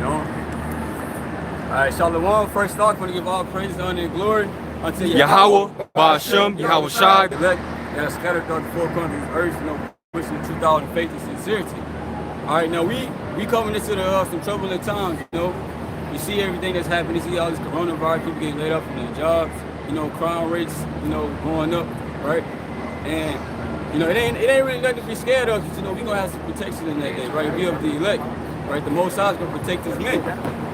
know? All right, Shalom. First off, I want to give all praise, honor, and glory unto Yahweh, Ba'ashem, Yahweh Shai. The elect that are scattered throughout the four corners of the earth, you know, pushing the truth out in faith and sincerity. All right, now we coming into some troubling times, you know. You see everything that's happening. You see all this coronavirus, people getting laid up from their jobs, you know, crime rates, you know, going up, right? And you know, it ain't really nothing to be scared of. You know, we gonna have some protection in that day, right? We of the elect, right? The Most High is gonna protect His men,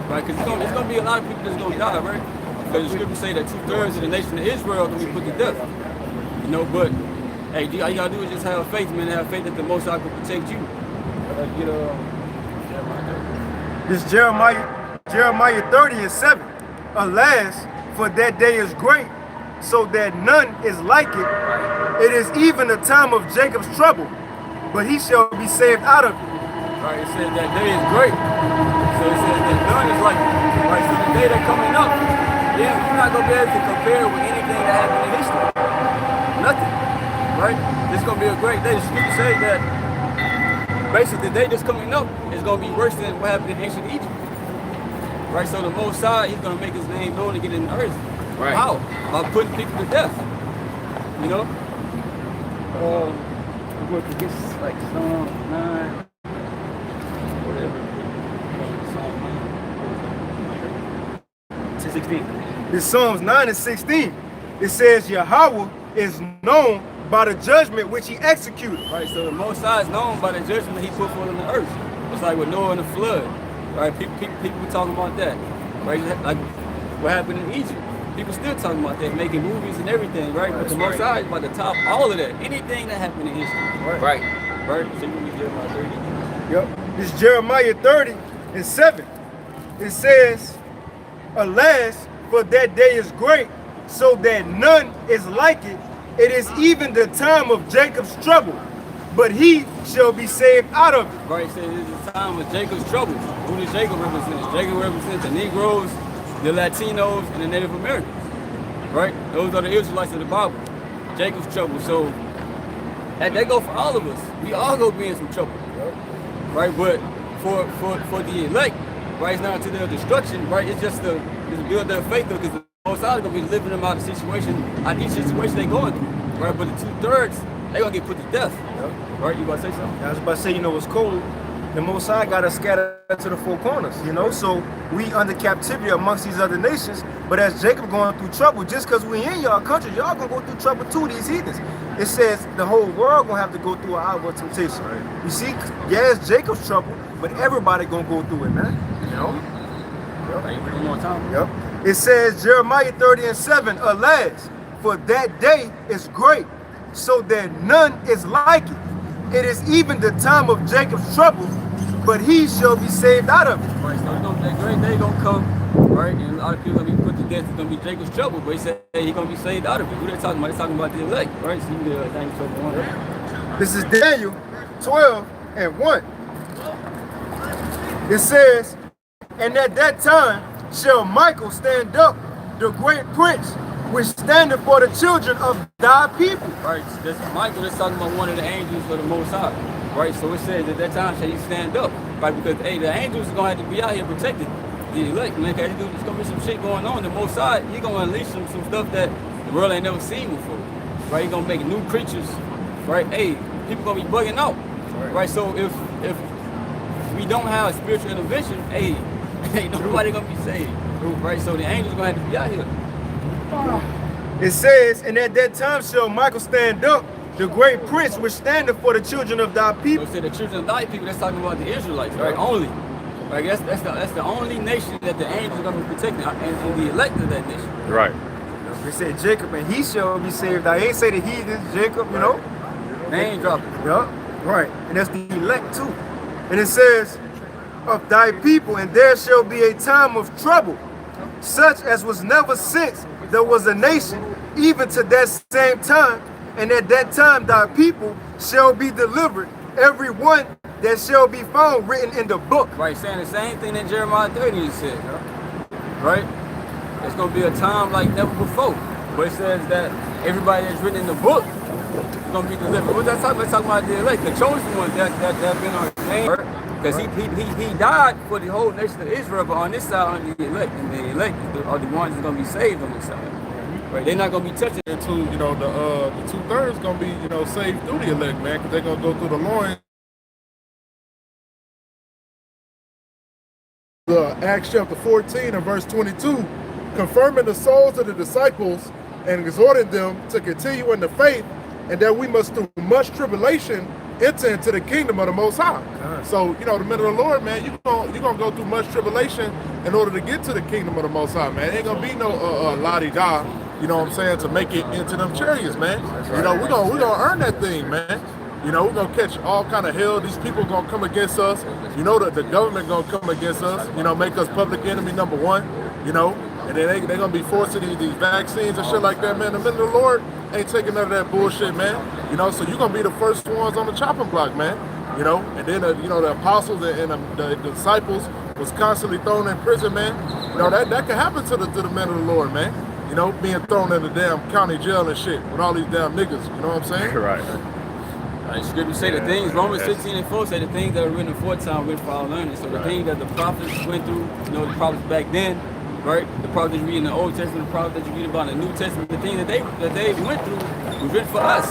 right? Because it's gonna be a lot of people that's gonna die, right? Because the scriptures say that 2/3 of the nation of Israel are gonna be put to death. You know, but hey, all you gotta do is just have faith, man. Have faith that the Most High can protect you. This Jeremiah 30:7. Alas, for that day is great, so that none is like it. It is even the time of Jacob's trouble, but he shall be saved out of it. Right, it says that day is great. So it says that none is like it. Right, so the day that's coming up, yeah, you're not gonna be able to compare with anything that happened in history. Nothing. Right? This is gonna be a great day. The scripture say that basically the day that's coming up is gonna be worse than what happened in ancient Egypt. Right, so the Most High, He's gonna make His name known again in the earth. Right. How? By putting people to death. You know? I'm going to get like Psalm 9, whatever. Psalm 9. 16. This Psalms 9:16. It says Yahweh is known by the judgment which He executed. Right, so the Most High is known by the judgment He put forth on the earth. It's like with Noah and the flood. Right, people were talking about that. Right, like what happened in Egypt. People still talking about that, making movies and everything, right? But the Most High is about to top all of that. Anything that happened in history. Right. Right? So you read Jeremiah 30. Yep. This Jeremiah 30:7. It says, alas, for that day is great, so that none is like it. It is even the time of Jacob's trouble, but he shall be saved out of it. Right, so it is the time of Jacob's trouble. Who does Jacob represent? Jacob represents the Negroes, the Latinos, and the Native Americans. Right? Those are the Israelites of the Bible. Jacob's trouble. So that go for all of us. We all gonna be in some trouble. Right? But for the elect, right, it's not to their destruction, right? It's just to build their faith, because the Most High is gonna be living them out of each situation they going through. Right? But the 2/3, they gonna get put to death. Right? You about to say something? I was about to say, you know, it's cold. The Most High got us scattered to the four corners, you know, so we under captivity amongst these other nations. But as Jacob going through trouble, just because we in y'all country, y'all gonna go through trouble too, these heathens. It says the whole world gonna have to go through an hour of temptation. Right. You see, yeah, it's Jacob's trouble, but everybody gonna go through it, man. You know? Yep. Hey, one more time. Yep. It says Jeremiah 30:7, alas, for that day is great, so that none is like it. It is even the time of Jacob's trouble, but he shall be saved out of it. Right, so that great day gonna come, right? And a lot of people gonna be put to death. It's gonna be Jacob's trouble, but he said he's gonna be saved out of it. Who they talking about? They're talking about the elect, right? So you can Daniel 12:1. This is Daniel 12:1. It says, and at that time shall Michael stand up, the great prince, which standeth for the children of thy people. Right, so this Michael is talking about one of the angels of the Most High. Right, so it says at that time shall he stand up, right? Because hey, the angels are gonna have to be out here protecting the elect, man. Cause there's gonna be some shit going on. The Most High, He's gonna unleash some stuff that the world ain't never seen before. Right, He's gonna make new creatures. Right, hey, people gonna be bugging out. Right, so if we don't have spiritual intervention, hey, ain't nobody gonna be saved. Right, so the angels gonna have to be out here. It says, and at that time shall Michael stand up, the great prince which standeth for the children of thy people. So the children of thy people, that's talking about the Israelites, right? Only. Right, that's the only nation that the angels are going to be protecting, and the elect of that nation. Right. They said Jacob, and he shall be saved. I ain't say the heathens, Jacob, you know? They ain't dropping. Yeah, right. And that's the elect too. And it says, of thy people, and there shall be a time of trouble, such as was never since there was a nation, even to that same time. And at that time thy people shall be delivered, every one that shall be found written in the book. Right, saying the same thing that Jeremiah 30 said. Right? It's going to be a time like never before. But it says that everybody that's written in the book is going to be delivered. What's that talking about? It's talking about the elect, the chosen ones that have been Because he died for the whole nation of Israel, but on this side, on the elect, and the elect are the ones that's going to be saved on this side. Right? They're not going to be touching it. To, you know, the 2/3 going to be, you know, saved through the elect, man, because they're going to go through the loins. Acts chapter 14 and verse 22, confirming the souls of the disciples and exhorting them to continue in the faith, and that we must through much tribulation enter into the kingdom of the Most High. So, you know, the men of the Lord, man, you're gonna go through much tribulation in order to get to the kingdom of the Most High, man. Ain't gonna be no la-di-da, you know what I'm saying, to make it into them chariots, man. You know, we're gonna earn that thing, man. You know, we're gonna catch all kind of hell. These people gonna come against us. You know that the government gonna come against us, you know, make us public enemy number one, you know, and then they gonna be forcing these vaccines and shit like that, man. The men of the Lord ain't taking none of that bullshit, man. You know, so you're gonna be the first ones on the chopping block, man. You know, and then, you know, the apostles and the disciples was constantly thrown in prison, man. You know, that can happen to the men of the Lord, man. You know, being thrown in the damn county jail and shit with all these damn niggas, you know what I'm saying? Right. Scripture say the things, Romans 16:4 say the things that are written aforetime written for our learning. So the things that the prophets went through, you know, the prophets back then, right? The prophets that you read in the Old Testament, the prophets that you read about in the New Testament, the things that they went through was written for us.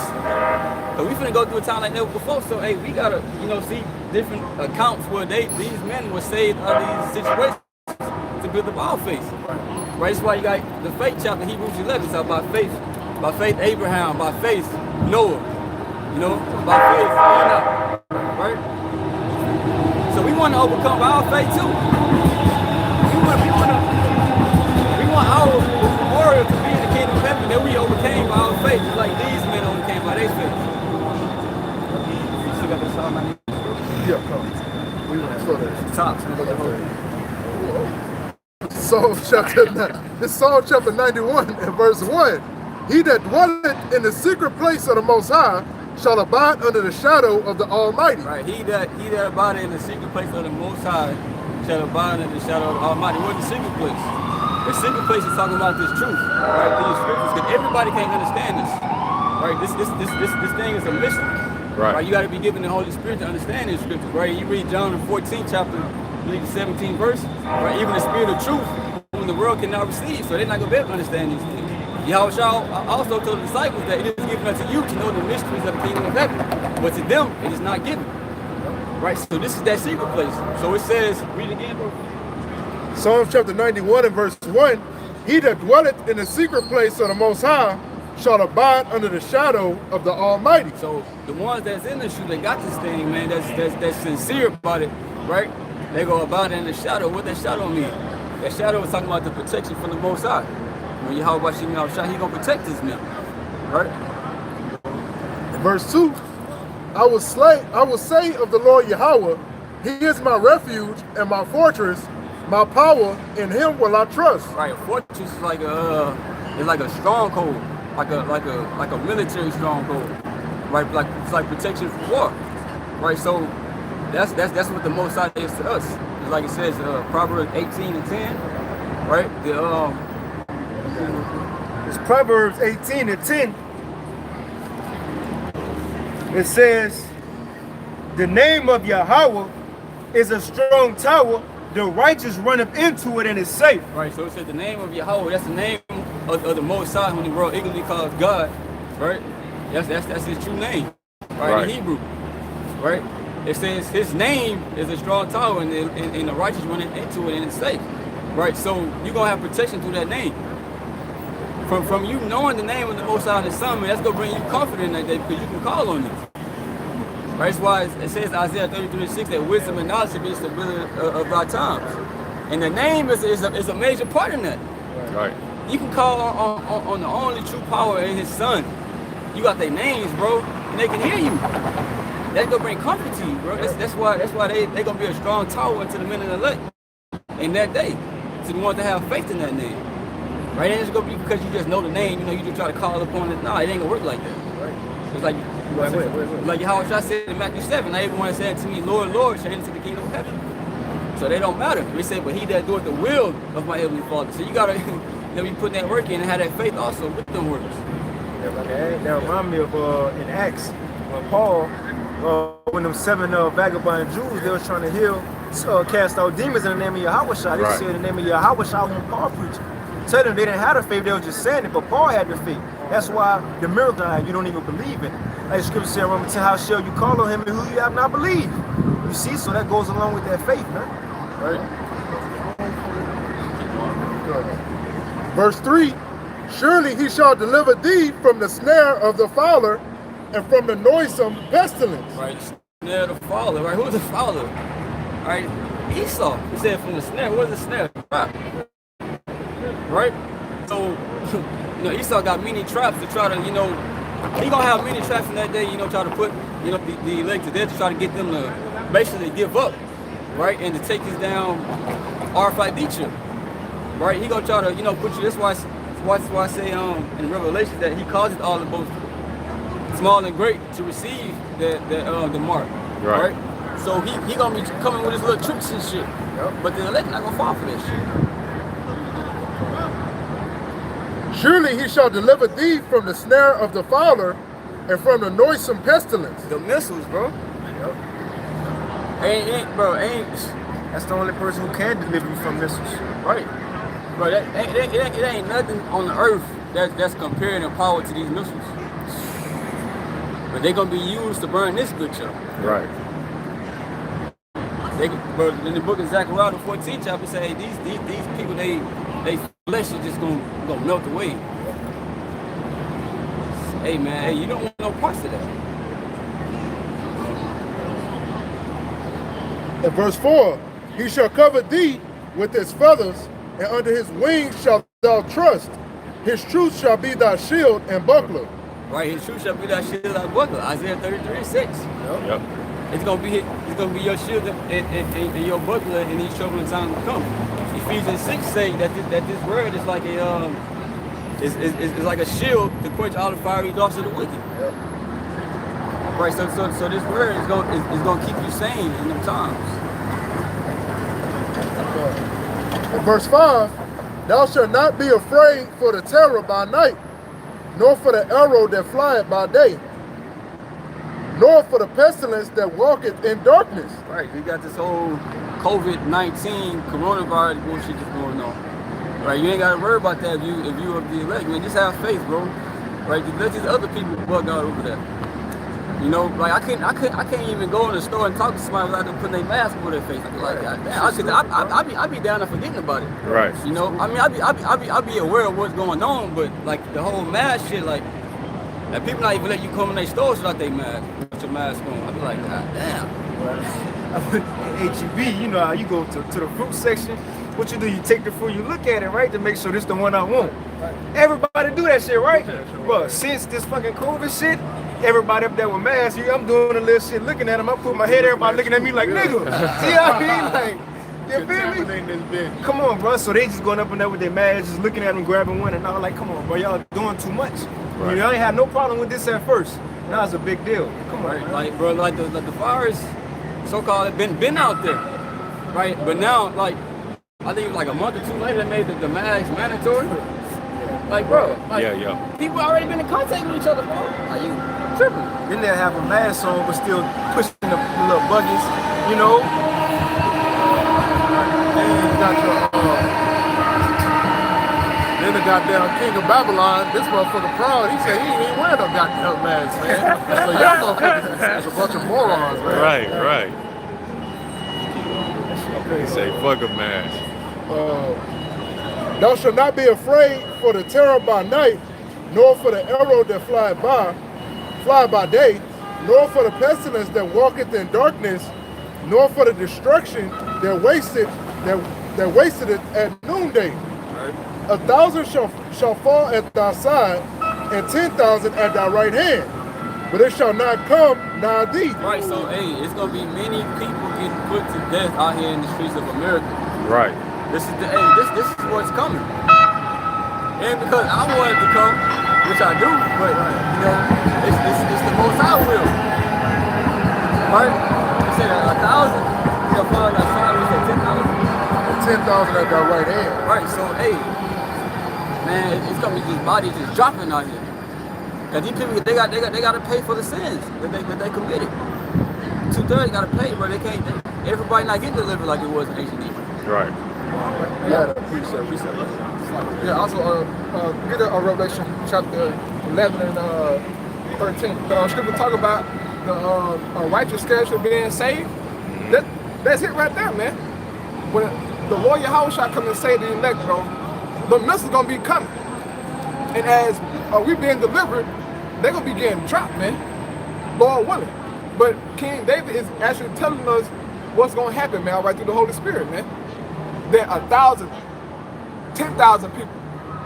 So we finna go through a time like never before. So hey, we gotta, you know, see different accounts where these men were saved out of these situations to build up our faith. Right? That's why you got the faith chapter, Hebrews 11, it's about faith. By faith Abraham, by faith Noah. You know, by faith, right? So we want to overcome by our faith too. We want our warrior to be in the kingdom of heaven that we overcame by our faith, just like these men overcame by their faith. You still got the Psalm 90? Yeah, come. We want to slow that. Tops, man, the whole Psalm chapter 91 and verse 1. He that dwelleth in the secret place of the Most High shall abide under the shadow of the Almighty. Right, he that abideth in the secret place of the Most High shall abide under the shadow of the Almighty. What's the secret place? The secret place is talking about this truth, right? These scriptures, because everybody can't understand this, right? This thing is a mystery, right? You got to be given the Holy Spirit to understand these scriptures, right? You read John the 14th chapter, I believe the 17th verse, right? Even the Spirit of truth, whom the world cannot receive, so they're not gonna be able to understand these things. Yahushua also told the disciples that it is given unto you to know the mysteries of the kingdom of heaven, but to them it is not given. Right? So this is that secret place. So it says, read again, bro. Psalm chapter 91 and verse 1, he that dwelleth in the secret place of the Most High shall abide under the shadow of the Almighty. So the ones that's in the shoe that got this thing, man, that's sincere about it, right? They go abide in the shadow. What that shadow mean? That shadow is talking about the protection from the Most High. When Yahweh Shem Yahushua, he gonna protect his men, right? In verse 2, I will say of the Lord Yahweh, he is my refuge and my fortress, my power, in him will I trust. Right, a fortress is like a stronghold, like a military stronghold, right? Like it's like protection from war, right? So that's what the Most High is to us. It's like it says, Proverbs 18 and 10, right? It's Proverbs 18 and 10. It says, the name of Yahweh is a strong tower. The righteous runneth into it and is safe. Right, so it says the name of Yahweh, that's the name of the Most High, whom the world ignorantly calls God, right? That's his true name, right? In Hebrew, right? It says his name is a strong tower and the righteous running into it and it's safe, right? So you're going to have protection through that name. From you knowing the name of the Most High and the Son, man, that's going to bring you comfort in that day because you can call on it. Right? That's why it says Isaiah 33:6 that wisdom and knowledge should be the stability of our times. And the name is a major part in that. Right. You can call on the only true power in his Son. You got their names, bro, and they can hear you. That's going to bring comfort to you, bro. That's why they're going to be a strong tower to the men of the elect in that day, to the ones that have faith in that name. Right? It ain't just gonna be because you just know the name, you know, you just try to call upon it. No, it ain't gonna work like that. Right? It's like Yahushua said in Matthew 7, now everyone said to me, Lord, Lord, shall enter the kingdom of heaven. So they don't matter. They say, but he that doeth the will of my heavenly Father. So you gotta be putting that work in and have that faith also with them works. That reminds me of in Acts when Paul when them 7 vagabond Jews, they was trying to heal, cast out demons in the name of Yahweh Shah. They said in the name of Yahweh Shah when Paul preached. Tell them they didn't have the faith, they were just saying it, but Paul had the faith. That's why the miracle you don't even believe in. Like the scripture said, Romans 10, how shall you call on him and who you have not believed? You see, so that goes along with that faith, man. Right? Verse 3, surely he shall deliver thee from the snare of the fowler and from the noisome pestilence. Right, snare of the fowler, right? Who's the fowler? Right, Esau. He said from the snare. What is the snare? Right? So, Esau got many traps to try to, he gonna have many traps in that day, try to put, the elect to death, to try to get them to basically give up, right? And to take us down our fiducia, right? He gonna try to, put you, that's why I say in Revelation that he causes all the both small and great to receive the mark, right? So he gonna be coming with his little tricks and shit, but the elect not gonna fall for that shit. Surely he shall deliver thee from the snare of the fowler and from the noisome pestilence. The missiles, bro. Ain't. That's the only person who can deliver you from missiles. Right. Bro, it ain't nothing on the earth that's comparing in power to these missiles. But they gonna be used to burn this good stuff. Right. But in the book of Zechariah, the 14th chapter, say these people, they flesh is just gonna melt away. Hey man, you don't want no parts of that. In verse 4, he shall cover thee with his feathers, and under his wings shalt thou trust. His truth shall be thy shield and buckler. Right, his truth shall be thy shield and buckler. Isaiah 33:6. Yep. It's gonna be your shield and your buckler in these troubling times to come. Ephesians 6 say that this word is like is like a shield to quench all the fiery darts of the wicked. Yep. Right, so this word is gonna keep you sane in them times. In verse 5, thou shalt not be afraid for the terror by night, nor for the arrow that flieth by day, nor for the pestilence that walketh in darkness. Right, we got this whole COVID-19 coronavirus bullshit that's going on. Right, you ain't gotta worry about that if you of the elect, man. Just have faith, bro. Right, just let these other people bug out over there. Like I can't even go in the store and talk to somebody without them putting their mask over their face. I be like, God damn, I be down there forgetting about it. Right. I mean, I be aware of what's going on, but like the whole mask shit, like people not even let you come in their stores without their mask. Put your mask on. I be like, God damn. HEB, you know how you go to the fruit section. What you do, you take the fruit, you look at it, right, to make sure this the one I want. Everybody do that shit, right? But since this fucking COVID shit, everybody up there with masks, I'm doing a little shit, looking at them, I put my head, everybody looking at me like, nigga. See what I mean? Like, you feel me? Come on, bro. So they just going up and there with their masks, just looking at them, grabbing one, and I'm like, come on, bro, y'all doing too much. Right. I ain't had no problem with this at first. Now it's a big deal. Come on, right. Like, bro, like the virus, so-called, been out there, right? But now, like, I think it was like a month or two later they made the mask mandatory. Like, bro, like, people already been in contact with each other, bro. Like, you tripping. Then they'll have a mask on, but still pushing the little buggies, you know? And got your, then the goddamn king of Babylon, this motherfucker proud, he said he ain't even wearing no goddamn mask, man. So y'all motherfuckers is a bunch of morons, man. Right. They say fuck a mask. Thou shalt not be afraid for the terror by night, nor for the arrow that fly by day, nor for the pestilence that walketh in darkness, nor for the destruction that wasted it at noonday. Right. 1,000 shall fall at thy side, and 10,000 at thy right hand, but it shall not come nigh thee. Right, so hey, it's gonna be many people getting put to death out here in the streets of America. Right. This is what's coming. And because I wanted to come, which I do, but it's the most I will. Right? You said 1,000, you'll fall at that side, we said 10,000. 10,000 at thy right hand. Right, so hey, man, it's gonna be these bodies just dropping out here. And these people, they gotta pay for the sins that they committed. 2/3 gotta pay, bro. They can't. Everybody not getting delivered like it was in ancient Egypt. Right. Yeah, appreciate it. Yeah, also get a Revelation chapter 11 and 13. The scripture talk about the righteous schedule being saved. That's it right there, man. When the Lord Yahweh shall come and save the elect, bro, the missile's gonna be coming. And as we being delivered, they're gonna be getting dropped, man. Lord willing. But King David is actually telling us what's gonna happen, man, right through the Holy Spirit, man. That 1,000, 10,000 people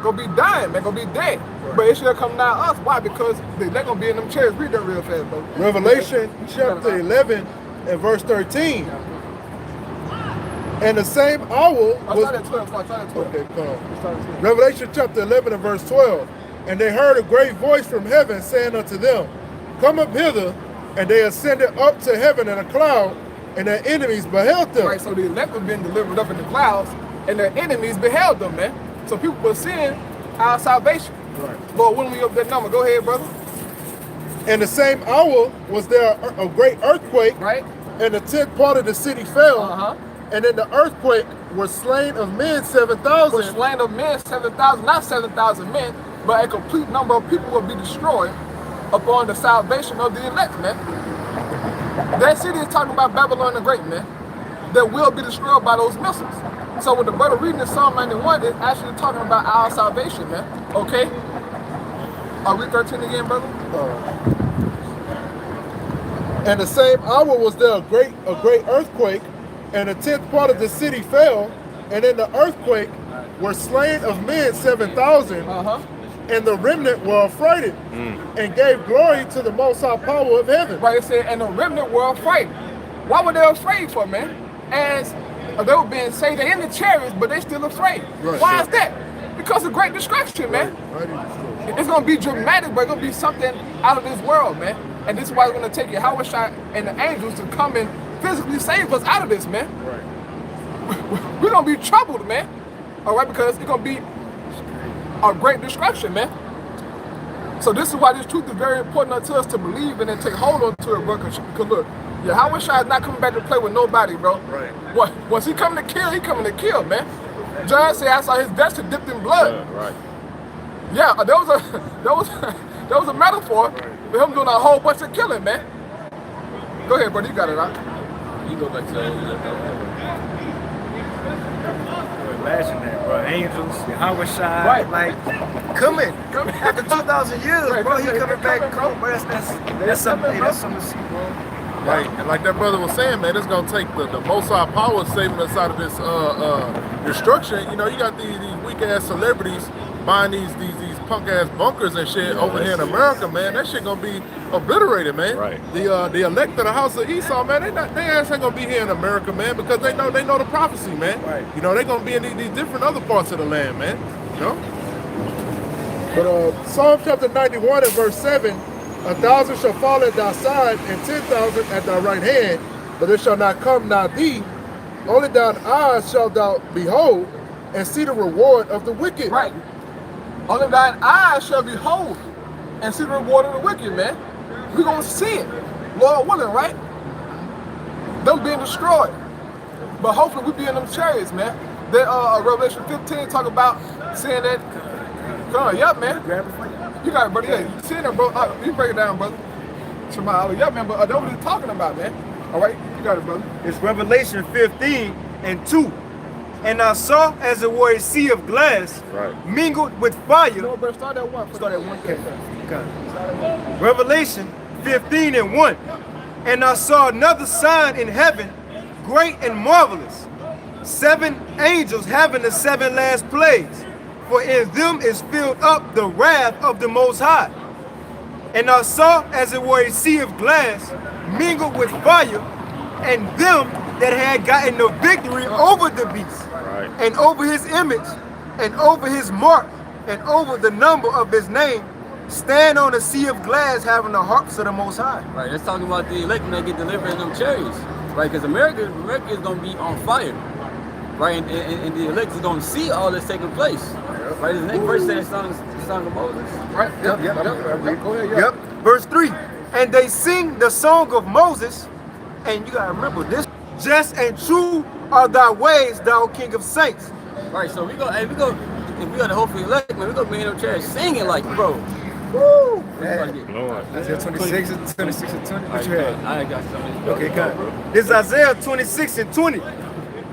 gonna be dying, man, gonna be dead. Right. But it should come down us. Why? Because they're gonna be in them chairs. Read that real fast, bro. Revelation chapter 11 and verse 13. And the same hour was... Start at 12. Okay, come on. Revelation chapter 11 and verse 12. And they heard a great voice from heaven saying unto them, Come up hither. And they ascended up to heaven in a cloud, and their enemies beheld them. Right, so the elect were being delivered up in the clouds, and their enemies beheld them, man. So people were seeing our salvation. Right. Lord, when we up that number, go ahead, brother. And the same hour was there a great earthquake, right? And the 10th part of the city fell. And in the earthquake were slain of men 7,000. Were slain of men 7,000, not 7,000 men, but a complete number of people will be destroyed upon the salvation of the elect, man. That city is talking about Babylon the Great, man, that will be destroyed by those missiles. So with the brother reading in Psalm 91, it's actually talking about our salvation, man. Okay? Are we 13 again, brother? And the same hour was there a great earthquake, and the 10th part of the city fell, and in the earthquake were slain of men 7,000. And the remnant were affrighted and gave glory to the most high power of heaven. Right, it said, and the remnant were afraid. Why were they afraid for, man? As they were being saved, they're in the chariots, but they're still afraid. Right. Why is that? Because of great destruction, man. Right. It's going to be dramatic, but it's going to be something out of this world, man. And this is why it's going to take Yahweh and the angels to come and physically save us out of this, man. Right. We're going to be troubled, man. All right, because it's going to be a great destruction, man. So this is why this truth is very important unto us to believe in and take hold on to it, bro. Because look, Yahweh Shai is not coming back to play with nobody, bro. Right. Once he coming to kill, he coming to kill, man. John said, I saw his destiny dipped in blood. Right. Yeah, there was a metaphor for him doing a whole bunch of killing, man. Go ahead, bro. You got it, right? You go back to Imagine that, bro. Angels, Yahweh Shai, right. Like coming after 2,000 years, right, bro. He coming back, bro. That's something to see, bro. Right, and like that brother was saying, man, it's gonna take the Most High power saving us out of this destruction. You know, you got these weak ass celebrities buying these punk ass bunkers and shit over here in America, man. That shit gonna be obliterated, man. Right. The elect of the house of Esau, man, they ass ain't gonna be here in America, man, because they know the prophecy, man. Right. You know, they gonna be in these different other parts of the land, man. You know. But Psalm chapter 91 and verse 7. 1,000 shall fall at thy side, and 10,000 at thy right hand, but it shall not come nigh thee. Only thine eyes shalt thou behold, and see the reward of the wicked. Right. Only thine eyes shall behold, and see the reward of the wicked, man. We're going to see it. Lord willing, right? Them being destroyed. But hopefully we be in them chariots, man. That Revelation 15 talk about seeing that. Come on, yup, man. You got it, brother. Yeah, you see that, bro. You break it down, brother. Shema, yeah, man, but that's what he's talking about, man. All right, you got it, brother. It's Revelation 15 and 2. And I saw as it were a sea of glass, mingled with fire. No, bro, start at one. Start at one. Okay. Revelation 15 and 1. And I saw another sign in heaven, great and marvelous. 7 angels having the 7 last plagues. For in them is filled up the wrath of the Most High. And I saw as it were a sea of glass mingled with fire, and them that had gotten the victory over the beast, and over his image, and over his mark, and over the number of his name, stand on a sea of glass having the harps of the Most High. Right, that's talking about the elect when they get delivered in them chariots. Right, because America is going to be on fire. Right, and the elect is going to see all this taking place. Right, the next verse says the song of Moses. Right, yep. Go ahead, Verse 3. And they sing the song of Moses And you gotta remember this: just and true are thy ways, thou King of Saints. Right, so if we got the hopefully elect, man, we gonna be in them chairs singing like, bro. Woo! Lord. Isaiah 26 and 26 and 20. What you Alright, had? I got something. Okay, got This is Isaiah 26 and 20.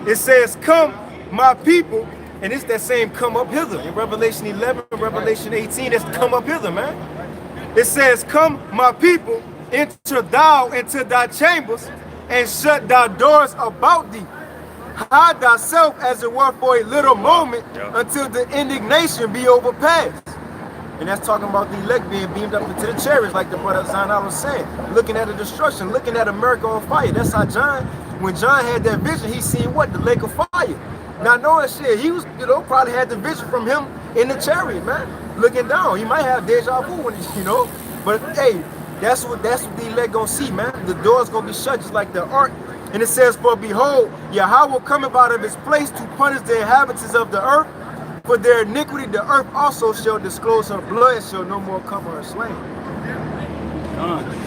It says, "Come, my people," and it's that same "come up hither." In Revelation 11, Revelation 18, that's "come up hither," man. It says, "Come, my people, enter thou into thy chambers, and shut thy doors about thee. Hide thyself as it were for a little moment, until the indignation be overpassed." And that's talking about the elect being beamed up into the chariots, like the brother Zainal was saying. Looking at the destruction, looking at America on fire. That's how John, when John had that vision, he seen what? The lake of fire. Not knowing shit, he was, probably had the vision from him in the chariot, man. Looking down. He might have deja vu when he, But hey, that's what the elect gonna see, man. The door's gonna be shut just like the ark. And it says, "For behold, Yahweh cometh out of his place to punish the inhabitants of the earth. For their iniquity, the earth also shall disclose her blood, and shall no more cover her slain."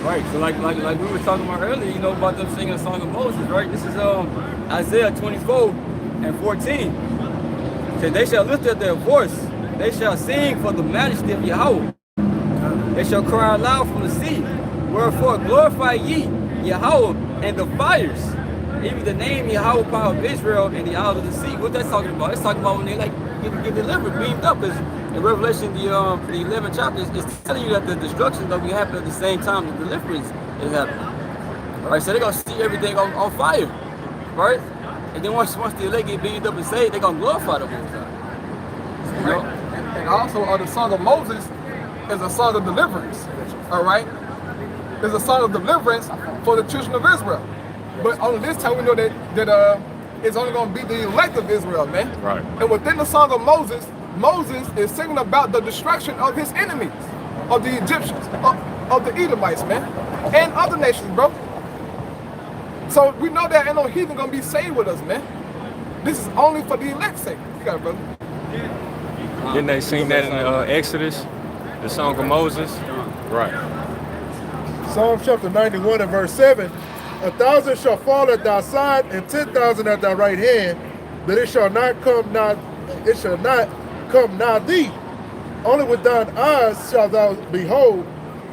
Right. So like we were talking about earlier, about them singing a song of Moses, right? This is Isaiah 24 and 14. It says, "They shall lift up their voice, they shall sing for the majesty of Yahweh. They shall cry aloud from the sea. Wherefore glorify ye Yahweh and the fires, even the name Yahweh power of Israel in the isles of the sea." What that's talking about? It's talking about when they get delivered, beamed up. Because in Revelation, the 11th chapter, is telling you that the destruction is going to be happening at the same time the deliverance is happening. All right, so they're going to see everything on fire, right? And then once the elect get beamed up and saved, they're going to glorify the Most High. And also, the song of Moses is a song of deliverance. All right, it's a song of deliverance for the children of Israel. But on this time, we know that it's only going to be the elect of Israel, man. Right. And within the song of Moses, Moses is singing about the destruction of his enemies, of the Egyptians, of the Edomites, man, and other nations, bro. So we know that ain't no heathen gonna be saved with us, man. This is only for the elect's sake. You got it, brother. Didn't they sing that in Exodus, the song of Moses? Right. Psalm chapter 91 and verse 7. 1,000 shall fall at thy side, and 10,000 at thy right hand, but it shall not come nigh thee. Only with thine eyes shalt thou behold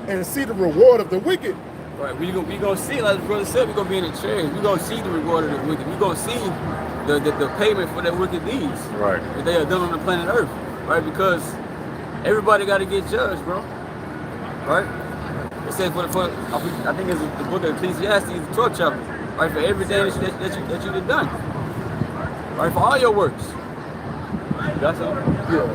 and see the reward of the wicked. Right, we gonna see, like the brother said, we're gonna be in the chairs. We're gonna see the reward of the wicked. We're gonna see the payment for their wicked deeds. Right. That they are done on the planet Earth. Right, because everybody got to get judged, bro. Right. It says I think it's the book of Ecclesiastes, the 12th chapter. Right, for every day that you did done. Right, for all your works. That's all. Yeah.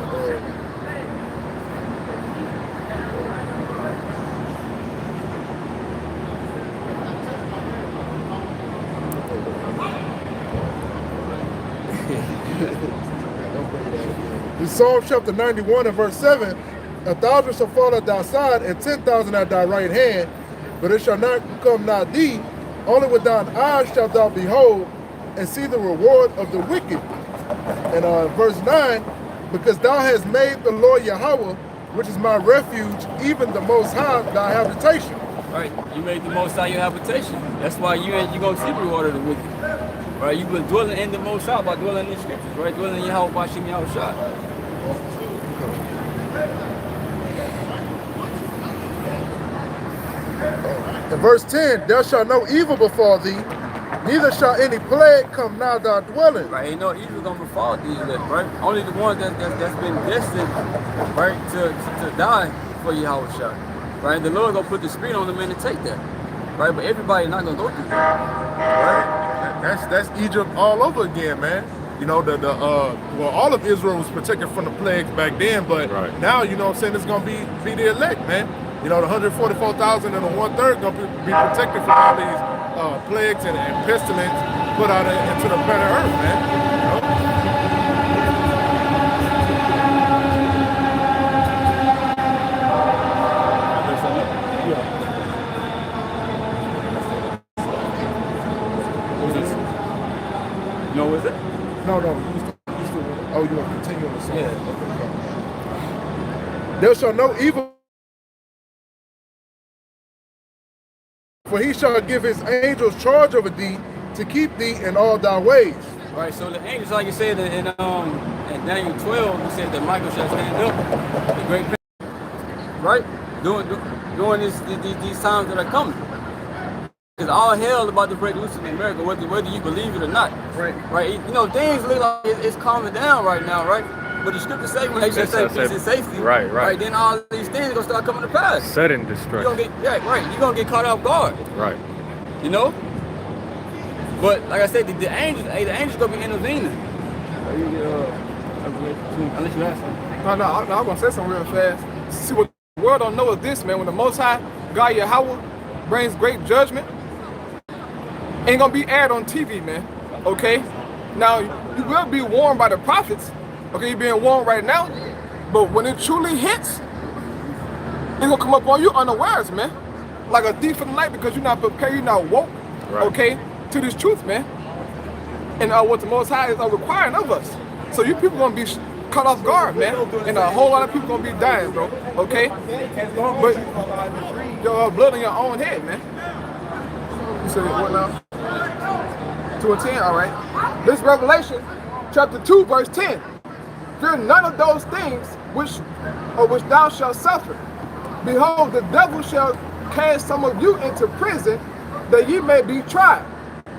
In Psalm chapter 91 and verse 7, 1,000 shall fall at thy side, and 10,000 at thy right hand, but it shall not come nigh thee. Only with thine eyes shalt thou behold, and see the reward of the wicked. And verse 9, because thou hast made the Lord Yahweh, which is my refuge, even the Most High, thy habitation. Right, you made the Most High your habitation. That's why you gonna see the reward of the wicked. Right, you've been dwelling in the Most High by dwelling in the scriptures, right? Dwelling in Yahweh by Shem Yahweh. In verse 10, there shall no evil befall thee, neither shall any plague come nigh thy dwelling. Right, ain't no evil gonna befall thee, right? Only the ones that's been destined, right, to die for Yahweh. Right, the Lord gonna put the spirit on them and to take that. Right, but everybody not gonna go through that. Right? That's Egypt all over again, man. You know, all of Israel was protected from the plagues back then, but now, you know what I'm saying, it's gonna be the elect, man. You know, the 144,000 and the 1/3 gonna be protected from all these plagues and pestilence put out into the planet Earth, man. You know? No, is it? No. You want to continue on the song? Yeah. There shall no evil For he shall give his angels charge over thee to keep thee in all thy ways. Right, so the angels, like you said in Daniel 12, he said that Michael shall stand up, the great right? During these times that are coming. Because all hell about to break loose in America, whether you believe it or not. Right. You know, things look like it's calming down right now, right? But the scripture say when they say peace and safety, right, then all these things are gonna start coming to pass. Sudden destruction. You're gonna get caught off guard. Right. You know? But like I said, the angels gonna be intervening. Unless you ask something. No, I'm gonna say something real fast. See, what the world don't know is this, man. When the Most High God Yahweh brings great judgment, ain't gonna be aired on TV, man. Okay? Now, you will be warned by the prophets. Okay, you're being warned right now. But when it truly hits, it's gonna come up on you unawares, man. Like a thief in the night, because you're not prepared, you're not woke, okay, to this truth, man. And what the Most High is requiring of us. So you people gonna be caught off guard, man. And a whole lot of people gonna be dying, bro. Okay? But your blood on your own head, man. You said what now? 2 and 10, all right. This Revelation, chapter 2, verse 10. Fear none of those things which thou shalt suffer. Behold, the devil shall cast some of you into prison, that ye may be tried.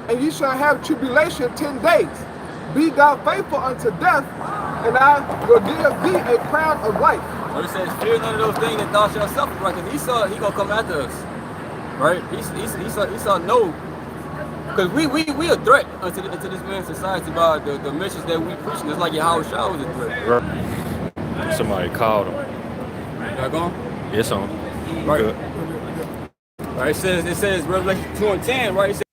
And ye shall have tribulation 10 days. Be thou faithful unto death, and I will give thee a crown of life. So he says, fear none of those things that thou shalt suffer, right? Because he gonna come after us, right? He saw no, because we a threat into this man's society by the message that we preach. It's like Yahweh Shah was a threat. Right. Somebody called him. Y'all gone? It's on. Right. Good. Right. It says Revelation 2 and 10, right? It says,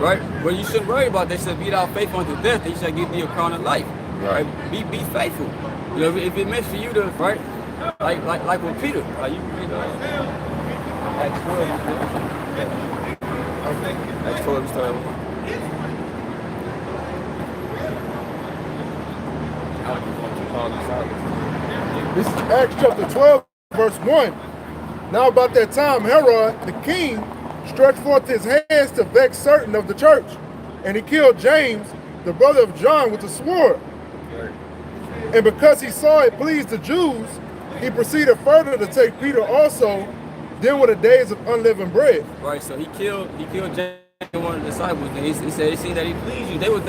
right? Well, you shouldn't worry about that. It said, be thou faithful unto death, and he shall give thee a crown of life. Right? Be faithful. You know, if it meant for you to, right? Like with Peter, like you read Acts 12. Acts 12, you start with. This is Acts chapter 12, verse 1. Now about that time, Herod, the king, stretched forth his hands to vex certain of the church, and he killed James, the brother of John, with a sword. And because he saw it pleased the Jews, he proceeded further to take Peter also. Then were the days of unleavened bread. Right, so he killed James, one of the disciples, and he said he seen that he pleased you. They was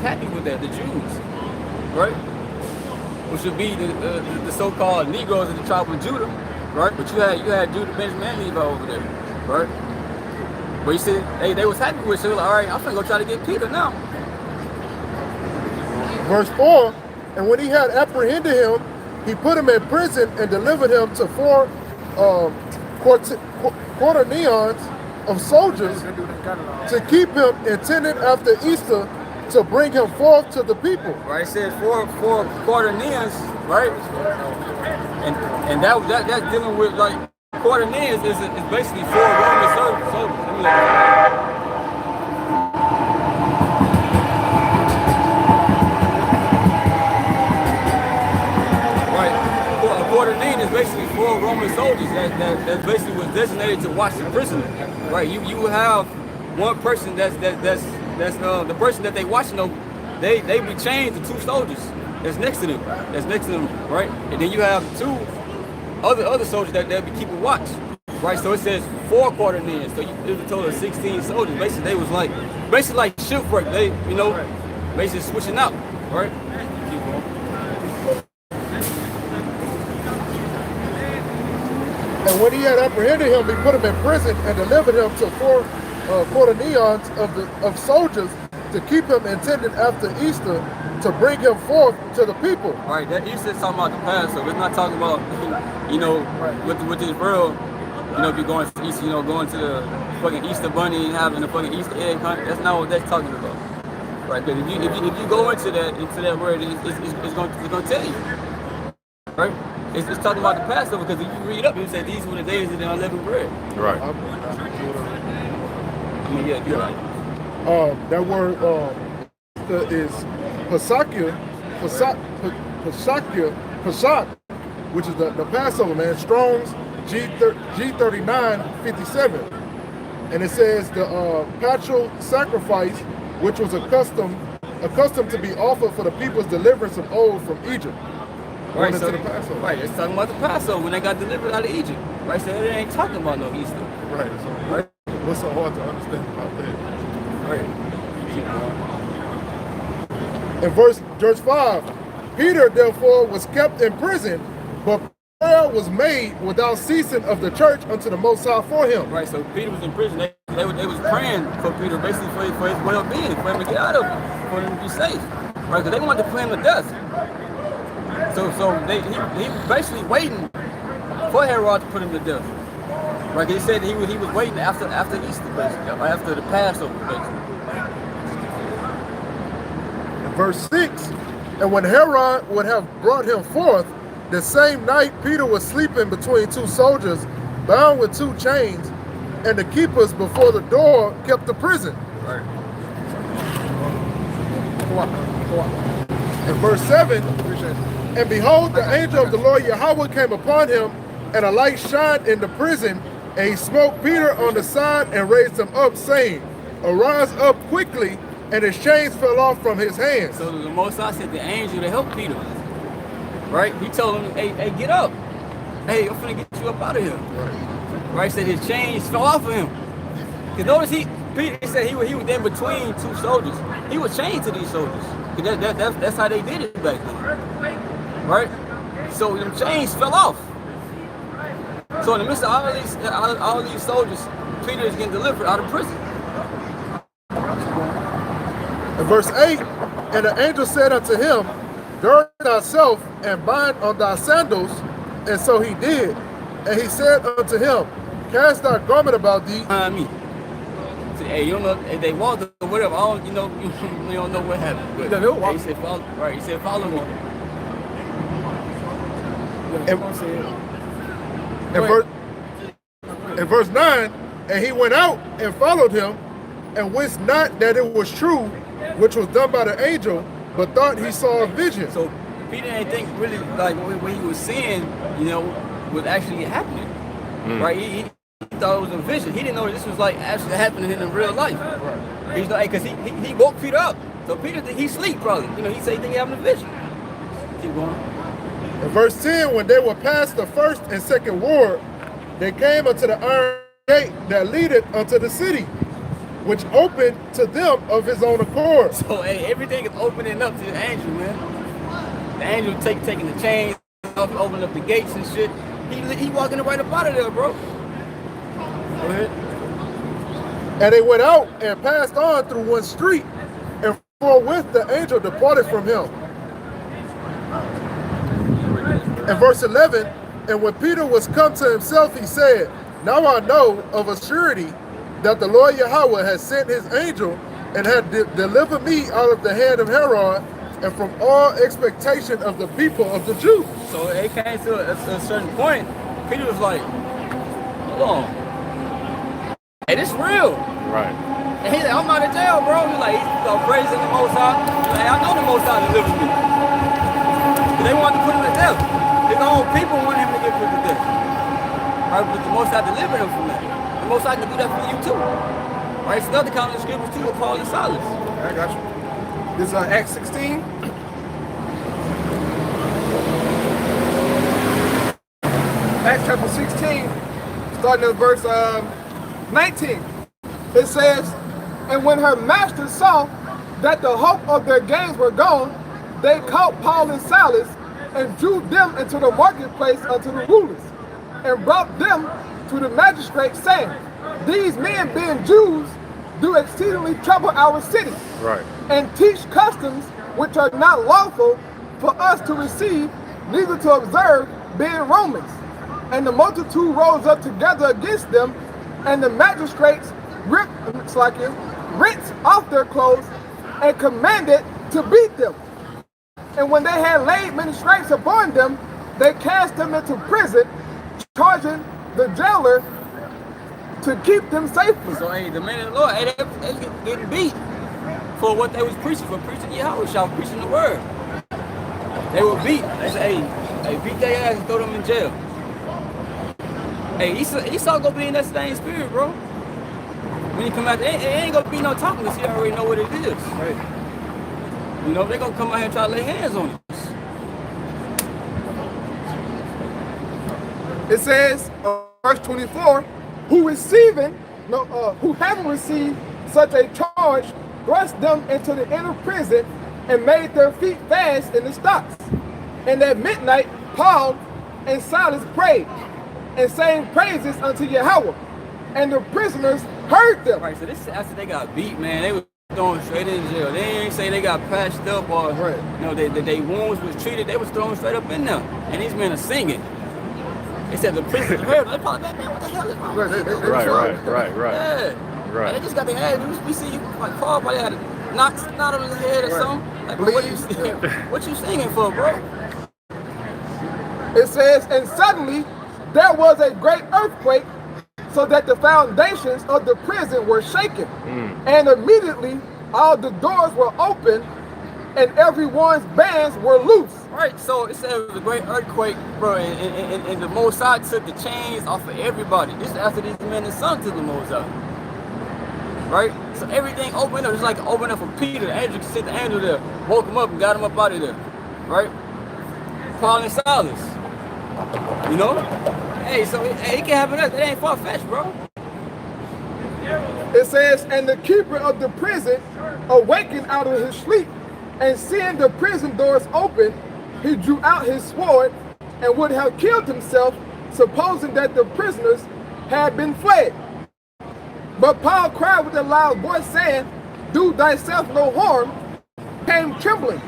happy with that, the Jews, right? Which would be the so-called Negroes of the tribe of Judah, right? But you had Judah, Benjamin, and Levi over there, right? But he said they was happy with it. So like, all right, I'm gonna go try to get Peter now. Verse 4, and when he had apprehended him, he put him in prison and delivered him to 4 quaternions of soldiers to keep him intended after Easter to bring him forth to the people. Right, it says 4 quaternions, right? And that's dealing with like quaternions is basically 4 Roman soldiers. Quaternion is basically 4 Roman soldiers that basically was designated to watch the prisoner. Right, you will have one person that's the person that they watching over. They be chained to 2 soldiers that's next to them, right? And then you have 2 other soldiers that they'll be keeping watch. Right, so it says 4 quaternions. So it was a total of 16 soldiers. Basically, they was like shipwreck. They, basically switching out, right? Keep going. And when he had apprehended him, he put him in prison and delivered him to 4 quaternions of soldiers to keep him intended after Easter to bring him forth to the people. Right, that Easter is talking about the Passover. It's not talking about, with this world, if you're going to Easter, going to the fucking Easter bunny and having a fucking Easter egg hunt. That's not what that's talking about. Right, because if you go into that word, it's going to tell you. Right? It's talking about the Passover, because if you read up, it said these were the days of the unleavened bread. Right. Yeah, you're right. That word is Pesach, which is the Passover, man. Strong's G3957. and it says the paschal sacrifice, which was accustomed to be offered for the people's deliverance of old from Egypt. Right, Going so into the Passover. right, it's talking about the Passover when they got delivered out of Egypt. Right, so it ain't talking about no Easter. Right. So Right. what's so hard to understand about that? Right. In verse 5, Peter therefore was kept in prison, but prayer was made without ceasing of the church unto the Most High for him. Right, so Peter was in prison. They was praying for Peter, basically for his well-being, for him to get out of it, for him to be safe. Right, because they wanted to put him to death. So he was basically waiting for Herod to put him to death. Right, he said he was waiting after Easter, basically, or after the Passover, basically. In verse 6, and when Herod would have brought him forth, the same night Peter was sleeping between two soldiers, bound with two chains, and the keepers before the door kept the prison. Right. In verse 7, and behold, the angel of the Lord Yahweh came upon him, and a light shined in the prison, and he smote Peter on the side and raised him up, saying, Arise up quickly, and his chains fell off from his hands. So the Most High sent the angel to help Peter. Right? He told him, hey, get up. Hey, I'm finna get you up out of here. Right? Said his chains fell off of him. Because notice Peter said he was in between two soldiers. He was chained to these soldiers. That's how they did it back then. Right? So them chains fell off. So in the midst of all these soldiers, Peter is getting delivered out of prison. In verse 8, and the angel said unto him, Gird thyself and bind on thy sandals. And so he did. And he said unto him, Cast thy garment about thee. Me. So, hey, you don't know if they walked or whatever. I don't, you don't know what happened. But hey, he said, follow. Right? He said, follow me. In verse 9, and he went out and followed him, and wist not that it was true, which was done by the angel, but thought he saw a vision. So Peter didn't think really like what he was seeing, was actually happening. Right? He thought it was a vision. He didn't know this was like actually happening in real life. Right. He's like, because he woke Peter up. So Peter think he sleep probably. He said he think he having a vision. Keep going. In verse 10, when they were past the first and second ward, they came unto the iron gate that leadeth unto the city, which opened to them of his own accord. So hey, everything is opening up to the angel, man. The angel taking the chains off, opening up the gates and shit. He walking right up out of there, bro. Go ahead. And they went out and passed on through one street, and forthwith the angel departed from him. In verse 11, and when Peter was come to himself, he said, Now I know of a surety that the Lord Yahweh has sent his angel and had delivered me out of the hand of Herod and from all expectation of the people of the Jews. So it came to a certain point, Peter was like, hold on. Hey, this real. Right. And he's like, I'm out of jail, bro. He's like, he's praising the Most High. He's like, I know the Most High delivered me. But they wanted to put him to death. His own people wanted him to get put to death. Right, but the Most High delivered him from that. The Most High can do that for you too. Right, it's another kind of scriptures too with Paul and Silas. I got you. This is Acts 16. Acts chapter 16, starting at verse 19. It says, And when her masters saw that the hope of their gains were gone, they caught Paul and Silas and drew them into the marketplace unto the rulers, and brought them to the magistrates, saying, These men, being Jews, do exceedingly trouble our city, Right. and teach customs which are not lawful for us to receive, neither to observe, being Romans. And the multitude rose up together against them, and the magistrates ripped off their clothes and commanded to beat them. And when they had laid many stripes upon them, they cast them into prison, charging the jailer to keep them safely. So hey, the men of the Lord, hey, they getting beat for what they was preaching, for preaching Yahweh, preaching the word. They were beat. They said, hey, beat their ass and throw them in jail. Hey, Esau gonna be in that same spirit, bro. when he come out, it ain't gonna be no talking because he already know what it is. Right. You know, they gonna come out here and try to lay hands on us. It says, verse 24, who having received such a charge, thrust them into the inner prison and made their feet fast in the stocks. And at midnight, Paul and Silas prayed and sang praises unto Yahweh, and the prisoners heard them. Right, so this is after they got beat, man. They were thrown straight in jail. They ain't say they got patched up or you know, they wounds was treated. They was thrown straight up in there. And these men are singing. They said the prisoners heard them. They probably, man, what the hell is wrong with this? Right. Yeah. Right. They just got their head. We see you like Paul probably had a knot on his head or something. Like, what are you singing? What you singing for, bro? It says, and suddenly there was a great earthquake, so that the foundations of the prison were shaken. And immediately all the doors were open and everyone's bands were loose. Right, so it said it was a great earthquake, bro, and the Mosai took the chains off of everybody. This is after these men and sons took the Mosai. Right? So everything opened up, just like opened up for Peter. The angel sent the angel there, woke him up and got him up out of there. Right? Paul and Silas. You know? Hey, so it can happen. It ain't far-fetched, bro. It says, and the keeper of the prison awakened out of his sleep, and seeing the prison doors open, he drew out his sword and would have killed himself, supposing that the prisoners had been fled. But Paul cried with a loud voice, saying, do thyself no harm, came trembling,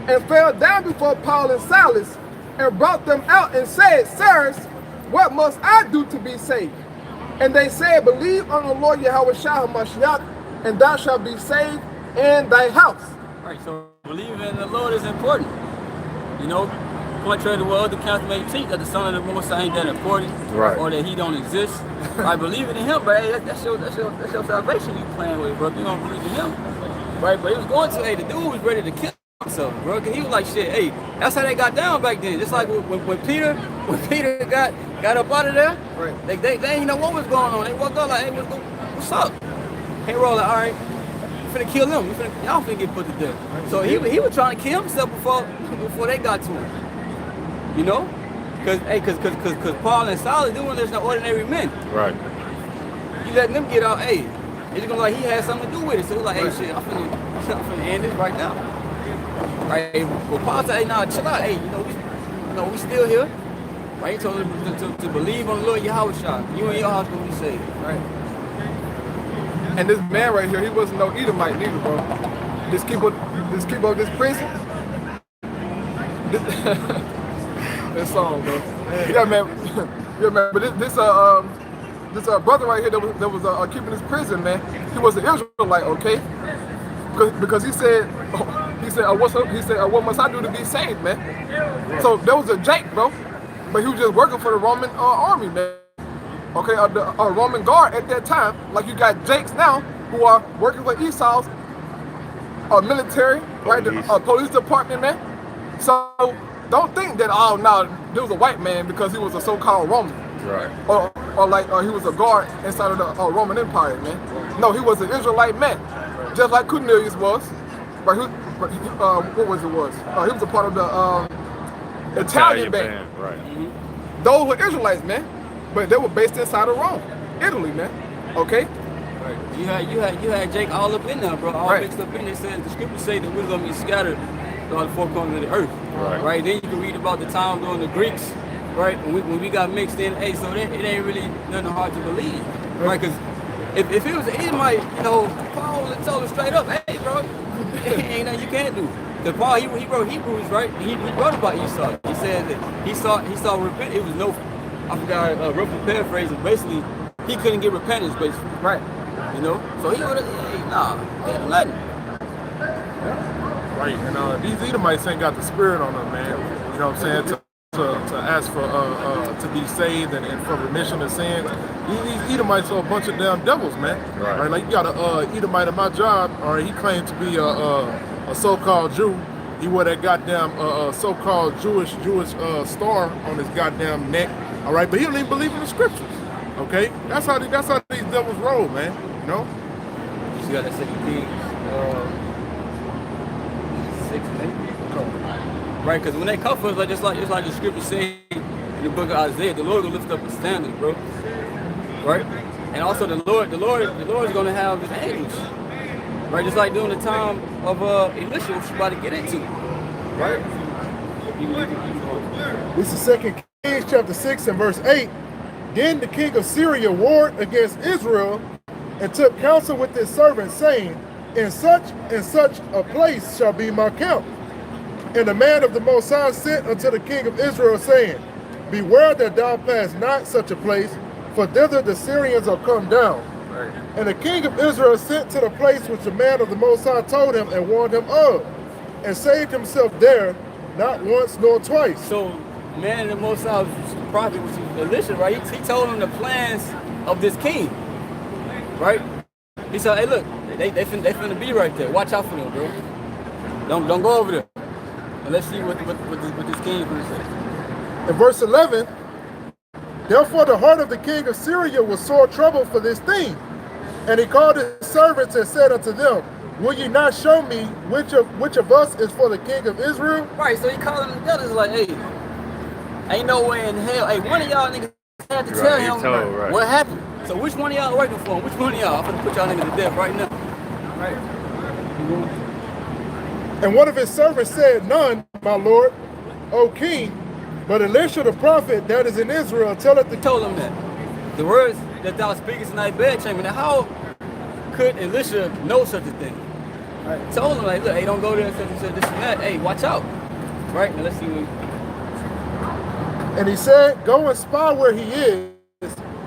and fell down before Paul and Silas, and brought them out and said, sirs, what must I do to be saved? And they said, believe on the Lord Yahweh Shah HaMashiach, and thou shalt be saved in thy house. Right, so believing in the Lord is important. You know, contrary to what other council may teach, that the Son of the Most High ain't that important, or that he don't exist. Right, believing in him, bro, hey, that's your salvation you playing with, bro. If you don't believe in him. Right, but he was going to, hey, the dude was ready to kill himself, bro. Cause he was like, shit, hey, that's how they got down back then. Just like when Peter got up out of there, right. They didn't know what was going on. They walked up like, hey, what's up? Hey, roll like, all right, we finna kill him. Y'all finna get put to death. So he was trying to kill himself before they got to him. You know? Cause Paul and Silas, they weren't no ordinary men. Right. You letting them get out, hey, it's gonna like he had something to do with it. So it was like, hey, shit, I'm finna end this right now. Right? But Paul said, hey, nah, chill out. Hey, we still here. Right? He told them to believe on the Lord Yahweh Shah. You and your house gonna be saved. Right? And this man right here, he wasn't no Edomite neither, bro. This keeper of this prison. This song, bro. Yeah, man. Yeah, man. But this brother right here that was keeping this prison, man. He was an Israelite, okay? Because he said, what must I do to be saved, man? So there was a Jake, bro, but he was just working for the Roman army, man. Okay, the Roman guard at that time, like you got Jakes now who are working for Esau's military, right? The police department, man. So don't think that there was a white man because he was a so-called Roman, right? Or he was a guard inside of the Roman Empire, man. No, he was an Israelite man, just like Cornelius was. But what was it? He was a part of the Italian band. Right. Mm-hmm. Those were Israelites, man, but they were based inside of Rome, Italy, man. Okay. Right. You had Jake all up in there, bro. All mixed up in there. The scriptures say that we're gonna be scattered throughout the four corners of the earth. Right. Then you can read about the time during the Greeks, right? When we got mixed in, hey, so it ain't really nothing hard to believe, right? Because if it was an Edomite, Paul would have told him straight up, hey, bro, ain't nothing you can't do. Because Paul, he wrote Hebrews, right? He wrote about Esau. He said that he saw repent. It was no, I forgot a rough paraphrase. Basically, he couldn't get repentance, basically. Right. So he would have, ain't nothing. Right, and these Edomites ain't got the spirit on them, man. You know what I'm saying? To ask for to be saved and for remission of sins. These Edomites are a bunch of damn devils, man. Right? Like you got a Edomite at my job, or he claimed to be a so-called Jew. He wore that goddamn so-called Jewish star on his goddamn neck. All right, but he don't even believe in the scriptures. Okay, that's how these devils roll, man. You got that Second Kings 6 maybe. Right, because when they come for us, like it's like the scripture say in the book of Isaiah, the Lord will lift up a standard, bro. Right? And also the Lord is gonna have his angels. Right? Just like during the time of Elisha, which we're about to get into. Right? This is 2 Kings chapter 6 and verse 8. Then the king of Syria warred against Israel and took counsel with his servants, saying, in such and such a place shall be my camp. And the man of the Most High sent unto the king of Israel, saying, beware that thou pass not such a place, for thither the Syrians are come down. Right. And the king of Israel sent to the place which the man of the Most High told him and warned him of, and saved himself there, not once nor twice. So, man of the Most High, the prophet, which is Elisha, right? He told him the plans of this king, right? He said, hey, look, they finna be right there. Watch out for them, bro. Don't go over there. And let's see what this king is gonna say. In verse 11, therefore the heart of the king of Syria was sore troubled for this thing. And he called his servants and said unto them, will ye not show me which of us is for the king of Israel? Right, so he called them together. It's like, hey, ain't no way in hell. Hey, one of y'all niggas had to tell him what happened. So which one of y'all working for him? Which one of y'all? I'm gonna put y'all niggas to death right now. Right. And one of his servants said, none, my lord, O king, but Elisha the prophet that is in Israel telleth the... Told him that. The words that thou speakest in thy bedchamber. Now how could Elisha know such a thing? Right. Told him, like, look, hey, don't go there, such and such, this and that. Hey, watch out. Right, now let's see what... And he said, go and spy where he is,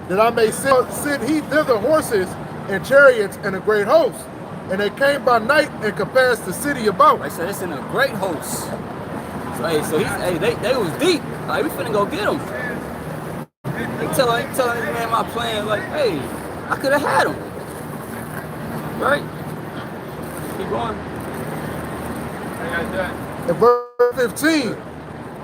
that I may send he thither horses and chariots and a great host. And they came by night and compassed the city about. Right, so it's in a great host. So hey, they was deep. Like, we finna go get them. They telling this man my plan, like, hey, I could have had him. Right? Keep going. In verse 15,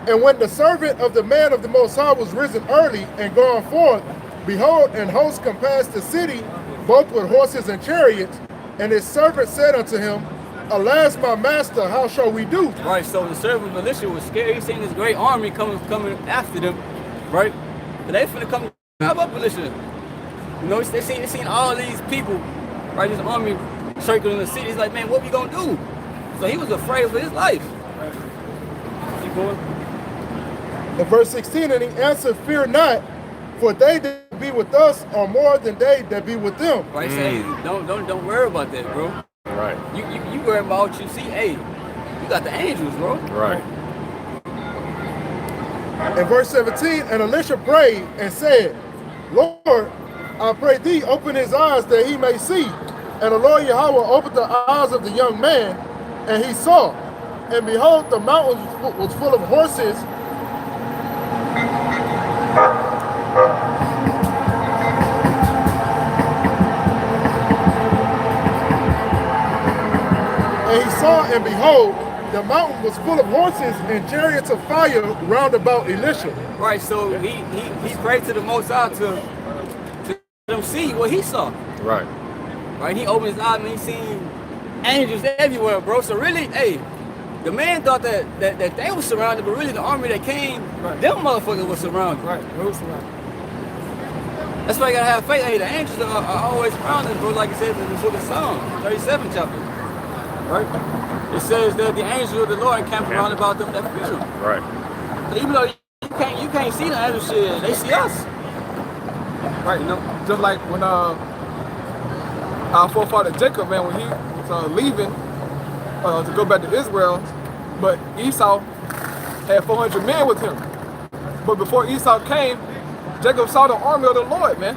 and when the servant of the man of the Most High was risen early and gone forth, behold, an host compassed the city, both with horses and chariots. And his servant said unto him, alas, my master, how shall we do? Right, so the servant of Elisha was scared. He seen this great army coming after them, right? But they finna come grab up Elisha. You know, they seen all these people, right? This army circling the city. He's like, man, what we gonna do? So he was afraid for his life. Keep going. In verse 16, and he answered, fear not, for they that be with us are more than they that be with them. Right, say, don't worry about that, bro. Right. You worry about what you see. Hey, you got the angels, bro. Right. In verse 17, and Elisha prayed and said, Lord, I pray thee, open his eyes that he may see. And the Lord Yahweh opened the eyes of the young man, and he saw. And behold, the mountain was full of horses. And he saw, and behold, the mountain was full of horses and chariots of fire round about Elisha. Right, so he prayed to the Most High to let him see what he saw. Right. Right, he opened his eyes and he seen angels everywhere, bro. So really, hey, the man thought that they were surrounded, but really the army that came, them motherfuckers were surrounded. Right, they were surrounded. That's why you gotta have faith. Hey, the angels are always around us, bro, like it says in the book of Psalms, 37 chapter. Right? It says that the angels of the Lord encamp around about them that fear him. Right. So even though you can't see the angels, shit, they see us. Right, you know, just like when our forefather Jacob, man, when he was leaving to go back to Israel, but Esau had 400 men with him. But before Esau came, Jacob saw the army of the Lord, man.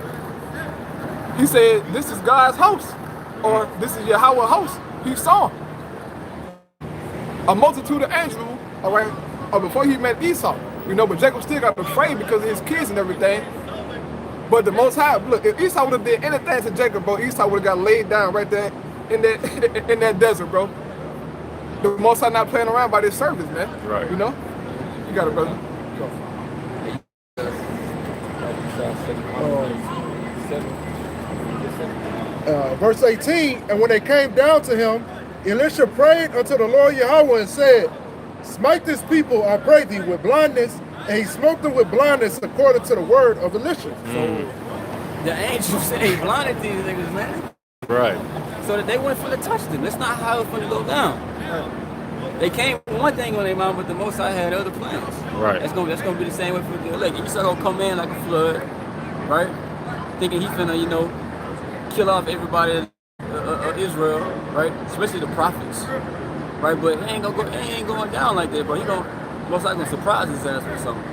He said, this is God's host, or this is Yahweh's host. He saw a multitude of angels, all right, before he met Esau. You know, but Jacob still got afraid because of his kids and everything. But the Most High, look, if Esau would have did anything to Jacob, bro, Esau would have got laid down right there in that desert, bro. The Most High not playing around by this service, man. Right. You know? You got it, brother. Go. Verse 18, and when they came down to him, Elisha prayed unto the Lord Yahweh and said, smite this people, I pray thee, with blindness. And he smote them with blindness according to the word of Elisha. So the angels said they blinded these niggas, man. Right. So that they weren't finna touch them. That's not how it's finna go down. They came with one thing on their mind, but the Most High had other plans. Right. That's gonna be the same way for the elect. Esau gonna come in like a flood, right? Thinking he finna, you know, kill off everybody Israel, right? Especially the prophets, right? But it ain't going down like that, bro. Most likely gonna surprise his ass with something.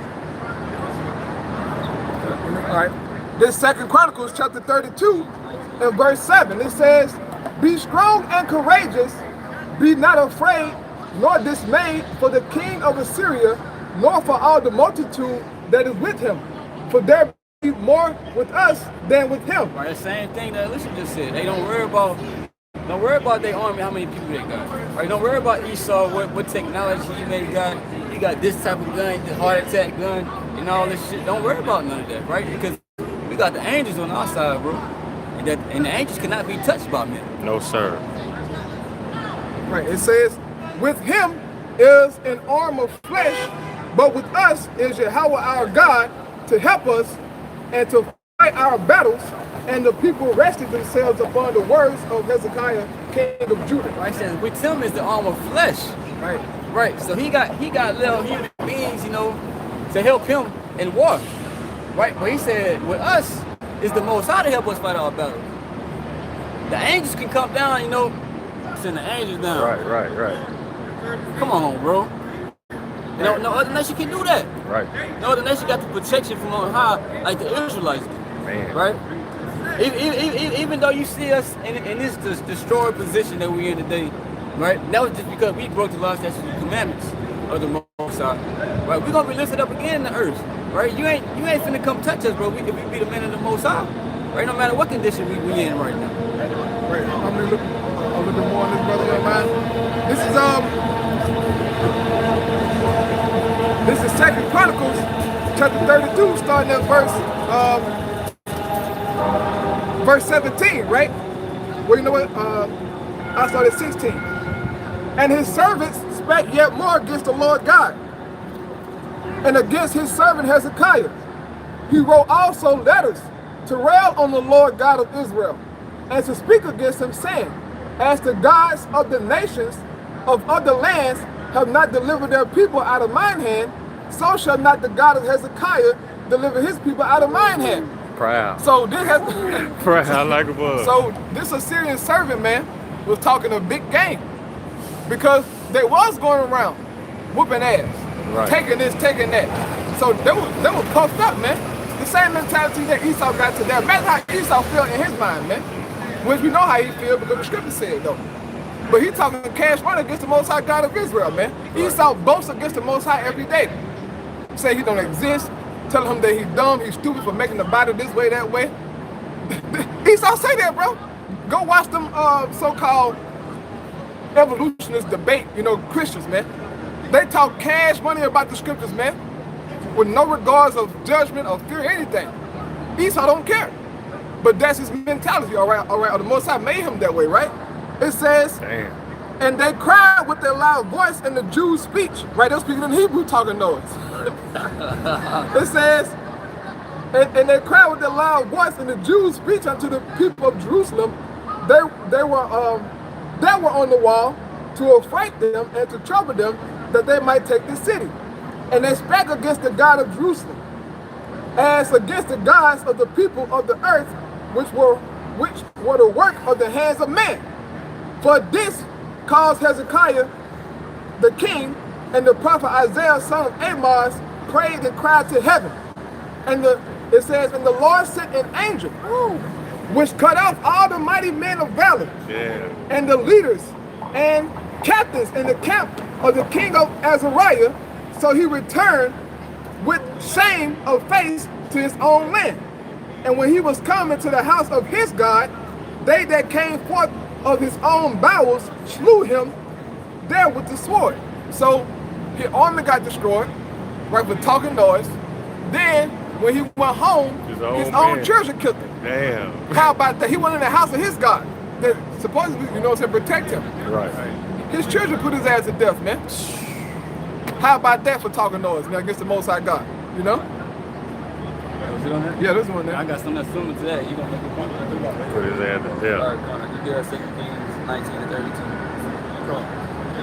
All right. This 2 Chronicles chapter 32 and verse 7. It says, be strong and courageous, be not afraid nor dismayed for the king of Assyria, nor for all the multitude that is with him. For there be more with us than with him. Right, the same thing that Elisha just said. They don't worry about their army, how many people they got. Right? Don't worry about Esau, what technology he may got. He got this type of gun, the heart attack gun, and all this shit. Don't worry about none of that, right? Because we got the angels on our side, bro. And the angels cannot be touched by men. No, sir. Right. It says, with him is an arm of flesh, but with us is Yahweh our God to help us and to fight our battles. And the people rested themselves upon the words of Hezekiah, king of Judah. Right? Says with him is the arm of flesh. Right. Right. So he got little human beings, you know, to help him in war. Right. But he said with us is the Most High to help us fight our battles. The angels can come down, you know, send the angels down. Right. Come on, bro. No other nation can do that. Right. No other nation got the protection from on high like the Israelites do. Man. Right? Even though you see us in this destroyed position that we're in today, right? That was just because we broke the law, statutes, and commandments of the Most High. Right? We're gonna be lifted up again in the earth. Right? You ain't finna come touch us, bro. If we be the men of the Most High. Right? No matter what condition we in right now. Right. I'm gonna look a little bit more on this, brother of mine. This is 2 Chronicles chapter 32, starting at verse 17, right? Well, you know what? I started 16. And his servants spake yet more against the Lord God, and against his servant Hezekiah. He wrote also letters to rail on the Lord God of Israel, and to speak against him, saying, as the gods of the nations of other lands have not delivered their people out of mine hand, so shall not the God of Hezekiah deliver his people out of mine hand. Proud. So this has Proud like a bug. So this Assyrian servant, man, was talking a big game, because they was going around whooping ass, right, taking this, taking that. So they were puffed up, man. The same mentality that Esau got to them. That's how Esau felt in his mind, man. Which we know how he feels because the scripture said though. But he talking cash money against the Most High God of Israel, man. Esau boasts against the Most High every day. Say he don't exist, tell him that he's dumb, he's stupid for making the Bible this way, that way. Esau say that, bro. Go watch them so-called evolutionist debate, you know, Christians, man. They talk cash money about the scriptures, man, with no regards of judgment or fear, anything. Esau don't care. But that's his mentality, all right. The Most High made him that way, right? It says, damn, and they cried with their loud voice in the Jews' speech, right? They're speaking in Hebrew, talking noise. It says, and they cried with their loud voice in the Jews' speech unto the people of Jerusalem. They were on the wall to affright them and to trouble them, that they might take the city. And they spake against the God of Jerusalem, as against the gods of the people of the earth, which were the work of the hands of men. For this caused Hezekiah the king and the prophet Isaiah son of Amos prayed and cried to heaven. And it says, and the Lord sent an angel, which cut off all the mighty men of valor, and the leaders and captains in the camp of the king of Azariah. So he returned with shame of face to his own land. And when he was coming to the house of his God, they that came forth of his own bowels slew him there with the sword. So his army got destroyed, right, for talking noise. Then when he went home, His his own own man. children killed him. Damn. How about that? He went in the house of his God that supposedly, you know, to protect him. Right. His children put his ass to death, man. How about that for talking noise, man, against the Most High God? You know? Was it on there? Yeah, this one there. I got something that's similar to that. You gonna make a point? Put his ass to All death. right, Connor, you get us 2 Kings 19 and 32. Come on.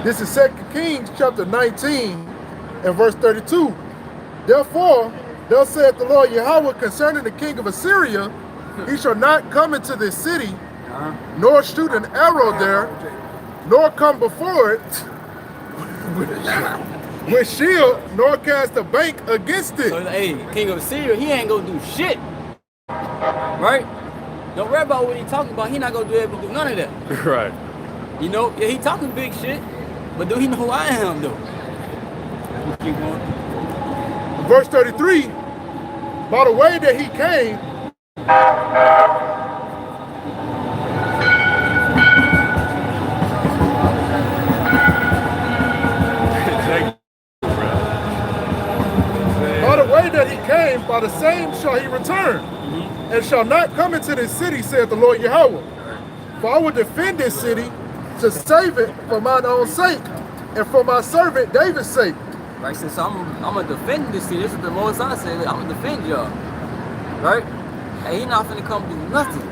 This is 2 Kings chapter 19 and verse 32. Therefore, thus saith the Lord Yahweh concerning the king of Assyria, he shall not come into this city, nor shoot an arrow there, nor come before it with shield, nor cast a bank against it. So, hey, King of Assyria, he ain't gonna do shit. Right? Don't worry about what he talking about. He not gonna do none of that. Right. You know, yeah, he talking big shit, but do he know who I am, though? Keep going. Verse 33, by the way that he came, by the same shall he return, and shall not come into this city, saith the Lord Yahweh. For I will defend this city to save it for mine own sake, and for my servant David's sake. Right, since I'm gonna defend this city, this is the most I say, I'm gonna defend y'all. Right? Hey, he not finna come do nothing.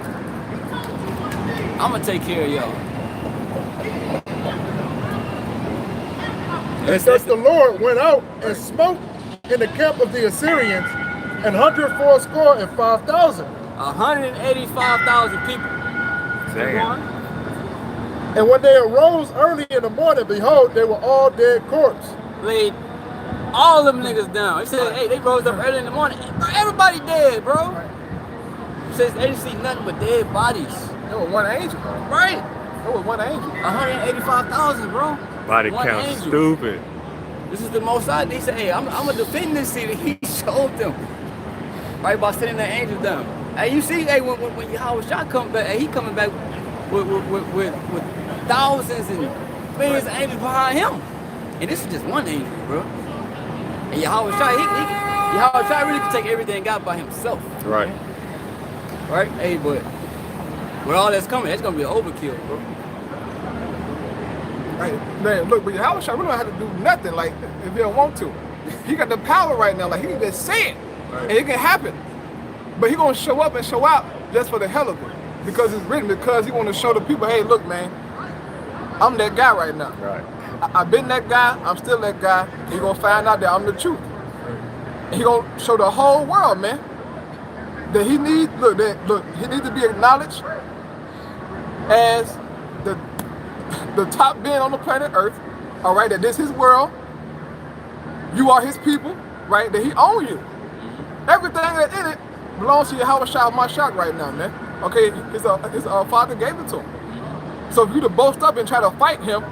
I'm gonna take care of y'all. And thus the Lord went out and smote in the camp of the Assyrians 185,000. 185,000 people. Damn. And when they arose early in the morning, behold, they were all dead corpses. Laid all them niggas down. He said, hey, they rose up early in the morning. Everybody dead, bro. He says they didn't see nothing but dead bodies. There was one angel. Right. There was one angel. 185,000, bro. Body One count angel. stupid. This is the most I. He said, hey, I'm gonna defend this city. He showed them. Right, by sending the angels down. Hey, you see, hey, when Yahweh Shah come back, hey, he coming back with thousands and millions of angels behind him. And this is just one angel, bro. And Yahweh Shah, Yahweh Shah really can take everything God by himself. Right. Right? Hey, but with all that's coming, it's gonna be an overkill, bro. Right, man, look, but Yahweh Shah really don't have to do nothing, like, if he don't want to. He got the power right now, like, he can just say it, and it can happen. But he gonna show up and show out just for the hell of it. Because it's written, because he wanna show the people, hey, look, man, I'm that guy right now. Right. I've been that guy, I'm still that guy. He gonna find out that I'm the truth. And he gonna show the whole world, man, that he needs, he needs to be acknowledged as the top being on the planet Earth, all right, that this is his world, you are his people, right, that he owns you. Everything that's in it belongs to Yahweh Shah Mashak right now, man. Okay, his father gave it to him. So if you to boast up and try to fight him,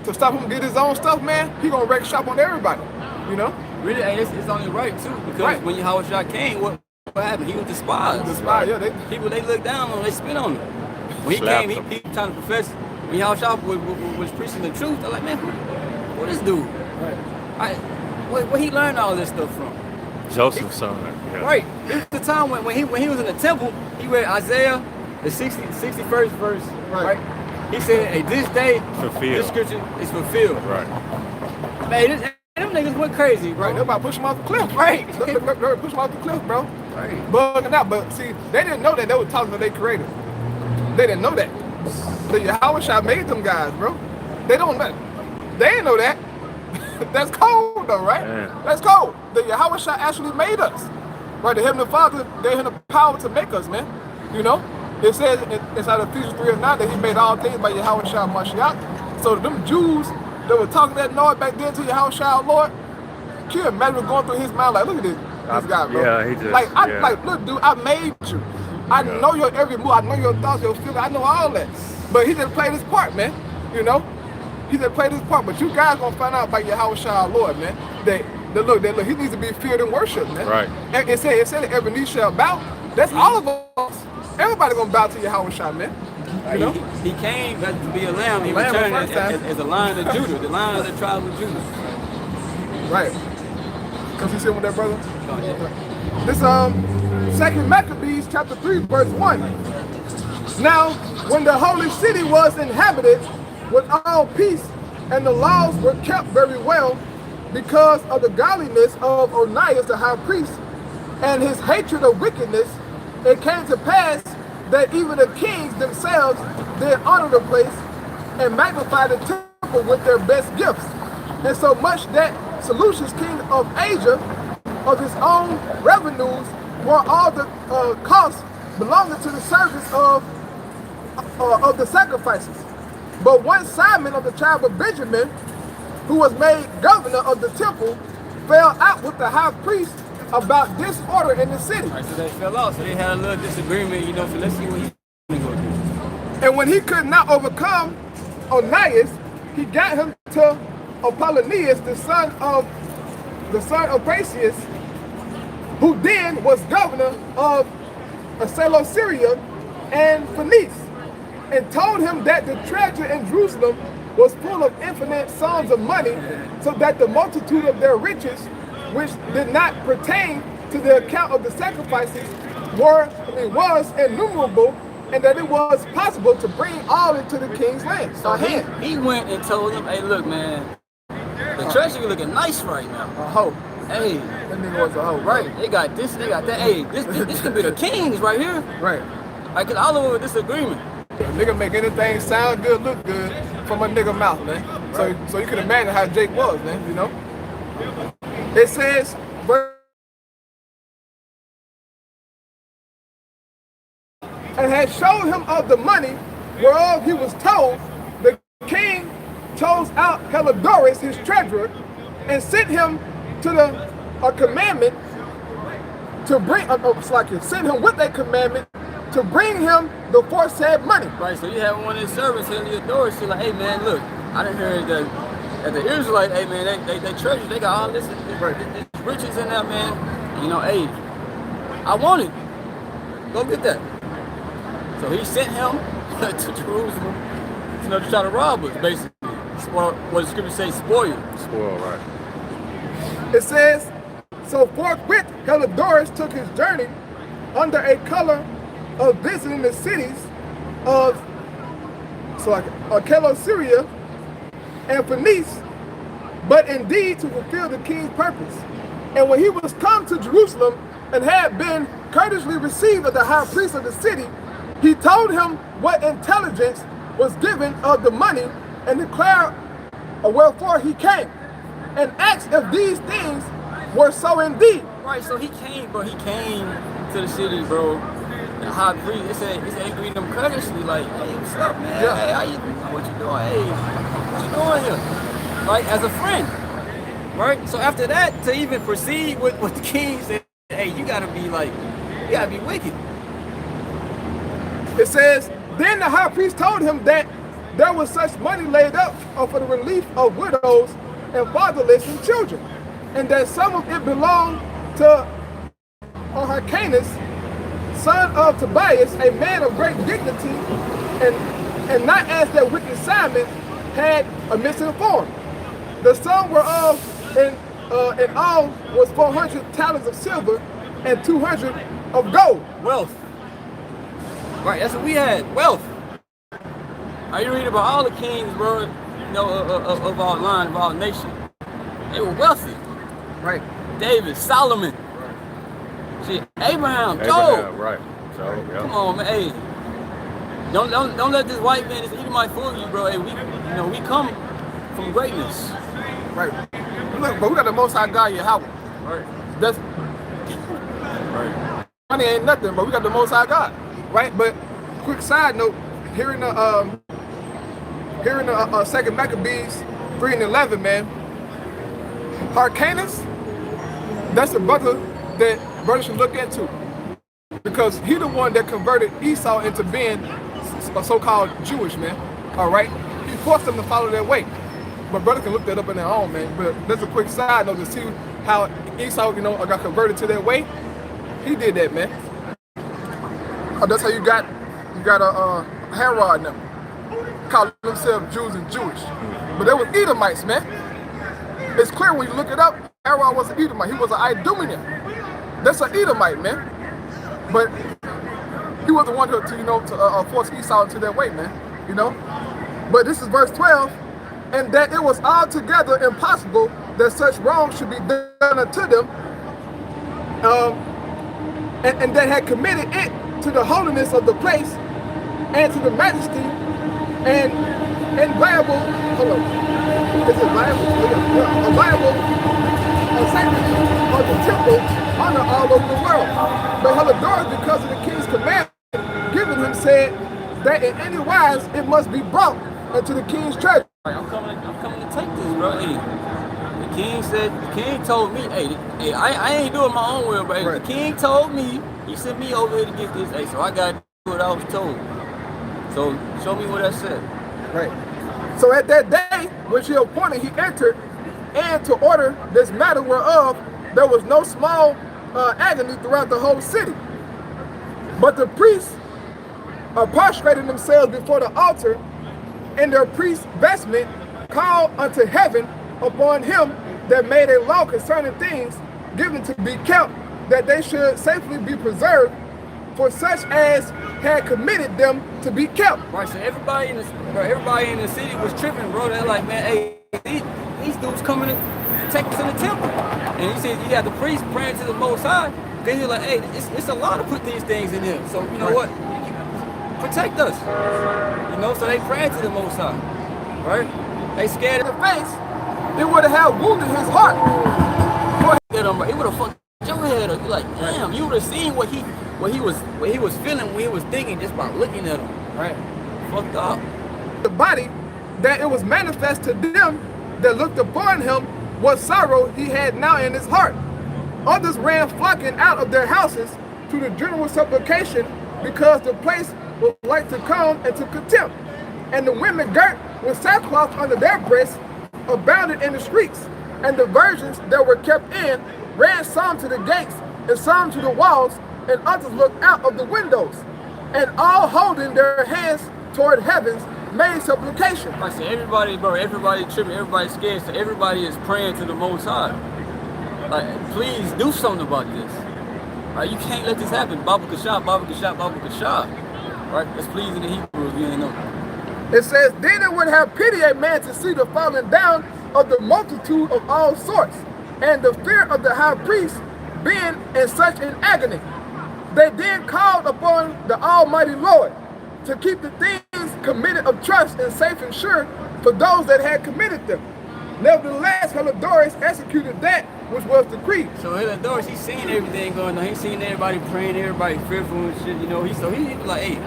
to stop him get his own stuff, man, he gonna wreck shop on everybody, you know? Really, hey, it's only right, too, because when Yahweh Shah came, what happened? He was despised. Despised, yeah. People, they look down on him, they spit on him. When he Slapped came, he trying to profess. When Yahweh Shah was preaching the truth, they're like, man, who this dude? Right. Where he learned all this stuff from? Joseph's son. Yeah. Right. This is the time when he was in the temple, he read Isaiah, the 61st verse, right? He said, hey, this day, this scripture is fulfilled. Right. Man, them niggas went crazy, bro. Right, they're about to push him off the cliff. Right. They're push him off the cliff, bro. Right. Bugging out, but see, they didn't know that they were talking to their creator. They didn't know that. The Yahweh Shah made them guys, bro. They don't know. They didn't know that. That's cold, though, right? Yeah. That's cold. The Yahweh Shah actually made us. Right, the Heavenly Father gave him the power to make us, man. You know? It says inside of Ephesians 3:9 that he made all things by Yahweh Shah Mashiach. So them Jews that were talking that noise back then to Yahweh Shah, Lord, can you imagine what's going through his mind? Like, look at this guy, bro. Yeah, he just, like, look, dude, I made you. I know your every move. I know your thoughts, your feelings. I know all that. But he just played his part, man. You know? He just played his part. But you guys gonna find out by Yahweh Shah, Lord, man, that look, he needs to be feared and worshipped, man. Right. And it said that every knee shall bow. That's all of us. Everybody gonna bow to Yahweh Shah, man. You know? He came to be a lamb. He Lamb returned the first time. as a lion of Judah, the lion of the tribe of Judah. Right. Cause you see with that brother? This 2nd Maccabees chapter 3 verse 1. Now, when the holy city was inhabited with all peace, and the laws were kept very well, because of the godliness of Onias the high priest, and his hatred of wickedness, it came to pass that even the kings themselves did honor the place and magnify the temple with their best gifts. And so much that Seleucus, king of Asia, of his own revenues, bore all the costs belonging to the service of the sacrifices. But one Simon of the tribe of Benjamin, who was made governor of the temple, fell out with the high priest about disorder in the city. Right, so they fell out, so they had a little disagreement, you know, so let's see what he's going to do. And when he could not overcome Onias, he got him to Apollonius, the son of Paisius, who then was governor of Seleucia and Phoenice, and told him that the treasure in Jerusalem was full of infinite sums of money, so that the multitude of their riches, which did not pertain to the account of the sacrifices, was innumerable, and that it was possible to bring all into the king's land. So he went and told him, hey, look, man, the treasure looking nice right now. A hoe. Hey, That nigga was a hoe. right, they got this, they got that. Hey, this could be the kings right here. Right. Like, cause all over disagreement. A nigga make anything sound good, look good from a nigga mouth, man. So you can imagine how Jake was, man, you know? It says, and had showed him of the money whereof he was told, the king chose out Helidorus, his treasurer, and sent him to a commandment to bring, sent him with a commandment to bring him the foresaid money. Right, so you have one of his servants, Helidorus, she's like, hey man, look, I done heard that the Israelites, hey man, they treasure, they got all this riches in there, man. You know, hey, I want it. Go get that. So he sent him to Jerusalem, you know, to try to rob us, basically. What the scripture say, spoil. Spoil, right. It says, so forthwith Helidorus took his journey under a color of visiting the cities of Seleucia and Phoenice, but indeed to fulfill the king's purpose. And when he was come to Jerusalem and had been courteously received of the high priest of the city, he told him what intelligence was given of the money, and declared wherefore he came, and asked if these things were so indeed. Right, so he came to the city, bro. The high priest, it said he greeted him courteously, like, hey, what's up, man? Yeah. Hey, how you doing? What you doing? Hey, what you doing here? Right, as a friend. Right? So after that, to even proceed with the king said, hey, you gotta be wicked. It says, then the high priest told him that there was such money laid up for the relief of widows and fatherless and children, and that some of it belonged to Hyrcanus, son of Tobias, a man of great dignity, and not as that wicked Simon had misinformed. The sum whereof in all was 400 talents of silver and 200 of gold. Wealth. Right, that's what we had, wealth. You read about all the kings, bro, you know, of our line, of our nation. They were wealthy. Right. David, Solomon. Shit, Abraham, Job. Right. So, yeah. Come on, man. Hey, don't let this white man, this Edomite fool you, bro. Hey, we come from greatness. Right. Look, but we got the Most High God, Yahweh. Right. That's Right. money ain't nothing, but we got the Most High God, right? But quick side note, here in the 2nd Maccabees 3 and 11, man, Hyrcanus, that's a brother that brothers should look into, because he the one that converted Esau into being a so-called Jewish, man. All right, he forced them to follow their way. But brother can look that up in their own, man. But there's a quick side note to see how Esau, you know, got converted to their way. He did that, man. That's how you got a Herod now, calling themselves Jews and Jewish. But they was Edomites, man. It's clear when you look it up, Herod was an Edomite. He was an Idumean. That's an Edomite, man. But he was the one to force Esau into that way, man. You know. But this is verse 12, and that it was altogether impossible that such wrong should be done unto them, and that had committed it to the holiness of the place and to the majesty and viable, sanctity of the temple honor all over the world. But Helodotus, because of the king's command given him, said that in any wise it must be brought into the king's treasury. I'm coming to take this, bro. Hey, the king told me, hey, I ain't doing my own will, but right. The king told me, he sent me over here to get this, hey, so I got to do what I was told. So show me what I said. Right. So at that day, which he appointed, he entered, and to order this matter whereof there was no small agony throughout the whole city. But the priests prostrated themselves before the altar, and their priest's vestment called unto heaven upon him that made a law concerning things given to be kept, that they should safely be preserved for such as had committed them to be kept. Right, so everybody in the city was tripping, bro. They're like, man, hey, these dudes coming to protect us in the temple. And he said, you got the priest praying to the Most High. Then you're like, hey, it's a law to put these things in here. So you know what? Protect us. You know, so they praying to the Most High. Right? They scared in the face. It would have wounded his heart. It would have fucked your head up. You're like, damn, you would have seen what he was feeling when he was thinking just by looking at him. Right. Fucked up. The body, that it was manifest to them that looked upon him what sorrow he had now in his heart. Others ran flocking out of their houses to the general supplication, because the place was like to come into contempt. And the women girt with sackcloth under their breasts abounded in the streets. And the virgins that were kept in ran some to the gates and some to the walls, and others looked out of the windows. And all holding their hands toward heavens made supplication. I said, everybody tripping, everybody scared, so everybody is praying to the Most High. Like, please do something about this. Right, you can't let this happen. Baba Kashab, Baba Kashab, Baba Kashab. Right, that's pleasing the Hebrews, you ain't know. It says, then it would have pity a man to see the falling down of the multitude of all sorts, and the fear of the high priest being in such an agony. They then called upon the Almighty Lord to keep the things committed of trust and safe and sure for those that had committed them. Nevertheless, Helodotus executed that which was decreed. So Helodotus, he's seeing everything going on. He's seeing everybody praying, everybody fearful and shit, you know. He's like, hey,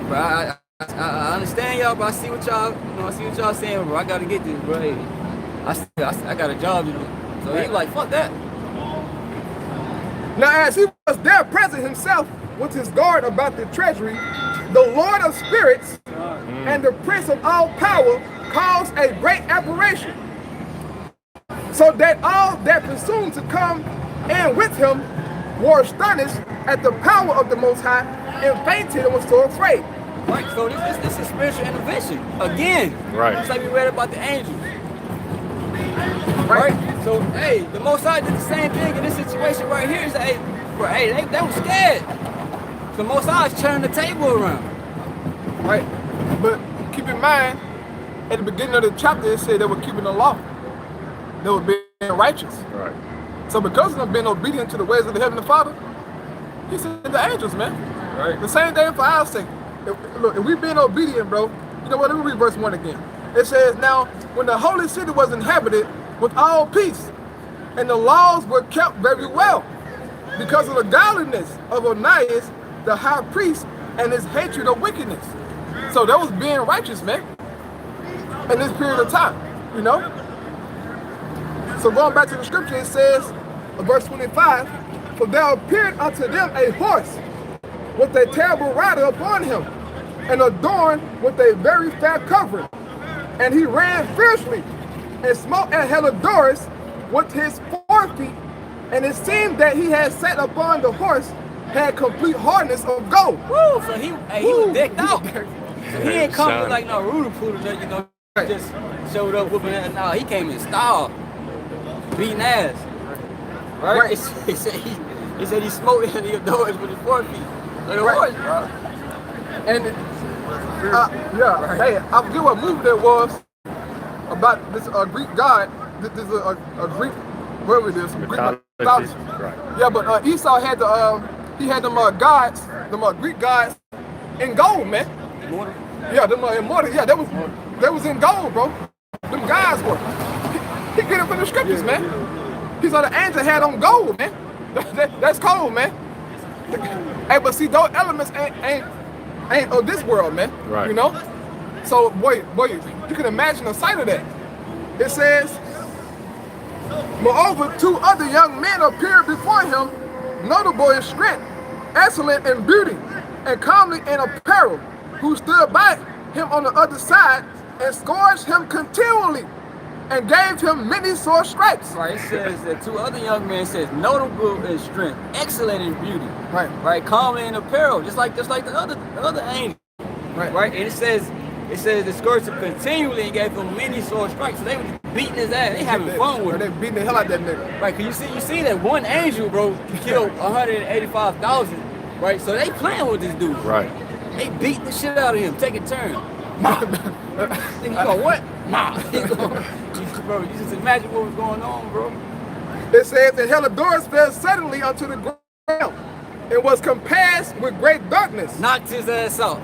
but I understand y'all, but I see what y'all saying, bro. I gotta get this, bro. Hey, I got a job to do. So he's like, fuck that. Now, as he was there present himself with his guard about the treasury, the Lord of spirits and the Prince of all power caused a great apparition, so that all that presumed to come in with him were astonished at the power of the Most High, and fainted and was so afraid. Right, so this is spiritual intervention again. Right. Just like we read about the angels. Right. So hey, the Most High did the same thing in this situation right here. Is hey, they were scared. The Most High is turning the table around. Right. But keep in mind, at the beginning of the chapter, it said they were keeping the law. They were being righteous. Right. So because of them being obedient to the ways of the Heavenly Father, he said the angels, man. Right. The same thing for our sake. If we being obedient, bro, you know what? Let me read verse 1 again. It says, now, when the holy city was inhabited with all peace, and the laws were kept very well, because of the godliness of Onias, the high priest, and his hatred of wickedness. So that was being righteous, man, in this period of time, you know? So going back to the scripture, it says, verse 25, for there appeared unto them a horse with a terrible rider upon him, and adorned with a very fair covering. And he ran fiercely, and smote at Helodotus with his forefeet, and it seemed that he had sat upon the horse had complete hardness of gold. Woo! So he was decked out. So he ain't come with like no rooter pooter that, you know, just showed up whooping ass. No, he came in style, beating ass. right? He said he smoked the doors with his forefeet. Like a horse, bro. And yeah, hey, I forget what movie that was about this Greek god. This is a Greek, whatever it is, Greek mythology. Right. Yeah, but Esau had he had them gods, them Greek gods in gold, man. Immortal? Yeah, them immortal. Yeah, that was in gold, bro. Them guys were. He get it from the scriptures, man. He saw the angel had on gold, man. That's cold, man. Hey, but see, those elements ain't of this world, man. Right. You know? So, boy, you can imagine the sight of that. It says, moreover, 2 other young men appeared before him, notable in strength, excellent in beauty, and comely in apparel, who stood by him on the other side and scourged him continually and gave him many sore stripes. Right, it says that 2 other young men says notable in strength, excellent in beauty. Right. Right, calmly in apparel, just like the other angel. Right. Right, and it says the scourged him continually and gave him many sore stripes. So they were beating his ass. They having fun with They him. beating the hell out that nigga. Right, cause you see that one angel, bro, killed 185,000. Right, so they playing with this dude. Right. They beat the shit out of him, take a turn. You go, what? Nah. Bro, you just imagine what was going on, bro. It says that Helidorus fell suddenly unto the ground and was compassed with great darkness. Knocked his ass out.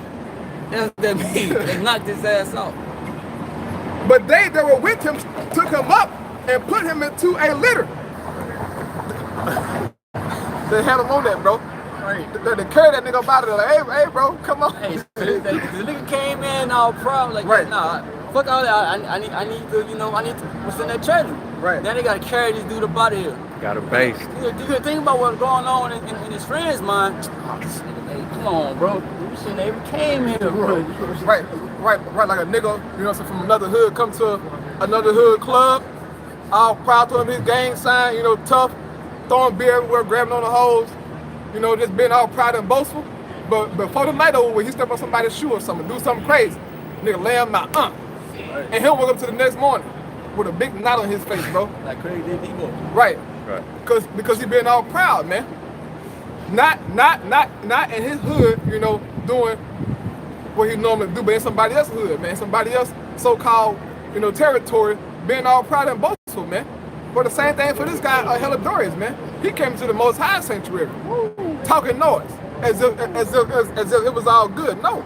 That's what that means. They knocked his ass out. But they that were with him took him up and put him into a litter. They had him on that, bro. Right. They carried that nigga up out of there. Like, hey, bro, come on. Hey, the nigga came in all proud, like, Right. nah, fuck all that. I need to, what's in that treasure. Right. Now they gotta carry this dude up out of here. Got a base. You can think about what's going on in his friend's mind. Oh, this nigga, hey, come on, bro. This shit never came here, bro. Right, like a nigga, from another hood come to another hood club, all proud to him, his gang sign, tough, throwing beer everywhere, grabbing on the hose, just being all proud and boastful. But before the night over, he step on somebody's shoe or something, do something crazy, nigga lay him out, and he'll wake up to the next morning with a big knot on his face, bro. Like crazy people. Right. Right. Because he been all proud, man. Not in his hood, doing what he normally do, but in somebody else's hood, man. Somebody else so-called, territory, being all proud and boastful, man. But the same thing for this guy, Helidorus, man. He came to the Most High sanctuary, talking noise, as if it was all good. No,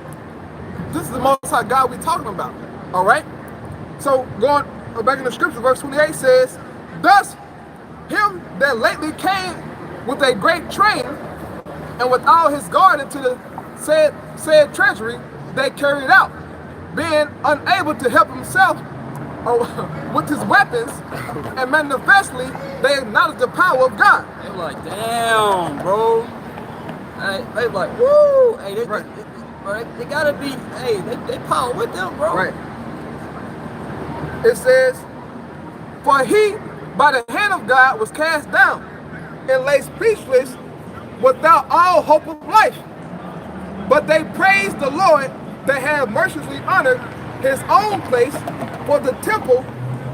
this is the Most High God we talking about. All right. So going back in the scripture, verse 28 says, "Thus him that lately came with a great train, and with all his guard into the said treasury, they carried out, being unable to help himself with his weapons, and manifestly they acknowledged the power of God." They were like, damn, bro. They were like, woo. Hey, they gotta be, hey, they power with them, bro. Right. It says, "For he, by the hand of God, was cast down, and lay speechless, without all hope of life. But they praised the Lord that had mercifully honored his own place, for the temple,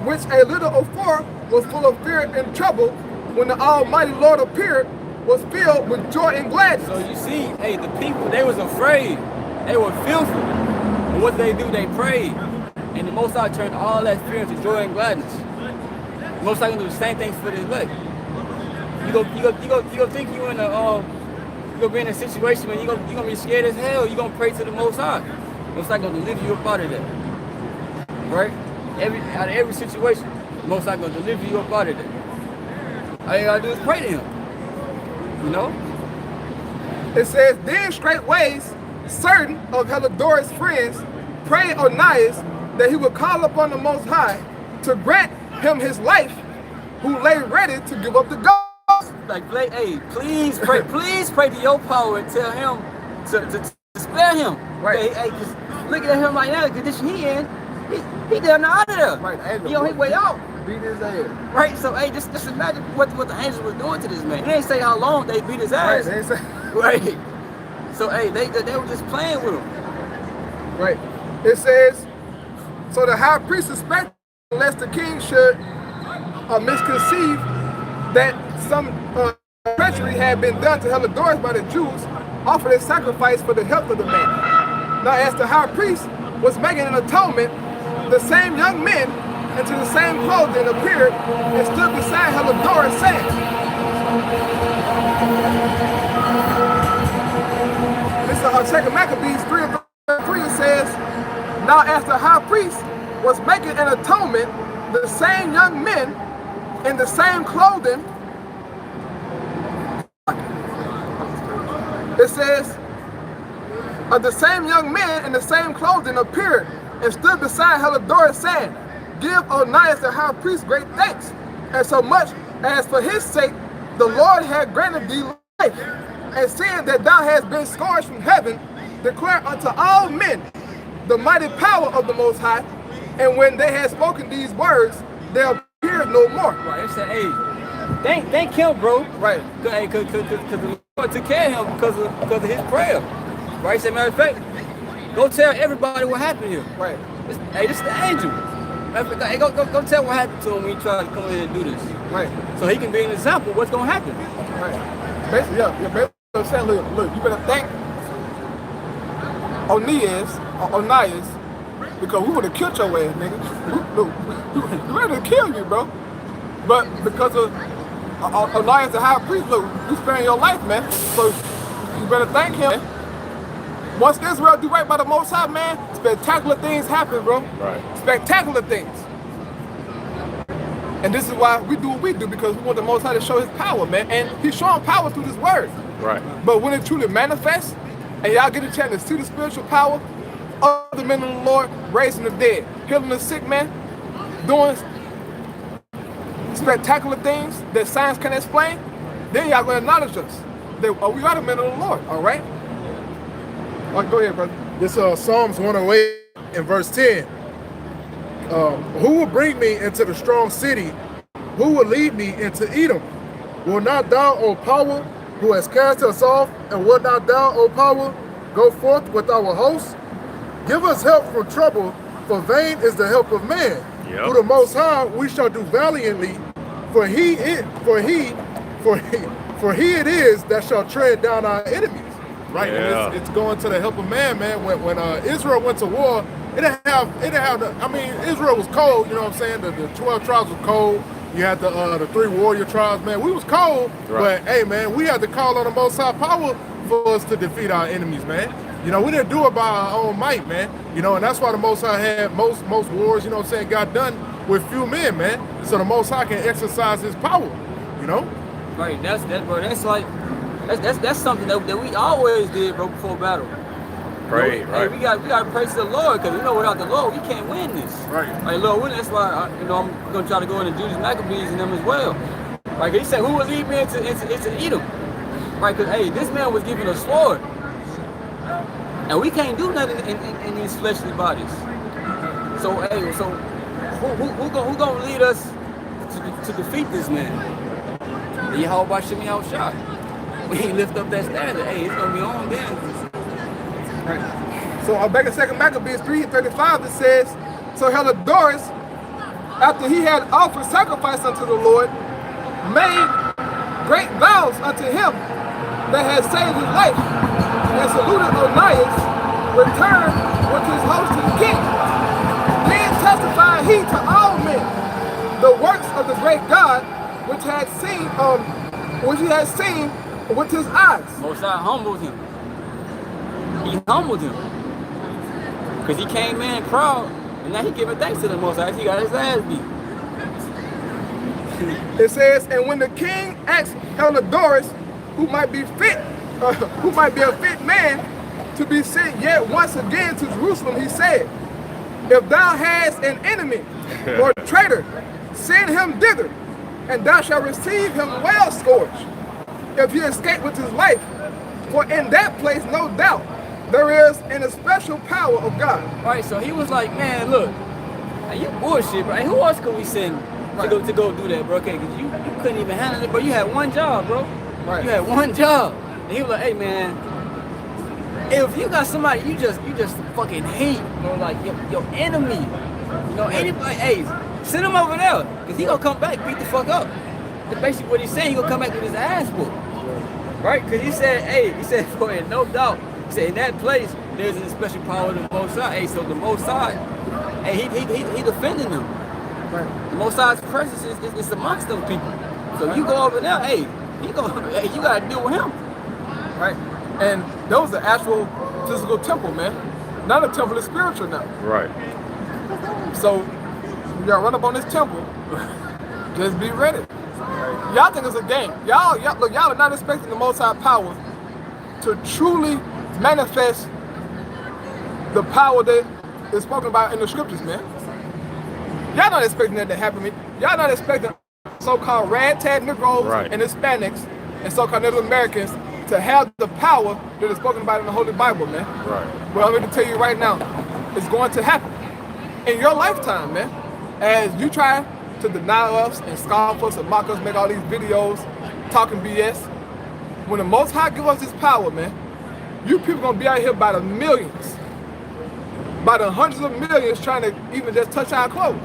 which a little afore was full of fear and trouble, when the Almighty Lord appeared, was filled with joy and gladness." So you see, hey, the people, they was afraid. They were fearful. And what they do, they prayed. And the Most High turned all that fear into joy and gladness. The Most High gonna do the same thing for this elect. You go think you in a you gonna be in a situation where you gonna be scared as hell. You gonna pray to the Most High. Most High gonna deliver you up out of that. Right? Out of every situation, the Most High gonna deliver you up out of that. All you gotta do is pray to him. It says, "Then straightways certain of Helidorus' friends prayed Onias that he would call upon the Most High to grant him his life, who lay ready to give up the ghost." Like, hey, please pray to your power and tell him to spare him. Right. Hey, just looking at him right now, the condition he in, he down out of there. Right, He on his way out. Beat his ass. Right, so hey, just imagine what the angels were doing to this man. They didn't say how long they beat his Right, ass. they say. Right. So hey, they were just playing with him. Right. It says, "So the high priest suspected, lest the king should misconceive, that some treachery had been done to Helidorus by the Jews, offered a sacrifice for the health of the man. Now, as the high priest was making an atonement, the same young men into the same clothing appeared and stood beside Helidorus, saying, this is 2 Maccabees 3:3. It says, now as the high priest was making an atonement, the same young men in the same clothing, it says, the same young men in the same clothing appeared and stood beside Helidorus, saying, give Onias the high priest great thanks, and so much as for his sake the Lord had granted thee life, and seeing that thou hast been scourged from heaven, declare unto all men the mighty power of the Most High. And when they had spoken these words, they appeared no more. Right, they said, hey, thank him, bro. Right, because the Lord took care of him because of his prayer. Right, say, matter of fact, go tell everybody what happened here. Right. Hey, this is the angel. Hey, go tell what happened to him when he tried to come in and do this. Right. So he can be an example of what's going to happen. Right. Basically, basically I'm saying, look, you better thank Onias, because we would have killed your ass, nigga. We ready to kill you, bro. But because of Onias the high priest, look, you sparing your life, man. So you better thank him. Once Israel do right by the Most High, man, spectacular things happen, bro. Right. Spectacular things. And this is why we do what we do, because we want the Most High to show his power, man. And he's showing power through this word. Right. But when it truly manifests, and y'all get a chance to see the spiritual power of the men of the Lord, raising the dead, healing the sick, man, doing spectacular things that science can explain, then y'all gonna acknowledge us. That we are the men of the Lord, all right? All right, go ahead, brother. This Psalms 108 and verse 10. Who will bring me into the strong city? Who will lead me into Edom? Will not thou, O power, who has cast us off, and will not thou, O power, go forth with our host? Give us help from trouble, for vain is the help of man. Yep. Through the Most High we shall do valiantly, for he it is that shall tread down our enemies. Right, Yeah. and it's going to the help of man, man. When Israel went to war, it didn't have the, I mean, Israel was cold, you know what I'm saying? The 12 tribes was cold. You had the 3 warrior tribes, man. We was cold, Right. but hey, man, we had to call on the Most High power for us to defeat our enemies, man. You know, we didn't do it by our own might, man. You know, and that's why the Most High had most wars, you know what I'm saying, got done with few men, man. So the Most High can exercise his power, you know? Right, that's bro. That's something that we always did, bro, before battle. Pray, You know, right. Hey, we got to praise the Lord, because without the Lord we can't win this. Right. Like Lord, that's why I'm gonna try to go into Judas Maccabees and them as well. Like he said, who will lead me into Edom? Right, because hey, this man was given a sword, and we can't do nothing in these fleshly bodies. So hey, who gonna lead us to defeat this man? Yahweh Shemi Shah. We ain't lift up that standard. Hey, it's gonna be on then. Right. So back in 2 Maccabees 3:35, it says, so Helidorus, after he had offered sacrifice unto the Lord, made great vows unto him that had saved his life, and saluted Onias, returned with his host to the king. Then testified he to all men the works of the great God, which he had seen with his eyes. Most High humbled him. He humbled him. Because he came in proud, and now he giving thanks to the Most High. He got his ass beat. It says, and when the king asked Helidorus, who might be a fit man to be sent yet once again to Jerusalem, he said, if thou hast an enemy or traitor, send him thither, and thou shalt receive him well scourged, if he escape with his life. For in that place, no doubt, there is an especial power of God. Right, so he was like, man, look, hey, you bullshit, bro. Hey, who else could we send to go do that, bro? Okay, because you couldn't even handle it, bro. You had one job, bro. Right. You had one job. And he was like, hey, man, if you got somebody you just fucking hate, bro, like your enemy, anybody, hey, send him over there, because he gonna come back, beat the fuck up. basically what he's saying, he gonna come back with his ass whooped. Right? Because he said, for it, no doubt. He said, in that place, there's a special power of the Most High. Hey, so the Most High, hey, he defending them. Right. The Most High's presence is amongst them people. So you go over there, hey, you gotta deal with him. Right? And those are actual physical temple, man. Not a temple is spiritual now. Right. So you gotta run up on this temple. Just be ready. Y'all think it's a game. Y'all are not expecting the Most High power to truly manifest the power that is spoken about in the scriptures, man. Y'all not expecting that to happen. Y'all not expecting so-called ragtag Negroes and Hispanics and so-called Native Americans to have the power that is spoken about in the Holy Bible, man. Right. Well, I'm going to tell you right now, it's going to happen in your lifetime, man. As you try to deny us and scoff us and mock us, make all these videos talking BS. When the Most High give us this power, man, you people gonna be out here by the millions, by the hundreds of millions trying to even just touch our clothes,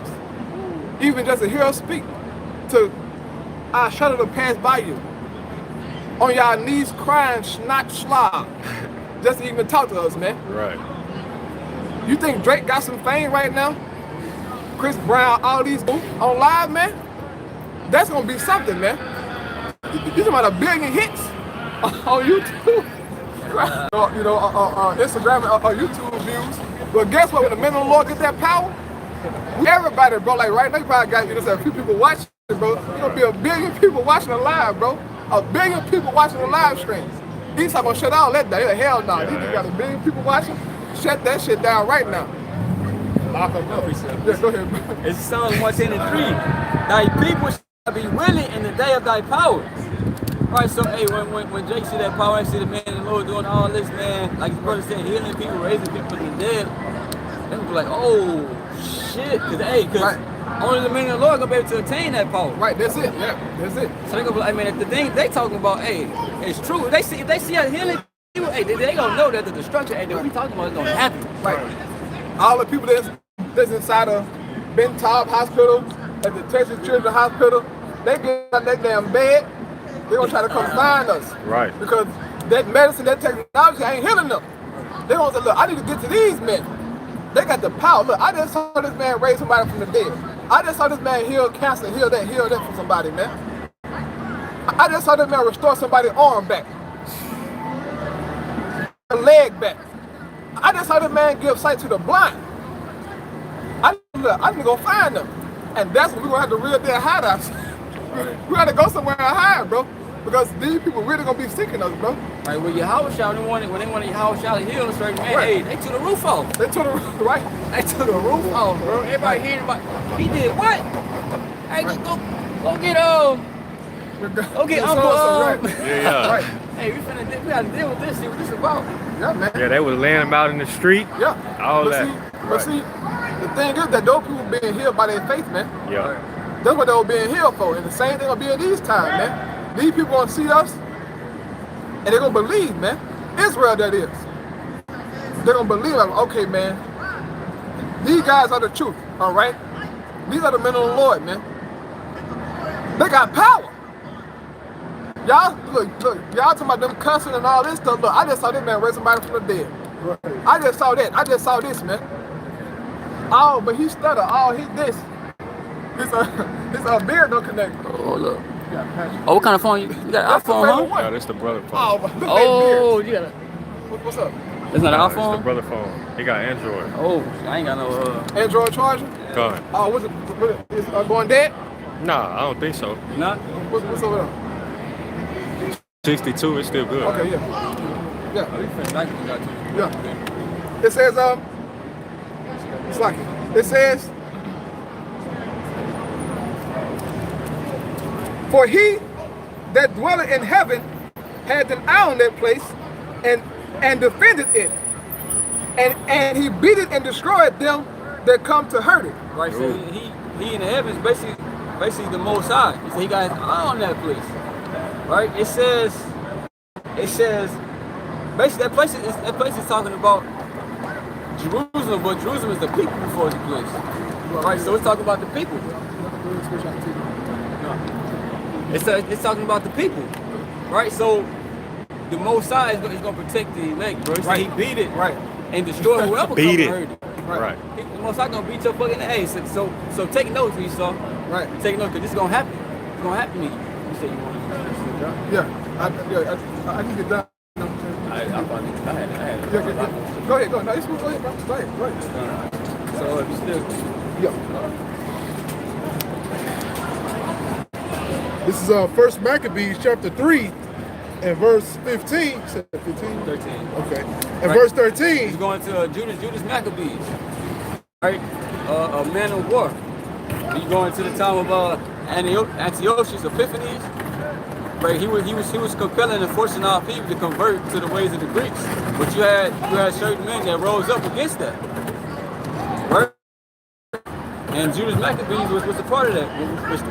even just to hear us speak, to our shudder to pass by you, on y'all knees crying, snot slob, just to even talk to us, man. Right. You think Drake got some fame right now? Chris Brown, all these on live, man? That's gonna be something, man. You talking about a billion hits on YouTube, Instagram or YouTube views. But guess what? When the men of the Lord get that power, everybody, bro, like right now, you probably got a few people watching, bro. There's gonna be a billion people watching the live, bro. A billion people watching the live streams. He's talking about shut all that down. Hell no. You got a billion people watching. Shut that shit down right now. Lock up up, he said. Yeah, go ahead, bro. It's Psalms 110:3. Thy people shall be willing in the day of thy power. Right, so hey, when Jake see that power, I see the man of the Lord doing all this, man, like his brother said, healing people, raising people from the dead, they be like, oh shit, cause only the man of the Lord gonna be able to attain that power. Right, that's it. Yeah, that's it. So they gonna be like, man, if the thing they talking about, hey, it's true. If they see us healing people, hey, they gonna know that the destruction, hey, that we talking about is gonna happen. Right. All the people that's inside of Ben Taub Hospital, at the Texas Children's Hospital, they get out that damn bed. They gonna try to come find us. Right. Because that medicine, that technology ain't healing them. They gonna say, look, I need to get to these men. They got the power. Look, I just saw this man raise somebody from the dead. I just saw this man heal cancer, heal that from somebody, man. I just saw this man restore somebody's arm back. A leg back. I just saw this man give sight to the blind. I need to go find them. And that's when we're gonna have to real deal hide us. We gotta go somewhere and hide, bro. Because these people really gonna be seeking us, bro. Right, when your house shout, when they want your house shout to heal a certain man, hey, they to the roof off. They to the roof, right? They to the roof off, bro. Everybody hearing about, he did what? Hey, go get Uncle. Yeah. Right. Hey, we gotta deal with this. See what this is about. Yeah, man. Yeah, they was laying them out in the street. Yeah. All but that. But see, the thing is that those people being healed by their faith, man. Yeah. That's what they were being healed for. And the same thing will be in these times, man. These people gonna see us and they're gonna believe, man. Israel, that is. They're gonna believe, like, okay, man. These guys are the truth, all right? These are the men of the Lord, man. They got power. Y'all, look, y'all talking about them cussing and all this stuff. Look, I just saw this man raise somebody from the dead. Right. I just saw that. I just saw this, man. Oh, but he stuttered. Oh, he this. His beard don't connect. Oh, look. Oh, what kind of phone you got? An iPhone, huh? Yeah, that's the brother phone. Oh, look at Oh, you got a... What's up? That's not an It's the iPhone? brother phone. He got Android. Oh, I ain't got no... Android charger? Gone. Oh, what's it? Is going dead? Nah, I don't think so. Not? What's over there? 62, it's still good. Okay, yeah. Yeah. Yeah. It says, it's like it says, for he that dwelleth in heaven had an eye on that place and defended it. And he beat it and destroyed them that come to hurt it. Right, so he in the heavens basically the Most High. He said he got his eye on that place. Right? It says basically that place is talking about Jerusalem, but Jerusalem is the people before the place. Right, so it's talking about the people. It's talking about the people, right? So the Most High is going to protect the elect, bro. So Right. he beat it Right. and destroy whoever Beat come it. and hurt it. Right. The Most High going to beat your fucking ass. So take notes, Esau. Right. Take notes, because this is going to happen. It's going to happen to you. You say you want to Yeah. I can get done. I had Yeah. Go ahead. Go. No, it's cool. Go ahead, bro. Go ahead. So if you still... Yeah. This is 1 Maccabees chapter 3 and verse 15. You said 15? 13. Okay. And Right. verse He's 13. going to Judas Maccabees, right? A man of war. He's going to the time of Antiochus Epiphanes, right? He was compelling and forcing our people to convert to the ways of the Greeks. But you had certain men that rose up against that, right? And Judas Maccabees was a part of that,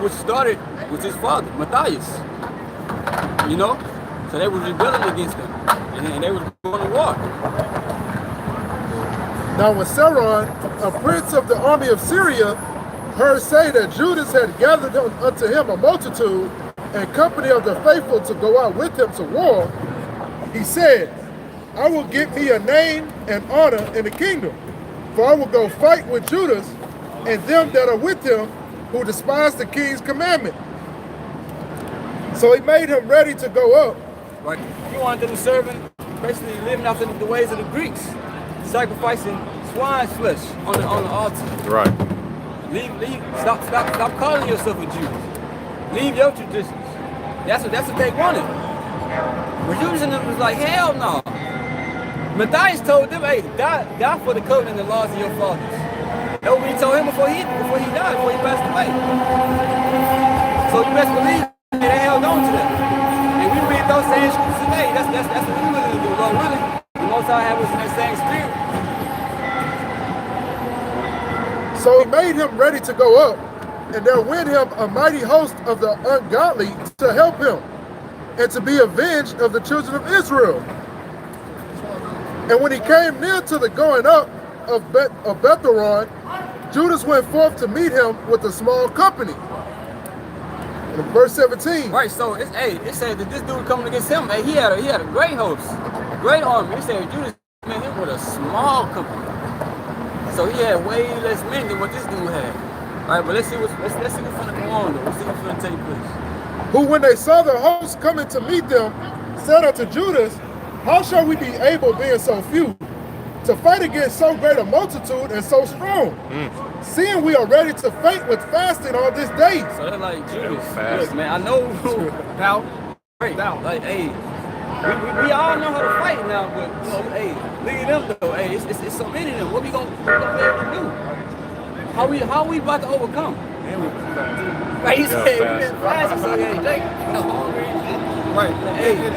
which started with his father, Matthias. You know, so they were rebelling against him, and they were going to war. Now when Saron, a prince of the army of Syria, heard say that Judas had gathered unto him a multitude and company of the faithful to go out with him to war, he said, I will get me a name and honor in the kingdom, for I will go fight with Judas and them that are with him who despise the king's commandment. So he made him ready to go up. Right. He wanted them serving, basically living after the ways of the Greeks, sacrificing swine's flesh on the altar. Right. Stop calling yourself a Jew. Leave your traditions. That's what they wanted. But Judas and them was like, hell no. Matthias told them, hey, die for the covenant and the laws of your fathers. That's what he told him before he died, before he passed away. So you best believe they held on to that. And we read those same scriptures today. That's what we willing to do. Lord willing, the Most High have us in that same spirit. So he made him ready to go up, and there went him a mighty host of the ungodly to help him, and to be avenged of the children of Israel. And when he came near to the going up of Betharon, Judas went forth to meet him with a small company. In verse 17. Right, so it said that this dude coming against him, he had a great host, a great army. It said Judas met him with a small company. So he had way less men than what this dude had. All right, but let's see what's going to go on though. Let's see what's going to take place. Who, when they saw the host coming to meet them, said unto Judas, how shall we be able, being so few, to fight against so great a multitude and so strong? Seeing we are ready to fight with fasting all this day. So they're like, Judas, look, man, I know Doubt. like, hey, we all know how to fight now, but you know, hey, look at them though. Hey, it's so many of them. What we gonna be able to do? How we about to overcome? Right, he said, we've been fasting, so hey, Jake, I'm hungry and shit. Right. Hey. And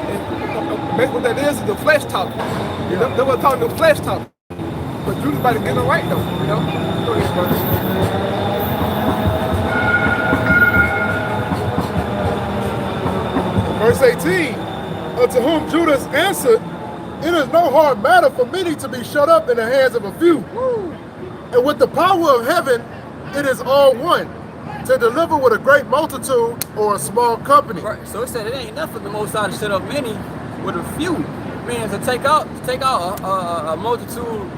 basically what that is the flesh talk. They were talking the flesh talk. But Judas about to get it right though, you know? Go ahead, brother. Verse 18, unto whom Judas answered, it is no hard matter for many to be shut up in the hands of a few. And with the power of heaven, it is all one, to deliver with a great multitude or a small company. Right. So it said it ain't enough for the Most High to set up many with a few. Meaning to take out a multitude,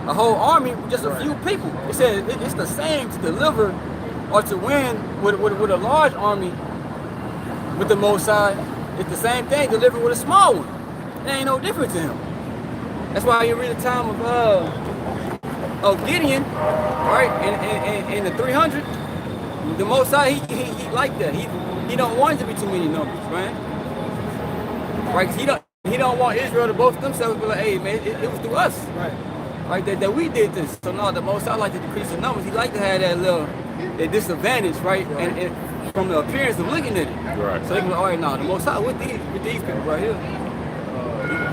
a whole army with just a few people. It said it's the same to deliver or to win with a large army with the Most High. It's the same thing, deliver with a small one. It ain't no different to him. That's why you read the time of Gideon, right? In the 300, the Most High, he like that. He don't want it to be too many numbers, man. Right? He don't want Israel to boast themselves and be like, hey, man, it was through us. Right? That we did this. So now the Most High like to decrease the numbers. He like to have that disadvantage, right? And from the appearance of looking at it. Right. So they can be like, all right, now the Most High with these people right here.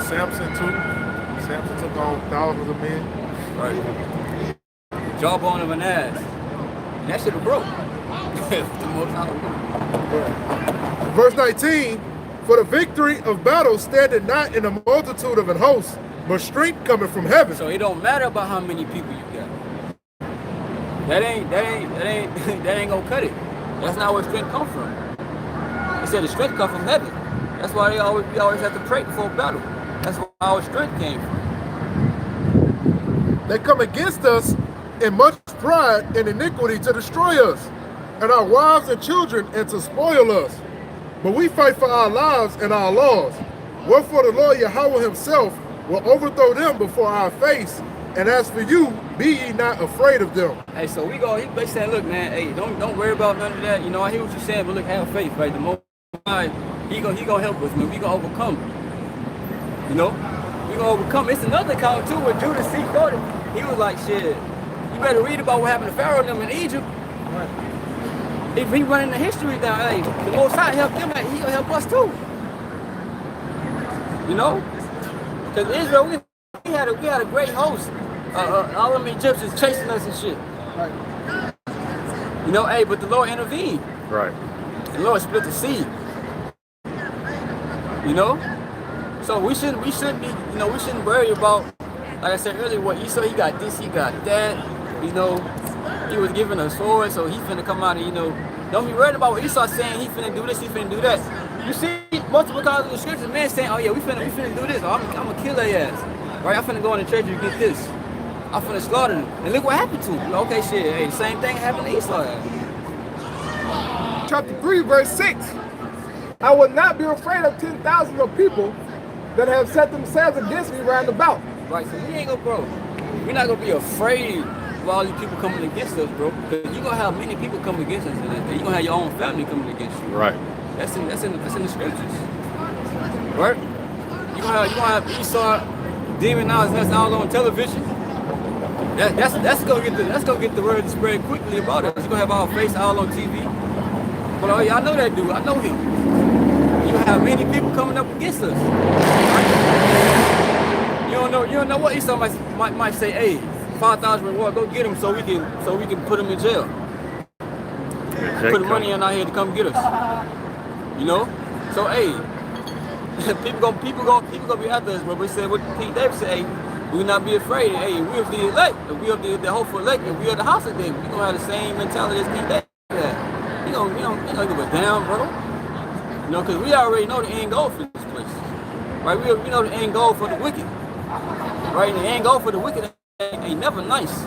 Samson too. Samson took on thousands of men. Right. Jawbone of an ass. And that shit have broke. The Most High. Verse 19, for the victory of battle standeth not in a multitude of an host, but strength coming from heaven. So it don't matter about how many people you got. That ain't gonna cut it. That's not where strength come from. It said the strength comes from heaven. That's why we always have to pray before battle. That's where our strength came from. They come against us in much pride and iniquity to destroy us, and our wives and children, and to spoil us. But we fight for our lives and our laws. Wherefore the Lord Yahweh himself will overthrow them before our face. And as for you, be ye not afraid of them. Hey, so he basically saying, look, man, hey, don't worry about none of that. You know, I hear what you're saying, but look, have faith, right? The Most High, he gonna help us, man. We gonna overcome. You know, we gonna overcome. It's another account too where Judas he quoted. He was like, shit, you better read about what happened to Pharaoh and them in Egypt. If he running the history down, hey, the Most High helped them, he gonna help us too. You know, because Israel, we had a great host. All them Egyptians chasing us and shit. Right. You know, hey, but the Lord intervened. Right. The Lord split the sea. You know, so we shouldn't be, you know, we shouldn't worry about, like I said earlier, what Esau, he got this, he got that. You know, he was given a sword, so he finna come out and, you know, don't be worried about what Esau saying. He finna do this, he finna do that. You see multiple times in the scriptures, man saying, oh yeah, we finna do this, or I'm gonna kill their ass. Right, I'm finna go in the church and get this. I'm finna slaughter them. And look what happened to him. Okay, shit, hey, same thing happened to Esau. Chapter 3, verse 6. I will not be afraid of 10,000 of people that have set themselves against me round about. Right, so we ain't gonna, bro, we're not gonna be afraid of all these people coming against us, bro. Because you're gonna have many people coming against us. And you're gonna have your own family coming against you. Right. That's in the scriptures. Right? You're gonna have Esau demonizing us all on television. That's gonna get the word to spread quickly about us. You're gonna have our face all on TV. But oh yeah, I know that dude. I know him. You have many people coming up against us. Right? You don't know what Esau might say. Hey, 5,000 reward, go get him so we can put him in jail. Put the money in our head to come get us. You know? So hey, people gonna be after us, bro. But he said what King David said, hey, we will not be afraid. Hey, we of the elect, if we of the hopeful elect, if we are the house of David, we gonna have the same mentality as King David had. We don't give a damn, bro. You know, because we already know the end goal for this place. Right? We know the end goal for the wicked. Right? And the end goal for the wicked ain't never nice.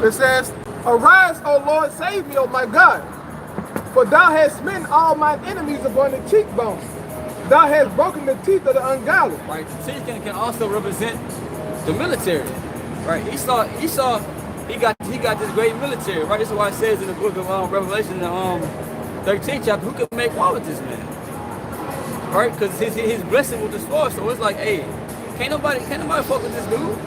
It says, arise, O Lord, save me, O my God. For thou hast smitten all mine enemies upon the cheekbones. Thou hast broken the teeth of the ungodly. Right? The teeth can also represent the military. Right? Esau, he got this great military. Right? This is why it says in the book of Revelation, 13th chapter, who can make war with this man? Right? Because his blessing was the sword. So it's like, hey, can't nobody fuck with this dude.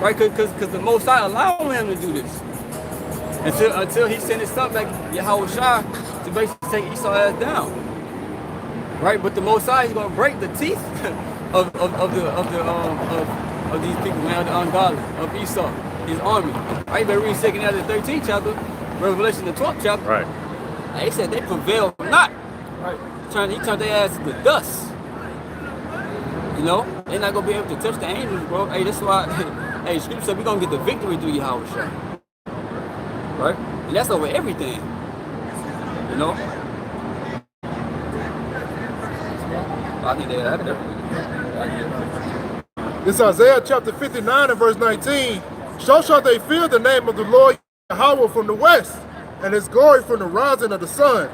Right? Because the Most High allowed him to do this. Until he sent his son back, Yahweh Shai, to basically take Esau's ass down. Right? But the Most High is gonna break the teeth of these people, man, the ungodly, of Esau, his army. Right? Better read 2nd out of the 13th chapter, Revelation the 12th chapter. Right. They said they prevailed not. Right. He turned their ass to dust. You know? They're not gonna be able to touch the angels, bro. Hey, that's why hey, Scripture said we're gonna get the victory through Yahweh Shai. Right? And that's over everything. You know? I think they have everything. It's Isaiah chapter 59 and verse 19. So shall they fear the name of the Lord Yahweh from the west, and his glory from the rising of the sun.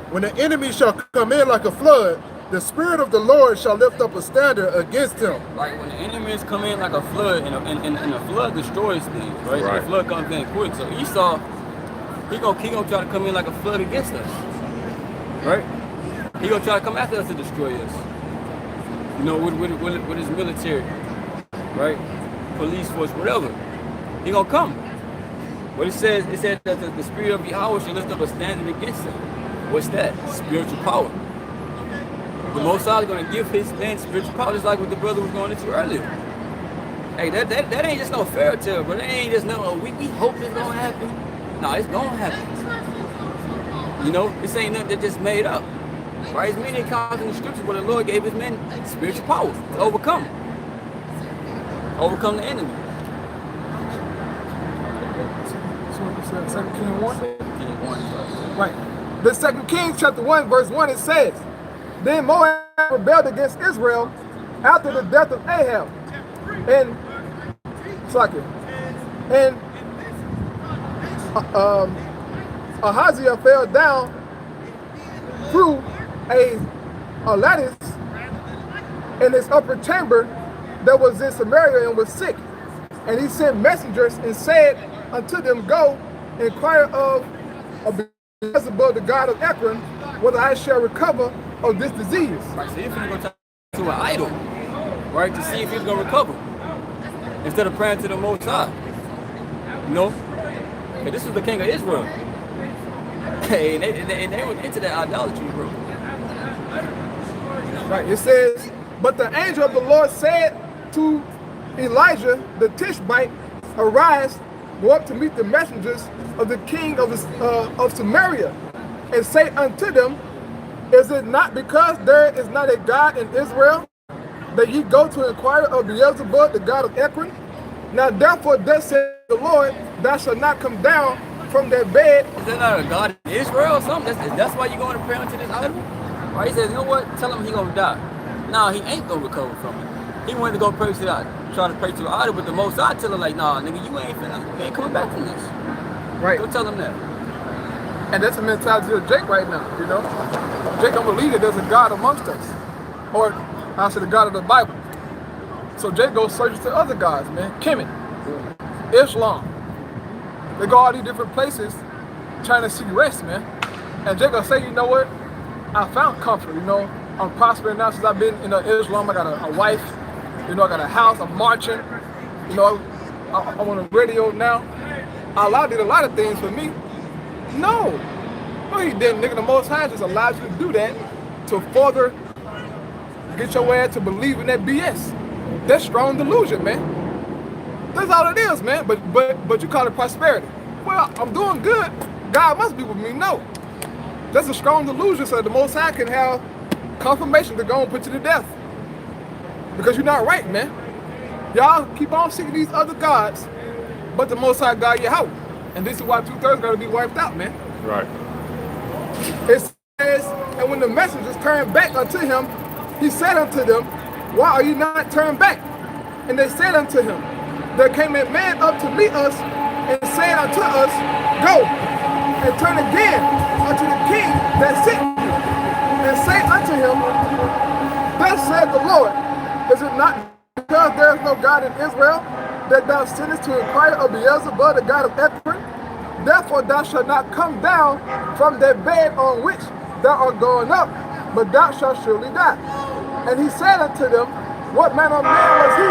When the enemy shall come in like a flood, the Spirit of the Lord shall lift up a standard against him. Right, when the enemies come in like a flood, and a flood destroys things, right? And the flood comes in quick. So Esau, he gonna try to come in like a flood against us, right? He gonna try to come after us to destroy us. You know, with his military, right? Police force, whatever. He gonna come. But it said that the Spirit of Yahweh should lift up a standard against him. What's that? Spiritual power. The Most High is going to give his men spiritual power, just like what the brother was going into earlier. Hey, that ain't just no fairy tale, bro. That ain't just no, we hope it's going to happen. No, it's going to happen. You know, this ain't nothing that just made up. Right? There's many accounts in the scriptures where the Lord gave his men spiritual power to overcome the enemy. 2 Kings 1. 2 Kings 1. Right. The 2 Kings chapter 1, verse 1, it says, Then Moab rebelled against Israel after the death of Ahab. And Ahaziah fell down through a lattice in his upper chamber that was in Samaria and was sick. And he sent messengers and said unto them, Go, inquire of Beelzebub, the god of Ekron, whether I shall recover of this disease. Right, so he's going to go to an idol, right, to see if he's going to recover, instead of praying to the Most High. You know? And this was the king of Israel. Hey, and they were into that idolatry, bro. Right, it says, But the angel of the Lord said to Elijah the Tishbite, Arise, go up to meet the messengers of the king of Samaria, and say unto them, Is it not because there is not a God in Israel that ye go to inquire of Beelzebub, the god of Ekron? Now therefore thus said the Lord, Thou shalt not come down from that bed. Is there not a God in Israel or something? That's why you're going to pray unto this idol? Right? He says, you know what? Tell him he's going to die. No, he ain't going to recover from it. He wanted to go pray to that, try to pray to the idol, but the Most High tell him like, nah, nigga, you ain't coming back from this. Right. Go tell him that. And that's the mentality of Jake right now, you know? Jake don't believe that there's a God amongst us. Or, I say the God of the Bible. So Jake goes searching to other gods, man. Kemet, Islam. They go all these different places trying to seek rest, man. And Jake will say, you know what? I found comfort, you know? I'm prospering now since I've been in Islam. I got a wife, you know, I got a house, I'm marching. You know, I'm on the radio now. Allah did a lot of things for me. No, he didn't, nigga. The Most High just allowed you to do that to further get your ass to believe in that BS. That's strong delusion, man. That's all it is, man. But you call it prosperity. Well, I'm doing good. God must be with me. No, that's a strong delusion. So the Most High can have confirmation to go and put you to death because you're not right, man. Y'all keep on seeking these other gods, but the Most High God your house. And this is why 2/3 got to be wiped out, man. Right. It says, and when the messengers turned back unto him, he said unto them, Why are you not turned back? And they said unto him, There came a man up to meet us, and said unto us, Go, and turn again unto the king that sent you, and say unto him, Thus said the Lord, Is it not because there is no God in Israel, that thou sittest to inquire of Beelzebub, the god of Ekron? Therefore thou shalt not come down from that bed on which thou art going up, but thou shalt surely die. And he said unto them, What manner of man was he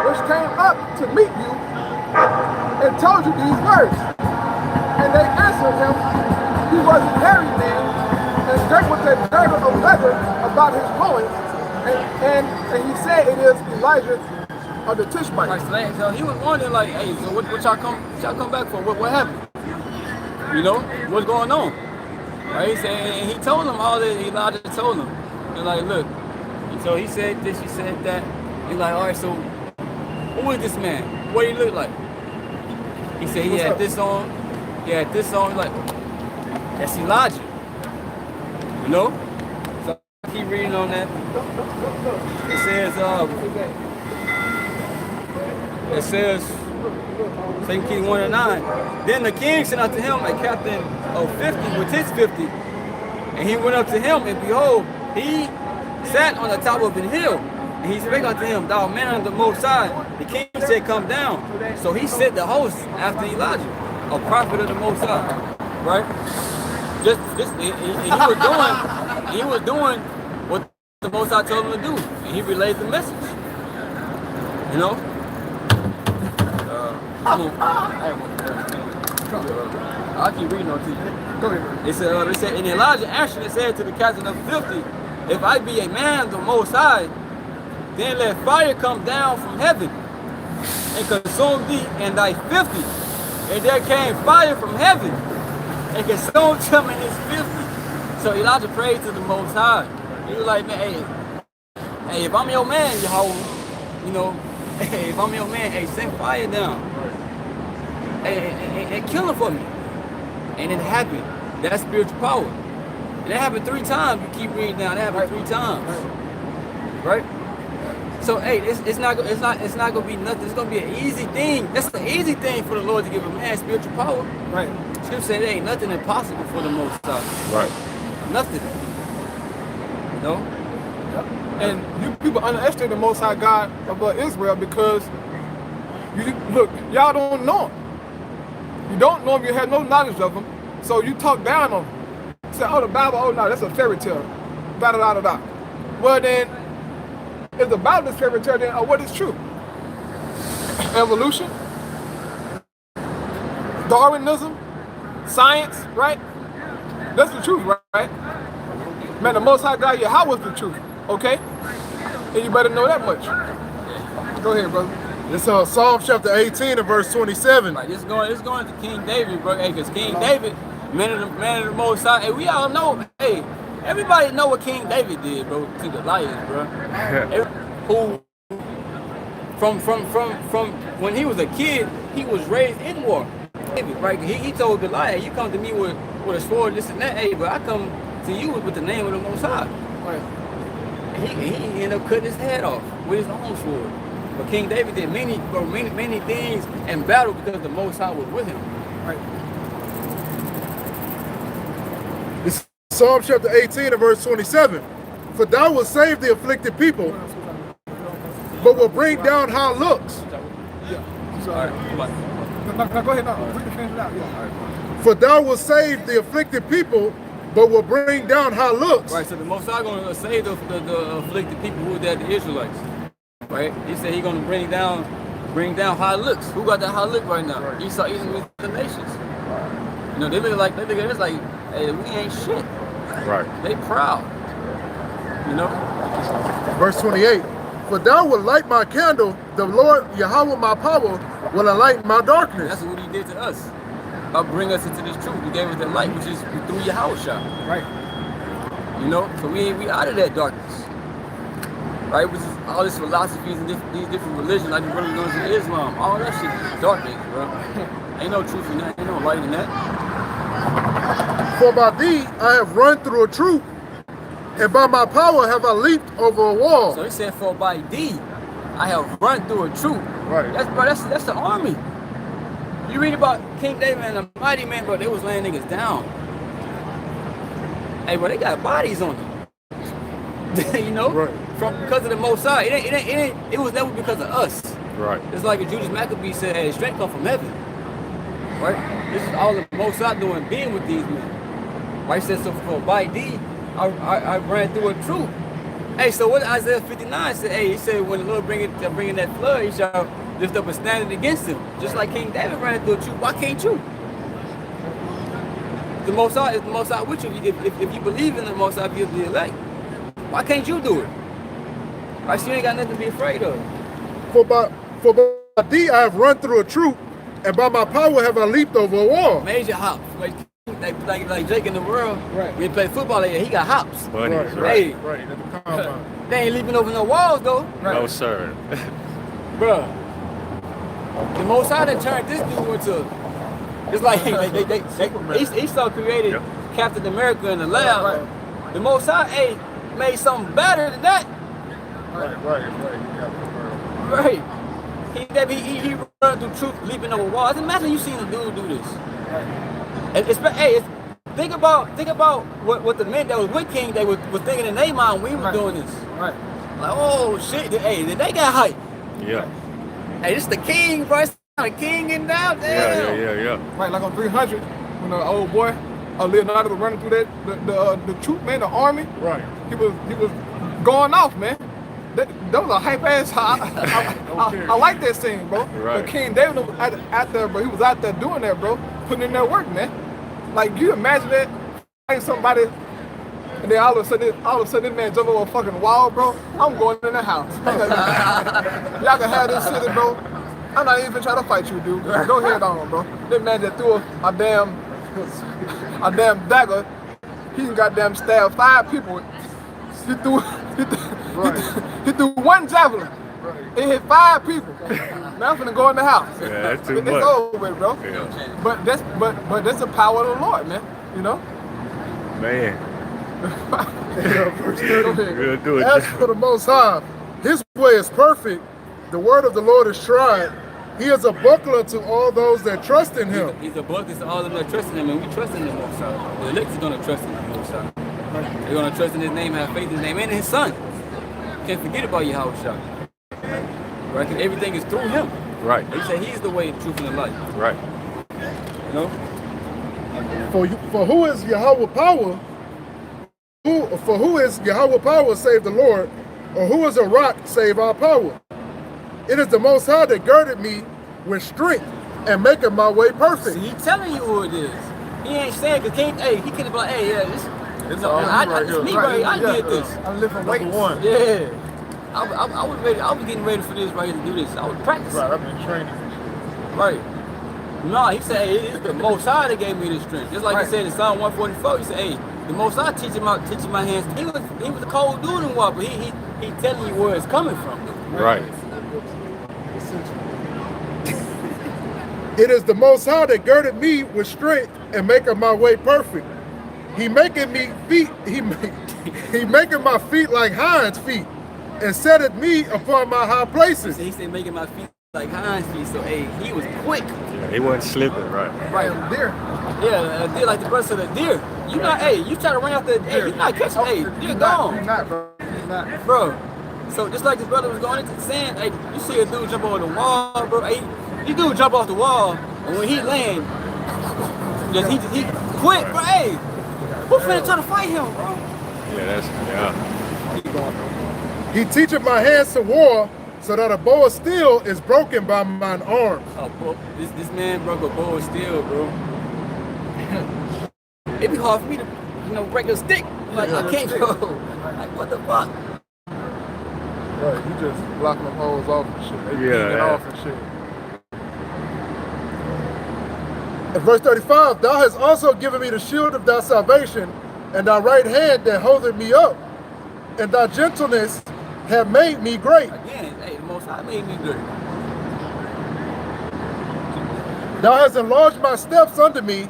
which came up to meet you and told you these words? And they answered him, He was a hairy man, and girt with a girdle of leather about his loins. And he said, It is Elijah of the Tishbite. Right, so he was wondering, like, hey, so what y'all come back for? What happened? You know, what's going on? Right? He said, and he told them all that. Elijah told them. They're like, look. And so he said this, he said that. He's like, all right, so who is this man? What did he look like? He said he had this on. He had this on. He's like, that's Elijah. You know? So I keep reading on that. It says, 2 Kings 1 and 9. Then the king sent unto him a captain of 50 with his 50. And he went up to him, and behold, he sat on the top of an hill. And he spake unto him, Thou man of the Most High. The king said, Come down. So he sent the host after Elijah, a prophet of the Most High. Right? And he was doing what the Most High told him to do. And he relayed the message. You know? I'll keep reading on to you. Go ahead. It said, and Elijah answered and said to the captain of 50, If I be a man of the Most High, then let fire come down from heaven and consume thee and thy 50. And there came fire from heaven and consumed him and his 50. So Elijah prayed to the Most High. He was like, man, hey, if I'm your man, Yahweh, you know, hey, if I'm your man, hey, send fire down. Hey, kill him for me. and it happened. That's spiritual power. And that happened 3 times. You keep reading down. That happened 3 times, right? So hey, it's not gonna be nothing. It's gonna be an easy thing. That's an easy thing for the Lord to give a man spiritual power. Right. Scripture said there ain't nothing impossible for the Most High. Right. Nothing. You know? And you people underestimate the Most High God of Israel because look, y'all don't know him. You don't know him. You have no knowledge of him. So you talk down on him. Say, oh, the Bible. Oh no, that's a fairy tale. Da da da da da. Well then, if the Bible is fairy tale, then what is true? Evolution, Darwinism, science, right? That's the truth, right? Man, the Most High God, Yahweh is the truth, okay? And you better know that much. Go ahead, brother. It's Psalm chapter 18 and verse 27. Like it's going to King David, bro. Hey, because King David, man of the Most High. Hey, we all know. Hey, everybody know what King David did, bro, to the lions, bro. Who from when he was a kid, he was raised in war. Right? He told Goliath, "You come to me with a sword, this and that. Hey, but I come to you with the name of the Most High." Right? He ended up cutting his head off with his own sword. But King David did many things in battle because the Most High was with him. Right. It's Psalm chapter 18 and verse 27. For thou wilt save the afflicted people, but will bring down high looks. No, go ahead. No, we can finish it out. Yeah. For thou wilt save the afflicted people, but will bring down high looks. Right. So the Most High going to save the afflicted people who were there, the Israelites. Right. He said He's going to bring down high looks. Who got that high look right now? Right. Esau eating with the nations. You know, they look at us like, hey, we ain't shit. Right. They proud. You know. Verse 28. For thou wilt light my candle, the Lord Yahweh my power will enlighten my darkness. That's what He did to us. By bringing us into this truth. He gave us the light, which is through Yahweh shot. Right. You know, so we out of that darkness. Right? Which is all these philosophies and these different religions, like the religions of Islam. All that shit is darkness, bro. Ain't no truth in that. Ain't no light in that. For by thee I have run through a troop, and by my power have I leaped over a wall. So He said, for by thee I have run through a troop. Right. That's the army. You read about King David and the mighty man, bro, they was laying niggas down. Hey, bro, they got bodies on them. You know? Right. Because of the Most High. It was never because of us. Right. It's like Judas Maccabee said, hey, strength come from heaven. Right? This is all the Most High doing, being with these men. Right? He said, so for by thee, I ran through a troop. Hey, so what Isaiah 59 said, hey, he said, when the Lord bringing that flood, He shall lift up a standard against him. Just like King David ran through a troop. Why can't you? The Most High is the Most High with you. If you believe in the Most High, you'll be elect. Why can't you do it? Right? So you ain't got nothing to be afraid of. For by thee I have run through a troop, and by my power have I leaped over a wall. Major hops. Like Jake in the world. Right. When he played football, he got hops. Bunny. Right. Hey, Right. At the combine. they ain't leaping over no walls though. No, sir. Bruh. The Most High done turned this dude into. It's like Esau created Captain America in the lab. Right. The Most High, hey, made something better than that. Right. He run through truth, leaping over walls. Imagine you seen a dude do this. Think about what the men that was with King they was thinking in their mind when he was doing this. Right. Like, oh shit, hey, they got hype. Yeah. Hey, this the king, bro. It's not a king in down there. Yeah. Right, like on 300, when the old boy Leonardo was running through the troop, man, the army. Right. He was going off, man. That was a hype ass. I like that scene, bro. Right. But King David was out there, bro. He was out there doing that, bro, putting in that work, man. Like, you imagine that? Like somebody, and then all of a sudden, this man jump over a fucking wall, bro. I'm going in the house. Y'all can have this city, bro. I'm not even trying to fight you, dude. Go ahead on, bro. This man that threw a damn dagger. He goddamn stabbed 5 people. He threw one javelin. It hit 5 people. Now I'm finna go in the house. Yeah, that's too It's much. over with, bro. Yeah. But that's the power of the Lord, man. You know? Man, Verse 30. we'll do it. As for the Most High, his way is perfect. The word of the Lord is tried. He is a buckler to all those that trust in him. He's a bucket to all of them that trust in him, and we trust in the Most High. The elect is going to trust in the Most High. They're going to trust in his name, have faith in his name, and in his son. Can't forget about Yahweh. Right? 'Cause everything is through him. Right, He said he's the way, the truth, and the life. right. You know? For who is Yahweh power? For who is Yahweh power save the Lord? Or who is a rock save our power? It is the Most High that girded me with strength and maketh my way perfect. See, he telling you who it is. He ain't saying, because he could have been like, hey, yeah, this It's no, all it's me right here. I did this. I'm lifting weights. Yeah. I was ready. I was getting ready for this right here to do this. I was practicing. Right, I've been training. Right. No, he said, hey, it's the Most High that gave me this strength. Just like Right. he said in Psalm 144, he said, hey, the Most High teaching my hands. He was a cold dude in water, but he telling you where it's coming from. Right. It is the Most High that girded me with strength and maketh my way perfect. He maketh me feet. He maketh my feet like hinds feet, and setteth me upon my high places. He said making my feet like hinds feet. So hey, he was quick. Yeah, he wasn't slipping, right. Right. Deer. Yeah, a deer like the rest of the deer. You not, hey, you try to run after the deer, you not catching, hey, deer gone. He's not, bro. He's not. Bro, so just like this brother was going into the sand, hey, you see a dude jump over the wall, bro. Hey, you dude jump off the wall, and when he land, he quit, bro. Hey, who finna try to fight him, bro? Yeah, He teacheth my hands to war, so that a bow of steel is broken by mine arms. Oh, bro, this man broke a bow of steel, bro. It'd be hard for me to, break a stick. Like, I can't go. Like, what the fuck? Right, you just blocking them holes off and shit. They Yeah, get yeah. off and shit. In verse 35, thou hast also given me the shield of thy salvation, and thy right hand that holdeth me up, and thy gentleness have made me great. Again, hey, the Most High made me good. Thou hast enlarged my steps under me,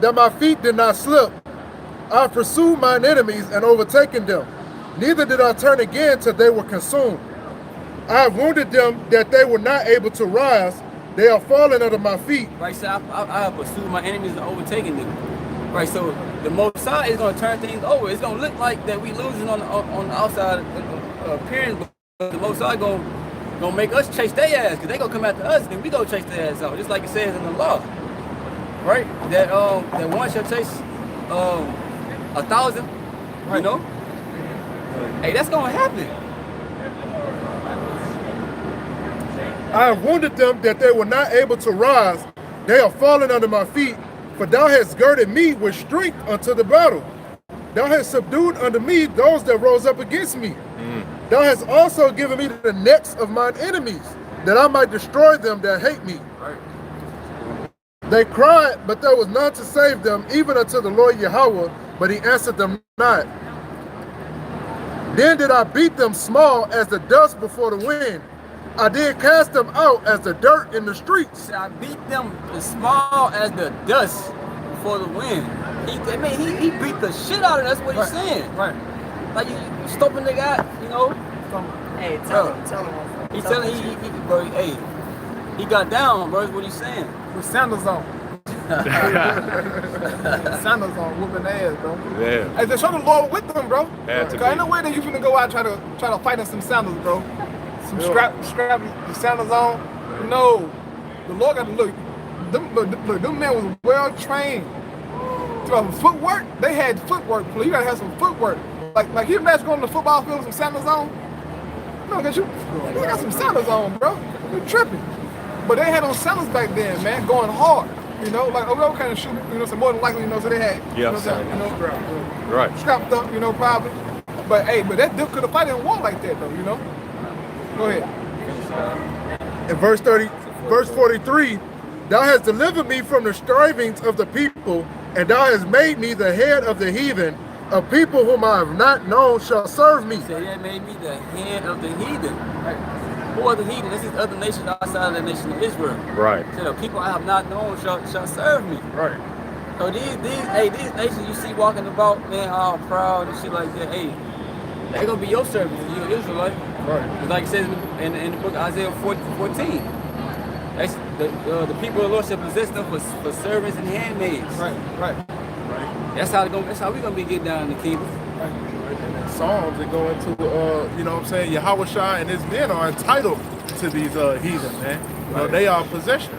that my feet did not slip. I have pursued mine enemies and overtaken them. Neither did I turn again till they were consumed. I have wounded them that they were not able to rise. They are fallen under my feet. Right, so I have pursued my enemies and overtaken them. Right, so the Most High is going to turn things over. It's going to look like that we losing on the outside appearance, but the Most High going to make us chase their ass, because they going to come after us, then we go chase their ass out, just like it says in the law. Right, that one shall chase 1,000, you know? Hey, that's going to happen. I have wounded them that they were not able to rise. They are fallen under my feet. For thou hast girded me with strength unto the battle. Thou hast subdued unto me those that rose up against me. Thou hast also given me the necks of mine enemies, that I might destroy them that hate me. Right. They cried, but there was none to save them, even unto the Lord Yahweh, but he answered them not. Then did I beat them small as the dust before the wind. I did cast them out as the dirt in the streets. I beat them as small as the dust before the wind. He beat the shit out of us. That's what he's saying. Right. Like you stopping the guy, Hey, tell him. He's telling bro, hey, he got down, bro. That's what he's saying. With sandals on. Sandals on, whooping ass, bro. Yeah. Hey, just show the Lord with them, bro. Had to Cause ain't be. no way that you finna go out try to fight in some sandals, bro. Some scrap the sandals on. No, the Lord got to look. Them men was well trained. So footwork, they had footwork. You gotta have some footwork. Like you imagine going to the football field with some sandals on. No, cause you got some sandals on, bro. You tripping. But they had on sandals back then, man, going hard. Like what kind of shoe? So more than likely, so they had. Yeah, right. Strapped up, probably. But hey, that dude could have fought in war like that, though. Go ahead. In verse 43, thou hast delivered me from the strivings of the people, and thou hast made me the head of the heathen. A people whom I have not known shall serve me. He said that made me the head of the heathen. Right. Who are the heathen? This is other nations outside of the nation of Israel. Right. So the people I have not known shall serve me. Right. So these nations you see walking about, man, all proud and shit like that, hey, they gonna be your servants, you an Israelite. Right. It's like it says in the book of Isaiah 14. That's the people of the Lord shall possess them for servants and handmaids. Right. That's how we gonna be getting down in the kingdom. And in Psalms, they go into, you know what I'm saying, Yahweh Shai and his men are entitled to these heathen, man. You know, they are possession.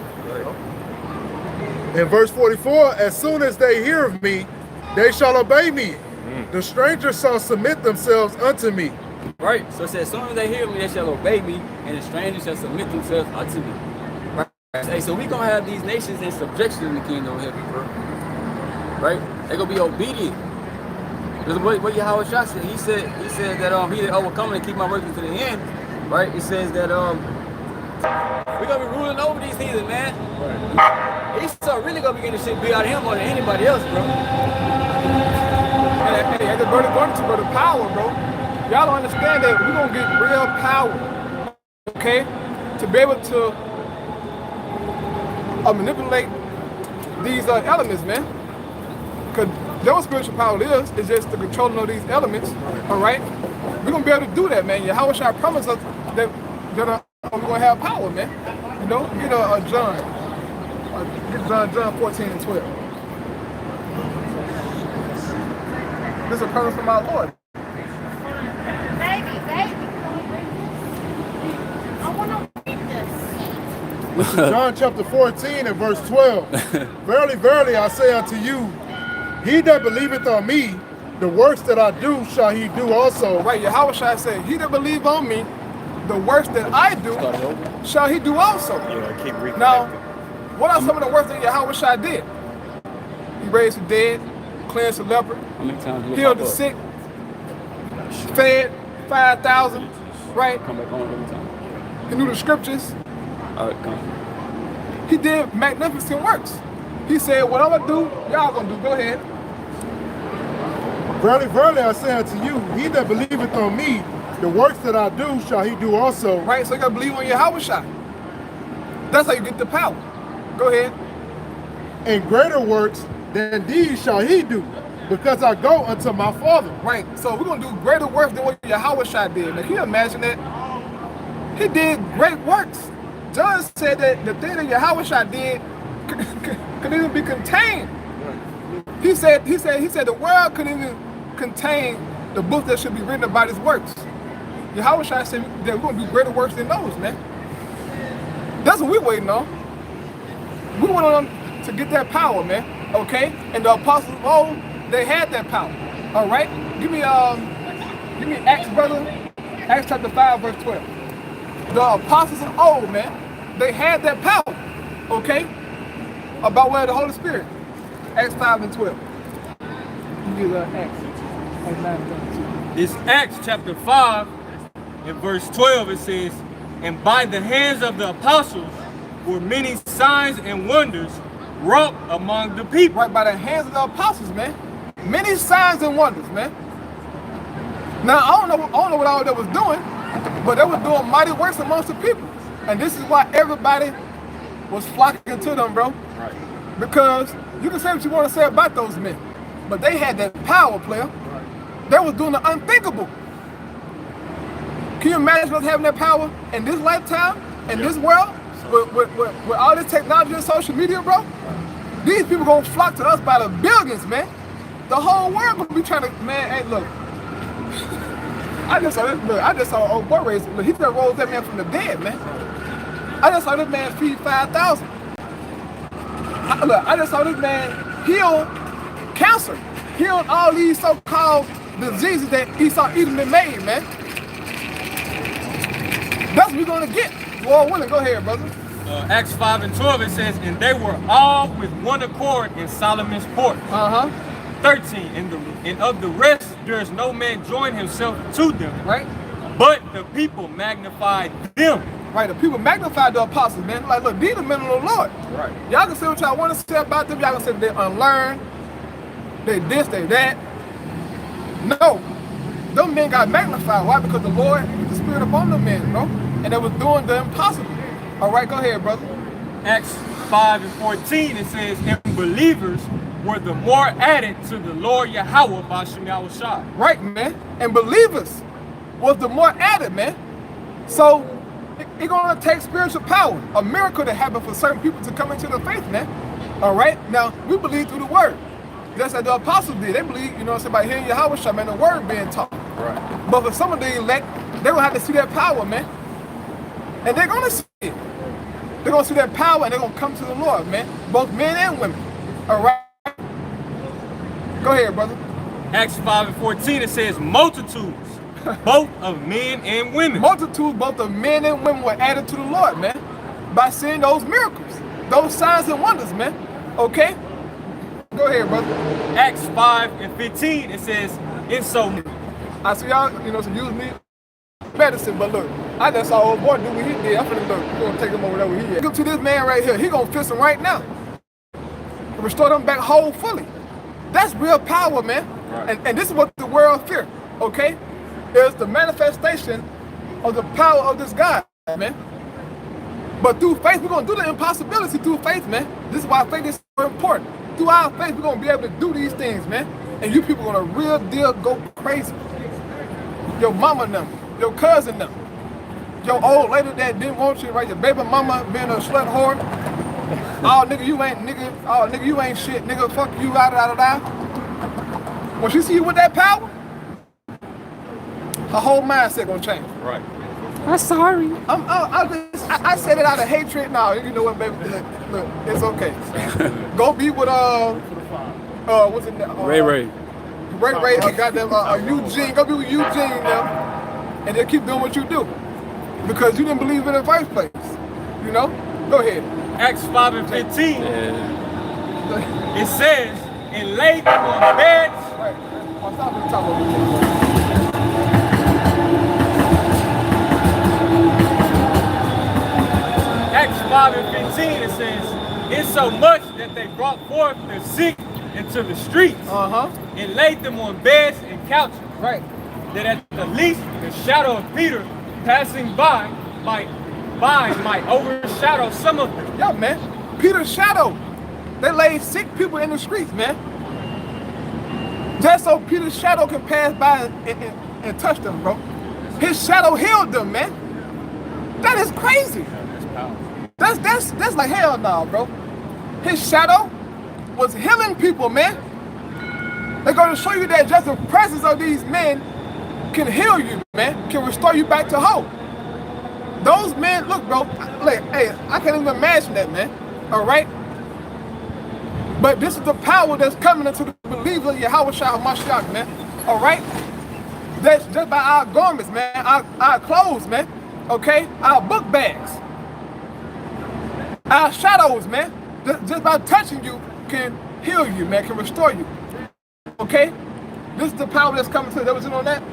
In verse 44, as soon as they hear of me, they shall obey me. The strangers shall submit themselves unto me. Right. So it says, as soon as they hear me, they shall obey me, and the strangers shall submit themselves unto me. Right. Hey, so we gonna have these nations in subjection in the kingdom of heaven, bro. Right? They gonna be obedient. Because what Yahweh Shah said, he said that he that overcome and keep my working to the end. Right? It says that we're gonna be ruling over these heathen, man. Right. Esau really gonna be getting shit beat out of him more than anybody else, bro. Hey, the brother going to the power, bro. Y'all don't understand that we're gonna get real power, okay? To be able to manipulate these elements, man. Because their spiritual power is just the controlling of these elements, all right? We're gonna be able to do that, man. Yahweh Shai promised us that we're gonna have power, man. You know, get John 14 and 12. This is a promise from our Lord. Baby. I want to read this. This is John chapter 14 and verse 12. Verily, verily, I say unto you, he that believeth on me, the works that I do shall he do also. Right, Yahweh Shai said, he that believe on me, the works that I do, shall he do also. Yeah, keep reconnecting. Now, what are some of the works that Yahweh Shai did? He raised the dead, cleansed the leper, healed the sick, fed 5,000, right? Come back on every time. He knew the scriptures. All right, come. He did magnificent works. He said, what I'm gonna do, y'all gonna do. Go ahead. Verily, verily, I say unto you, he that believeth on me, the works that I do shall he do also. Right, so you gotta believe on Yahweh Shai. That's how you get the power. Go ahead. And greater works than these shall he do, because I go unto my Father. Right, so we're gonna do greater works than what Yahweh Shai did. Now, can you imagine that? He did great works. John said that the thing that Yahweh Shai did could even be contained. He said the world couldn't even contain the book that should be written about his works. Yahweh Shai said that we're gonna do greater works than those, man. That's what we're waiting on. We want them to get that power, man. Okay? And the apostles of old, they had that power. All right? Give me Acts, brother. Acts chapter 5, verse 12. The apostles of old, man, they had that power. Okay? About where the Holy Spirit. Acts 5 and 12. You get Acts 9 and 12. It's Acts chapter 5 and verse 12. It says, and by the hands of the apostles were many signs and wonders wrought among the people. Right, by the hands of the apostles, man. Many signs and wonders, man. Now, I don't know what all that was doing, but they were doing mighty works amongst the people. And this is why everybody was flocking to them, bro. Right. Because you can say what you want to say about those men, but they had that power, player. Right. They was doing the unthinkable. Can you imagine us having that power in this lifetime, in this world, with all this technology and social media, bro? These people gonna flock to us by the billions, man. The whole world gonna be trying to, man, hey, look. I just saw old boy raise, look, he just rose that man from the dead, man. I just saw this man feed 5,000. I just saw this man heal cancer, heal all these so-called diseases that Esau Edom made, man. That's what we're gonna get. Lord willing, go ahead, brother. Acts 5 and 12, it says, and they were all with one accord in Solomon's porch. 13, and of the rest, there is no man joined himself to them. Right. But the people magnified them. Right, the people magnified the apostles, man. Like, look, these are the men of the Lord. Right. Y'all can say what y'all want to say about them. Y'all can say they unlearned, they this, they that. No. Them men got magnified. Why? Because the Lord, the Spirit upon them men, bro. and they was doing the impossible. All right, go ahead, brother. Acts 5:14, it says, and believers were the more added to the Lord Yahweh by Shem Yahushua. Right, man. And believers was the more added, man. So it's gonna take spiritual power, a miracle to happen for certain people to come into the faith, man. All right. Now we believe through the word. That's what the apostles did. They believe, you know what I'm saying, by hearing Yahweh, man, the word being taught. Right. But for some of the elect, they're gonna have to see that power, man. And they're gonna see it. They're gonna see that power and they're gonna come to the Lord, man. Both men and women. All right. Go ahead, brother. Acts 5:14, it says multitudes, both of men and women. Multitudes, both of men and women, were added to the Lord, man, by seeing those miracles, those signs and wonders, man. Okay? Go ahead, brother. Acts 5:15, it says, and so I see y'all, you know, some use me medicine, but look, I just saw old boy do what he did. I'm finna look, we're gonna take him over there where he at. Look to this man right here. He gonna fix him right now. Restore them back whole fully. That's real power, man. Right. And this is what the world fear, okay? It's the manifestation of the power of this God, man. But through faith, we're gonna do the impossibility through faith, man. This is why faith is so important. Through our faith, we're gonna be able to do these things, man. And you people gonna real deal go crazy. Your mama them, your cousin them, your old lady that didn't want you, right? Your baby mama being a slut whore. Oh nigga, you ain't nigga. Oh nigga, you ain't shit. Nigga, fuck you, da. When she see you with that power, her whole mindset gonna change. right. I'm sorry. I said it out of hatred. No, you know what, baby? Look, it's okay. Go be with what's it? Ray. Ray, goddamn, Eugene. Go be with Eugene now, and then keep doing what you do because you didn't believe in the first place. You know? Go ahead. Acts 5:15, it says, and laid them on beds. Right. I'll stop at the top of it. Acts 5:15, it says, insomuch that they brought forth the sick into the streets and laid them on beds and couches. Right. That at the least the shadow of Peter passing by might overshadow some of them. Yeah, man. Peter's shadow. They laid sick people in the streets, man. Just so Peter's shadow can pass by and touch them, bro. His shadow healed them, man. That is crazy. That's like hell now, bro. His shadow was healing people, man. They're gonna show you that just the presence of these men can heal you, man. Can restore you back to hope. Those men, look, bro, like, hey, I can't even imagine that, man. All right? But this is the power that's coming into the believers of Yahweh Shah Mashiach, man. All right? That's just by our garments, man, our clothes, man. Okay? Our book bags. Our shadows, man. Just by touching you can heal you, man, can restore you. Okay? This is the power that's coming to. That was in on that?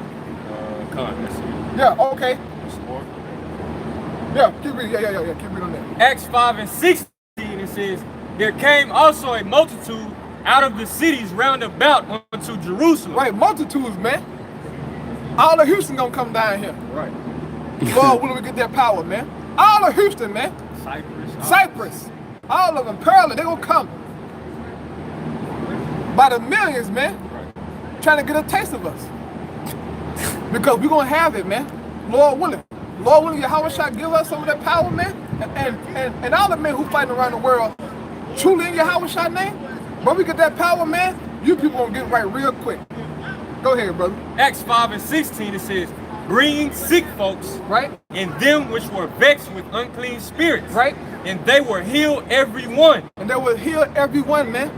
Yeah, okay. Yeah, keep reading. Yeah. Keep reading on that. Acts 5:16, it says, there came also a multitude out of the cities round about unto Jerusalem. Right, multitudes, man. All of Houston gonna come down here. Right. Lord, when do we get that power, man? All of Houston, man. Cyprus. All of them. Pearland, they gonna come. By the millions, man. Trying to get a taste of us. Because we gonna have it, man. Lord willing. Lord willing, Yahweh shall give us some of that power, man. And all the men who fighting around the world, truly in Yahweh shall name, when we get that power, man, you people gonna get right real quick. Go ahead, brother. Acts 5:16, it says, bringing sick folks, right, and them which were vexed with unclean spirits, right, and they were healed every one. And they were healed every one, man.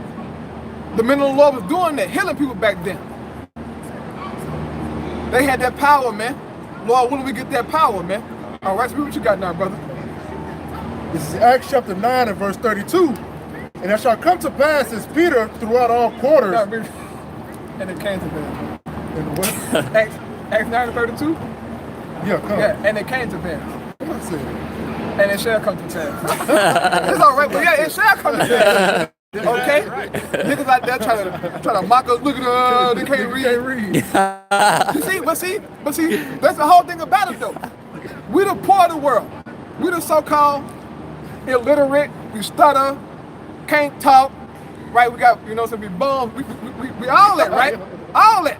The men of the Lord was doing that, healing people back then. They had that power, man. Lord, when do we get that power, man? All right, so what you got now, brother? This is Acts chapter 9 and verse 32. And it shall come to pass as Peter throughout all quarters. And it came to pass. And what? Acts 9 and 32? Yeah, come. Yeah, and it came to pass. Come on, say it. And it shall come to pass. It's all right, but yeah, it shall come to pass. Okay? Niggas out there trying to mock us, look at they can't read. You see, but see, that's the whole thing about it though. We the poor of the world. We the so-called illiterate. We stutter, can't talk, right? We got, we bums. We all that, right? All that.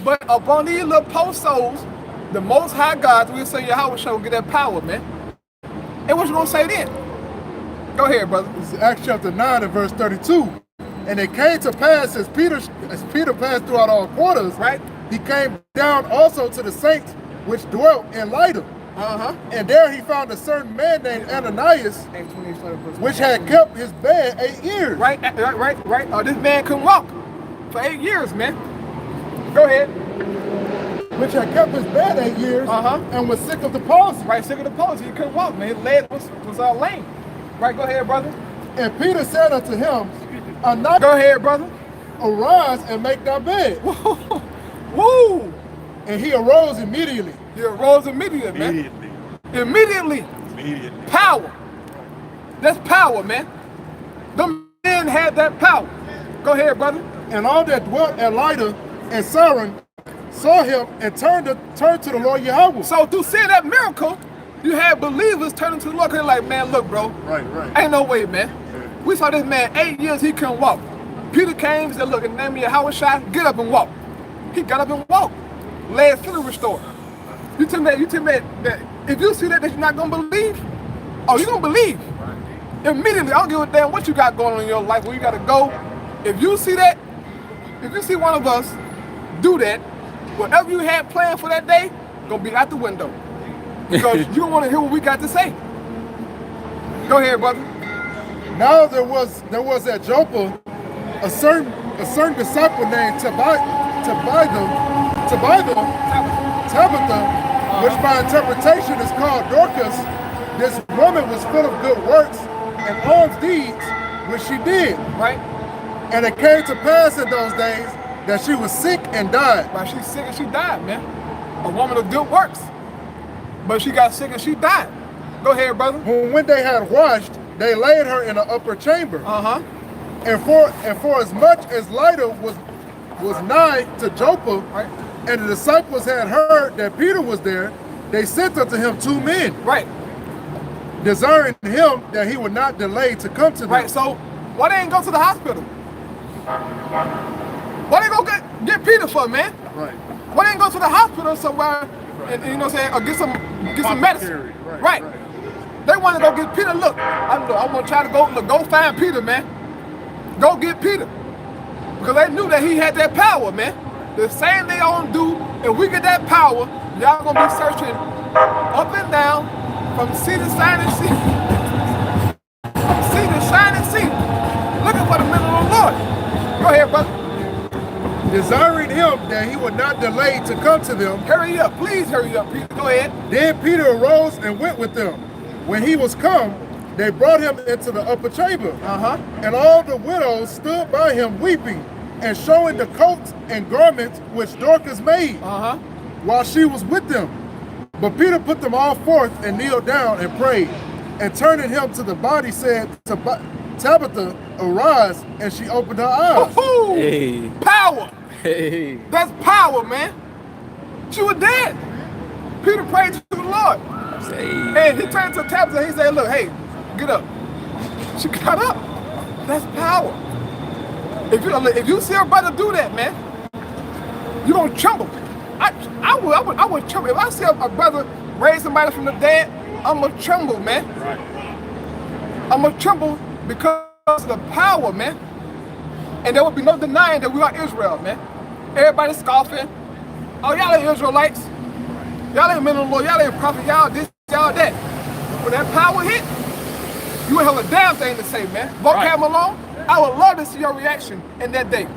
But upon these little post souls, the Most High God, we'll say Yahweh shall get that power, man. And what you gonna say then? Go ahead, brother. This is Acts chapter 9 and verse 32. And it came to pass as Peter passed throughout all quarters, right? He came down also to the saints which dwelt in Lydda. And there he found a certain man named Ananias, which had kept his bed 8 years. Right. This man couldn't walk for 8 years, man. Go ahead. Which had kept his bed 8 years and was sick of the palsy. Right, sick of the palsy. He couldn't walk, man. His leg was all lame. Right, go ahead, brother. And Peter said unto him, go ahead, brother. Arise and make thy bed. Woo! And he arose immediately. He arose immediately, man. Immediately. Power. That's power, man. The men had that power. Go ahead, brother. And all that dwelt at Lydda and Saron saw him and turned to the Lord Yahweh. So through seeing that miracle, you had believers turning to the Lord. They're like, man, look, bro. Right. Ain't no way, man. We saw this man 8 years, he couldn't walk. Peter came and said, look, in the name of Yahweh Shai, get up and walk. He got up and walked. Legs fully restored. You tell me that if you see that you're not gonna believe, oh, you're gonna believe. Immediately, I don't give a damn what you got going on in your life, where you gotta go. If you see that, if you see one of us do that, whatever you had planned for that day, gonna be out the window. Because you don't wanna hear what we got to say. Go ahead, brother. Now there was at Joppa a certain disciple named Tabitha, which by interpretation is called Dorcas. This woman was full of good works and alms deeds, which she did. Right. And it came to pass in those days that she was sick and died. Right, she's sick and she died, man. A woman of good works. But she got sick and she died. Go ahead, brother. When they had washed, they laid her in an upper chamber. And for as much as Lydda was nigh to Joppa, right, and the disciples had heard that Peter was there, they sent unto him 2 men. Right. Desiring him that he would not delay to come to them. Right, so why they ain't go to the hospital? Why they go get Peter for, man? Right. Why they ain't go to the hospital somewhere and you know what I'm saying, or get some medicine? Right. They want to go get Peter. Look, I'm gonna try to go find Peter, man. Go get Peter. Because they knew that he had that power, man. The same they gonna do, if we get that power, y'all gonna be searching up and down from sea to shining sea. From sea to shining sea. Looking for the men of the Lord. Go ahead, brother. Desiring him that he would not delay to come to them. Hurry up, please hurry up, Peter. Go ahead. Then Peter arose and went with them. When he was come, they brought him into the upper chamber. And all the widows stood by him weeping and showing the coats and garments which Dorcas made while she was with them. But Peter put them all forth and kneeled down and prayed. And turning him to the body said to Tabitha, arise, and she opened her eyes. Hey. Power. Hey. That's power, man. She was dead. Peter prayed to the Lord. And he turned to Tabitha and he said, look, hey, get up. She got up. That's power. If you see her brother do that, man, you gonna tremble. I would tremble. If I see a brother raise somebody from the dead, I'm gonna tremble, man. I'm gonna tremble because of the power, man. And there will be no denying that we are Israel, man. Everybody scoffing. Oh, y'all ain't Israelites. Y'all ain't men of the Lord. Y'all ain't prophet. Y'all this, y'all that. When that power hit, you ain't have a damn thing to say, man. Vocab Malone, I would love to see your reaction in that day.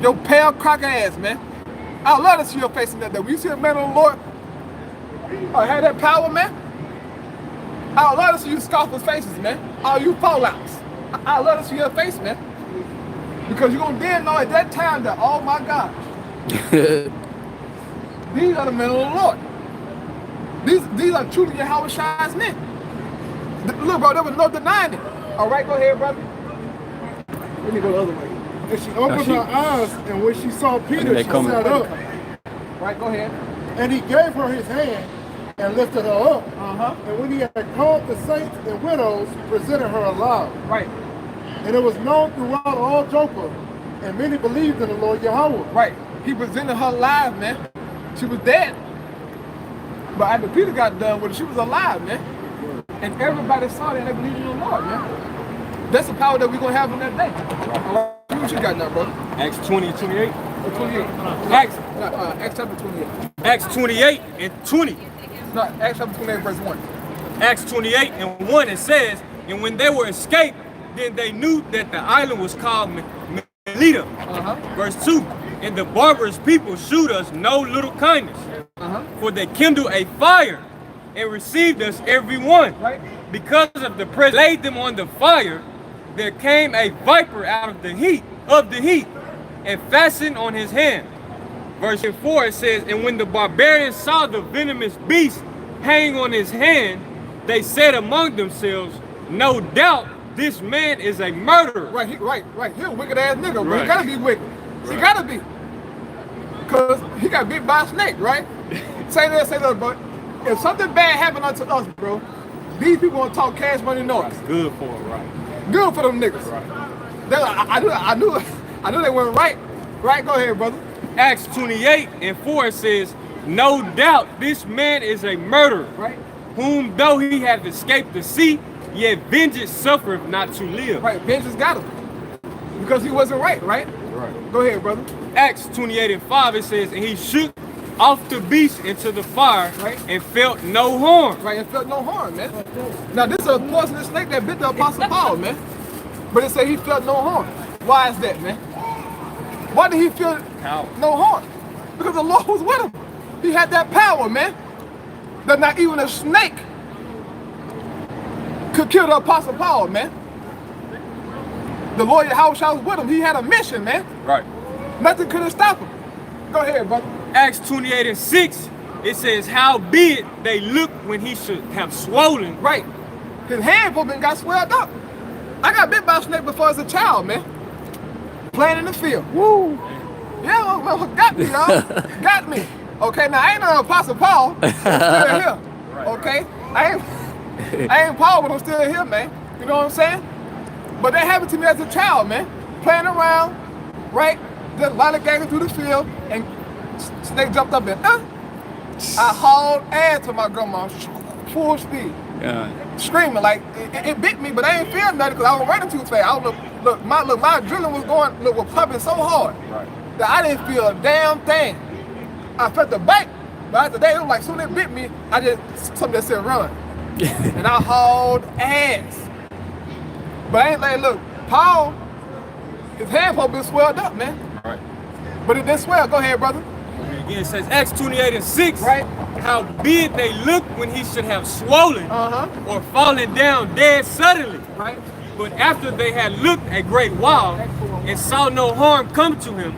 Your pale crocking ass, man. I would love to see your face in that day. When you see a man of the Lord or have that power, man, I would love to see you scoffers' faces, man. All you fallouts. I would love to see your face, man. Because you're going to then know at that time that, oh my God, these are the men of the Lord. These are truly Yahweh Shai's men. Look, bro, there was no denying it. All right, go ahead, brother. Let me go the other way. And she opened her eyes, and when she saw Peter, she sat up. Right, go ahead. And he gave her his hand, and lifted her up. And when he had called the saints and widows, presented her alive. Right. And it was known throughout all Joppa, and many believed in the Lord Yahweh. Right. He presented her alive, man. She was dead. But after Peter got done with it, she was alive, man. And everybody saw that and they believed in the Lord, man. That's the power that we're going to have in that day. Right. What you got now, brother? Acts 20, 28. Or 28. Acts chapter 28. Acts 28 and 20. No, Acts chapter 28, verse 1. Acts 28 and 1, it says, and when they were escaped, then they knew that the island was called Melita. Verse 2, and the barbarous people shewed us no little kindness, for they kindled a fire and received us every one. Right. Because of the press laid them on the fire, there came a viper out of the heat, and fastened on his hand. Verse 4, it says, and when the barbarians saw the venomous beast hang on his hand, they said among themselves, no doubt this man is a murderer. Right. He a wicked ass nigga, bro. Right. He gotta be wicked. He gotta be. Cause he got bit by a snake, right? Say that, but if something bad happened unto us, bro, these people gonna talk cash money noise. Good for it, right? Good for them niggas. Right. They like, I knew they weren't right. Right, go ahead, brother. Acts 28 and 4 says, no doubt this man is a murderer, Right. whom though he hath escaped the sea, yet vengeance suffereth not to live. Right, vengeance got him. Because he wasn't right? Right. Go ahead, brother. Acts 28 and 5, it says, and he shook off the beast into the fire, Right. and felt no harm. Right, and felt no harm, man. Now this is a poisonous snake that bit the Apostle Paul, man. But it said he felt no harm. Why is that, man? Why did he feel no harm? Because the Lord was with him. He had that power, man. That not even a snake could kill the Apostle Paul, man. The Lord Yahweh was with him. He had a mission, man. Right. Nothing could have stopped him. Go ahead, brother. Acts 28 and 6, it says, howbeit they looked when he should have swollen. Right. His hand probably got swelled up. I got bit by a snake before as a child, man. Playing in the field. Woo. Yeah, well, got me, y'all. Got me. Okay, now I ain't no Apostle Paul. I'm still here. Okay? I ain't Paul, but I'm still here, man. You know what I'm saying? But that happened to me as a child, man. Playing around, right? Just lollygagging through the field, and snake jumped up and I hauled ass to my grandma, full speed. Screaming like it bit me, but I ain't feel nothing because I was running too fast. I was, look, my adrenaline was pumping so hard that I didn't feel a damn thing. I felt the bite, but after that, it was like soon as it bit me, I just something that said run, and I hauled ass. But I ain't like, look, Paul, his hand probably swelled up, man. Right. But it didn't swell. Go ahead, brother. Again, it says Acts 28 and 6. Right. Howbeit they looked when he should have swollen or fallen down dead suddenly. Right. But after they had looked a great while and saw no harm come to him,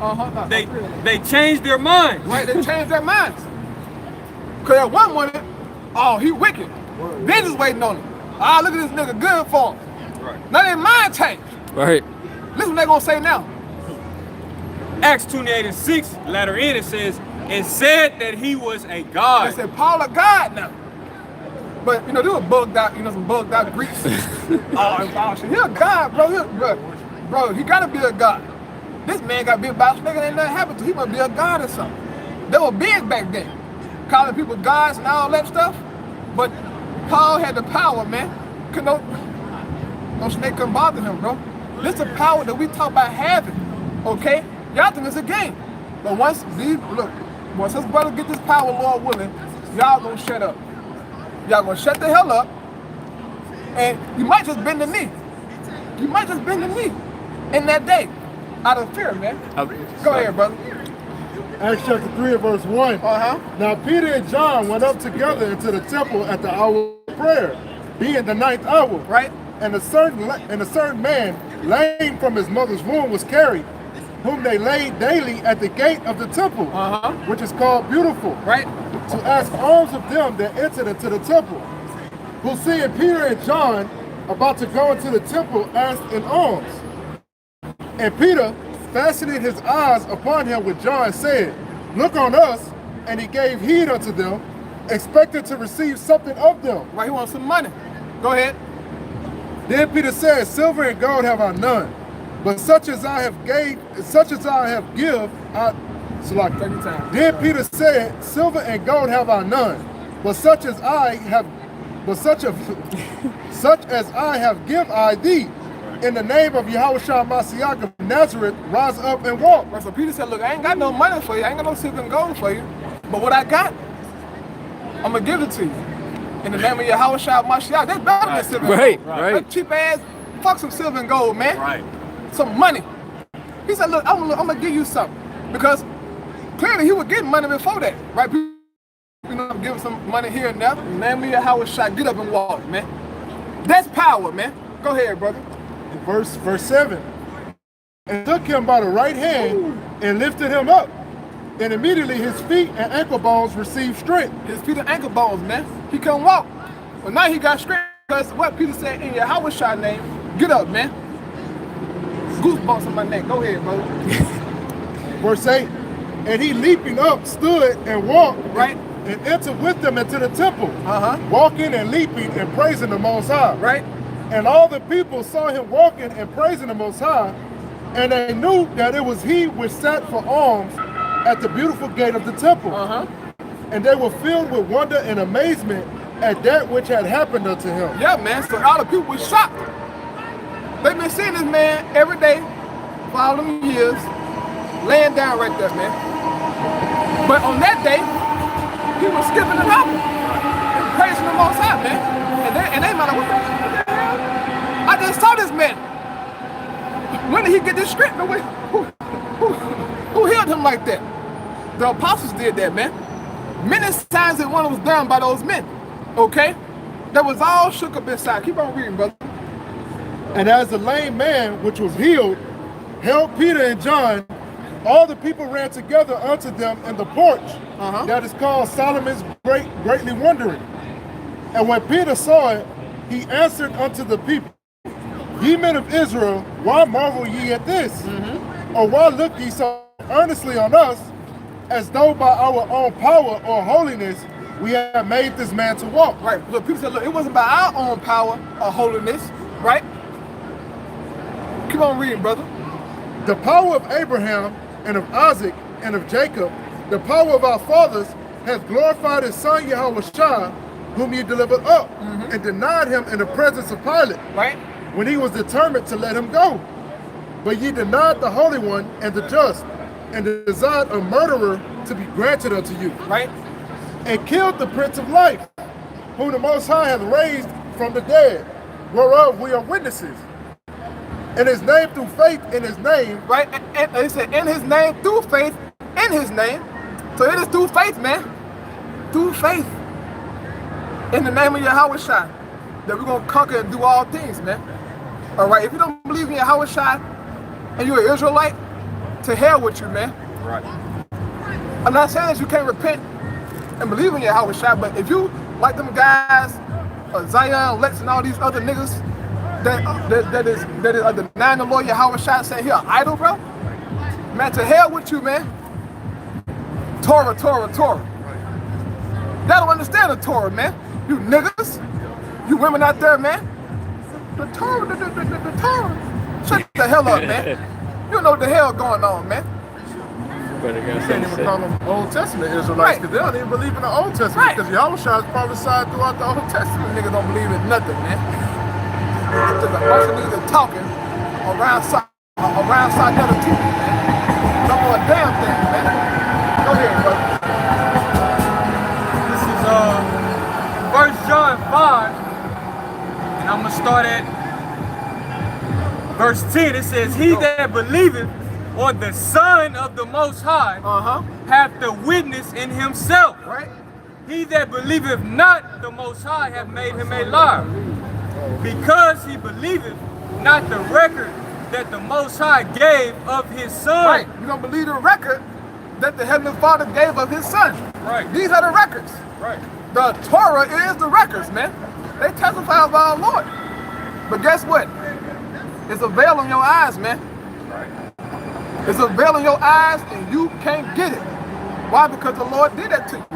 they changed their minds. Right, they changed their minds. Because at one moment, oh, he wicked. They just waiting on him. Ah, look at this nigga, good for him. Right. Now their mind changed. Right. Listen what they gonna say now. Acts 28 and 6, latter end, it says, and said that he was a god. They said, Paul a god now. But, you know, they were bugged out, you know, some bugged out Greeks. Oh, shit, he a god, bro. Bro, he gotta be a god. This man got bit by a snake and ain't nothing happened to him. He must be a god or something. They were big back then, calling people gods and all that stuff. But Paul had the power, man. No snake couldn't bother him, bro. This is the power that we talk about having, okay? Y'all think it's a game. But once his brother get this power, Lord willing, y'all gonna shut up. Y'all gonna shut the hell up, and you might just bend the knee. You might just bend the knee in that day, out of fear, man. Go ahead, brother. Acts chapter 3 and verse 1. Now Peter and John went up together into the temple at the hour of prayer, being the 9th hour. Right. And a certain man, lame from his mother's womb, was carried, whom they laid daily at the gate of the temple, which is called Beautiful, right, to ask alms of them that entered into the temple, who seeing Peter and John about to go into the temple, asked in alms. And Peter, fastening his eyes upon him with John, said, Look on us. And he gave heed unto them. expecting to receive something of them. Right, he wants some money. Go ahead. Then Peter said, silver and gold have I none, but such as I have give, Take your time. Then Peter said, silver and gold have I none, but such as I have give I thee. In the name of Yahushua Mashiach of Nazareth, rise up and walk. Right, so Peter said, look, I ain't got no money for you. I ain't got no silver and gold for you. But what I got, I'm going to give it to you. In the name of Yahushua Mashiach. That's better than silver and Right, gold. right. That cheap ass, fuck some silver and gold, man. Right. Some money. He said, look, I'm going to give you something. Because clearly he was getting money before that. Right? You know, give him some money here and there. In the name of Yahushua, get up and walk, man. That's power, man. Go ahead, brother. Verse 7. And took him by the right hand and lifted him up. And immediately his feet and ankle bones received strength. His feet and ankle bones, man. He couldn't walk. But now he got strength because what Peter said in Yahushua name, get up, man. Goosebumps on my neck. Go ahead, brother. Verse 8. And he leaping up stood and walked, Right. and entered with them into the temple, Uh-huh. walking and leaping and praising the Most High. Right? And all the people saw him walking and praising the Most High, and they knew that it was he which sat for alms at the beautiful gate of the temple. Uh-huh. And they were filled with wonder and amazement at that which had happened unto him. Yeah, man. So all the people were shocked. They've been seeing this man every day for all them years, laying down right there, man. But on that day, he was skipping it up and praising the Most High, man. And they might have, what the hell? I just saw this man. When did he get this script? Who healed him like that? The apostles did that, man. Many signs and wonders was done by those men. Okay? That was all shook up inside. Keep on reading, brother. And as the lame man which was healed held Peter and John, all the people ran together unto them in the porch that is called Solomon's greatly wondering. And when Peter saw it, he answered unto the people, Ye men of Israel, why marvel ye at this? Or why look ye so earnestly on us, as though by our own power or holiness we have made this man to walk? Right. Look, people said, look, it wasn't by our own power or holiness, right? Keep on reading, brother. The power of Abraham and of Isaac and of Jacob, the power of our fathers, has glorified his son Yahushua, whom ye delivered up, and denied him in the presence of Pilate, Right? when he was determined to let him go. But ye denied the Holy One and the just, and desired a murderer to be granted unto you, Right? and killed the Prince of Life, whom the Most High hath raised from the dead, whereof we are witnesses. And his name through faith in his name, Right? And he said, in his name, through faith, in his name. So it is through faith, man. Through faith. In the name of Yahushua, that we're going to conquer and do all things, man. All right? If you don't believe in Yahushua and you're an Israelite, to hell with you, man. Right. I'm not saying that you can't repent and believe in Yahushua, but if you, like them guys, Zion, Lex, and all these other niggas, that is denying the Lord Yahushua, saying he an idol, bro. Man, to hell with you, man. Torah. Y'all don't understand the Torah, man. You niggas, you women out there, man. The Torah, the Torah. Shut the hell up, man. You don't know what the hell going on, man. Better get you can't even call them Old Testament Israelites, Right. because they don't even believe in the Old Testament, Right. because Yahushua is prophesied throughout the Old Testament. Niggas don't believe in nothing, man. There's a bunch of niggas that talking around another TV, man. Don't know a damn thing, man. Go ahead, brother. This is 1 John 5, and I'm gonna start at verse 10. It says, He that believeth on the Son of the Most High hath the witness in himself. Right? He that believeth not the Most High hath made him a liar, because he believeth not the record that the Most High gave of his Son. Right. You don't believe the record that the Heavenly Father gave of his Son. Right. These are the records. Right. The Torah is the records, man. They testify of our Lord. But guess what? It's a veil on your eyes, man. It's a veil on your eyes and you can't get it. Why? Because the Lord did that to you.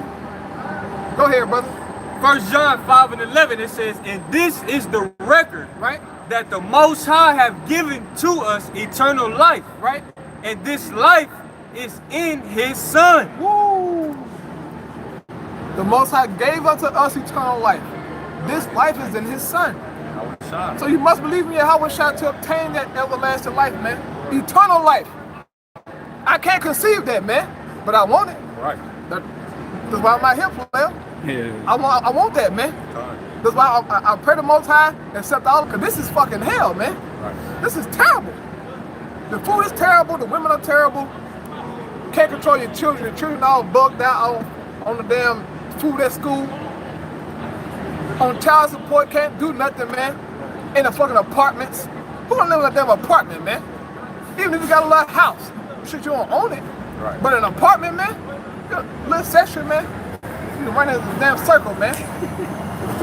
Go ahead, brother. 1 John 5 and 11, it says, and this is the record, right, that the Most High have given to us eternal life, right? And this life is in his Son. Woo! The Most High gave unto us eternal life. This life is in his Son. So you must believe in Yahweh Shah to obtain that everlasting life, man. Eternal life. I can't conceive that, man, but I want it. Right. That's why I'm out here, player. Yeah. I want that, man. That's why I pray the Most High, accept all, because this is fucking hell, man. Right. This is terrible. The food is terrible, the women are terrible. Can't control your children. The children all bugged out on the damn food at school. On child support, can't do nothing, man. In the fucking apartments. Who gonna live in a damn apartment, man? Even if you got a little house, shit, you don't own it. Right. But an apartment, man, little section, man, you can run in a damn circle, man.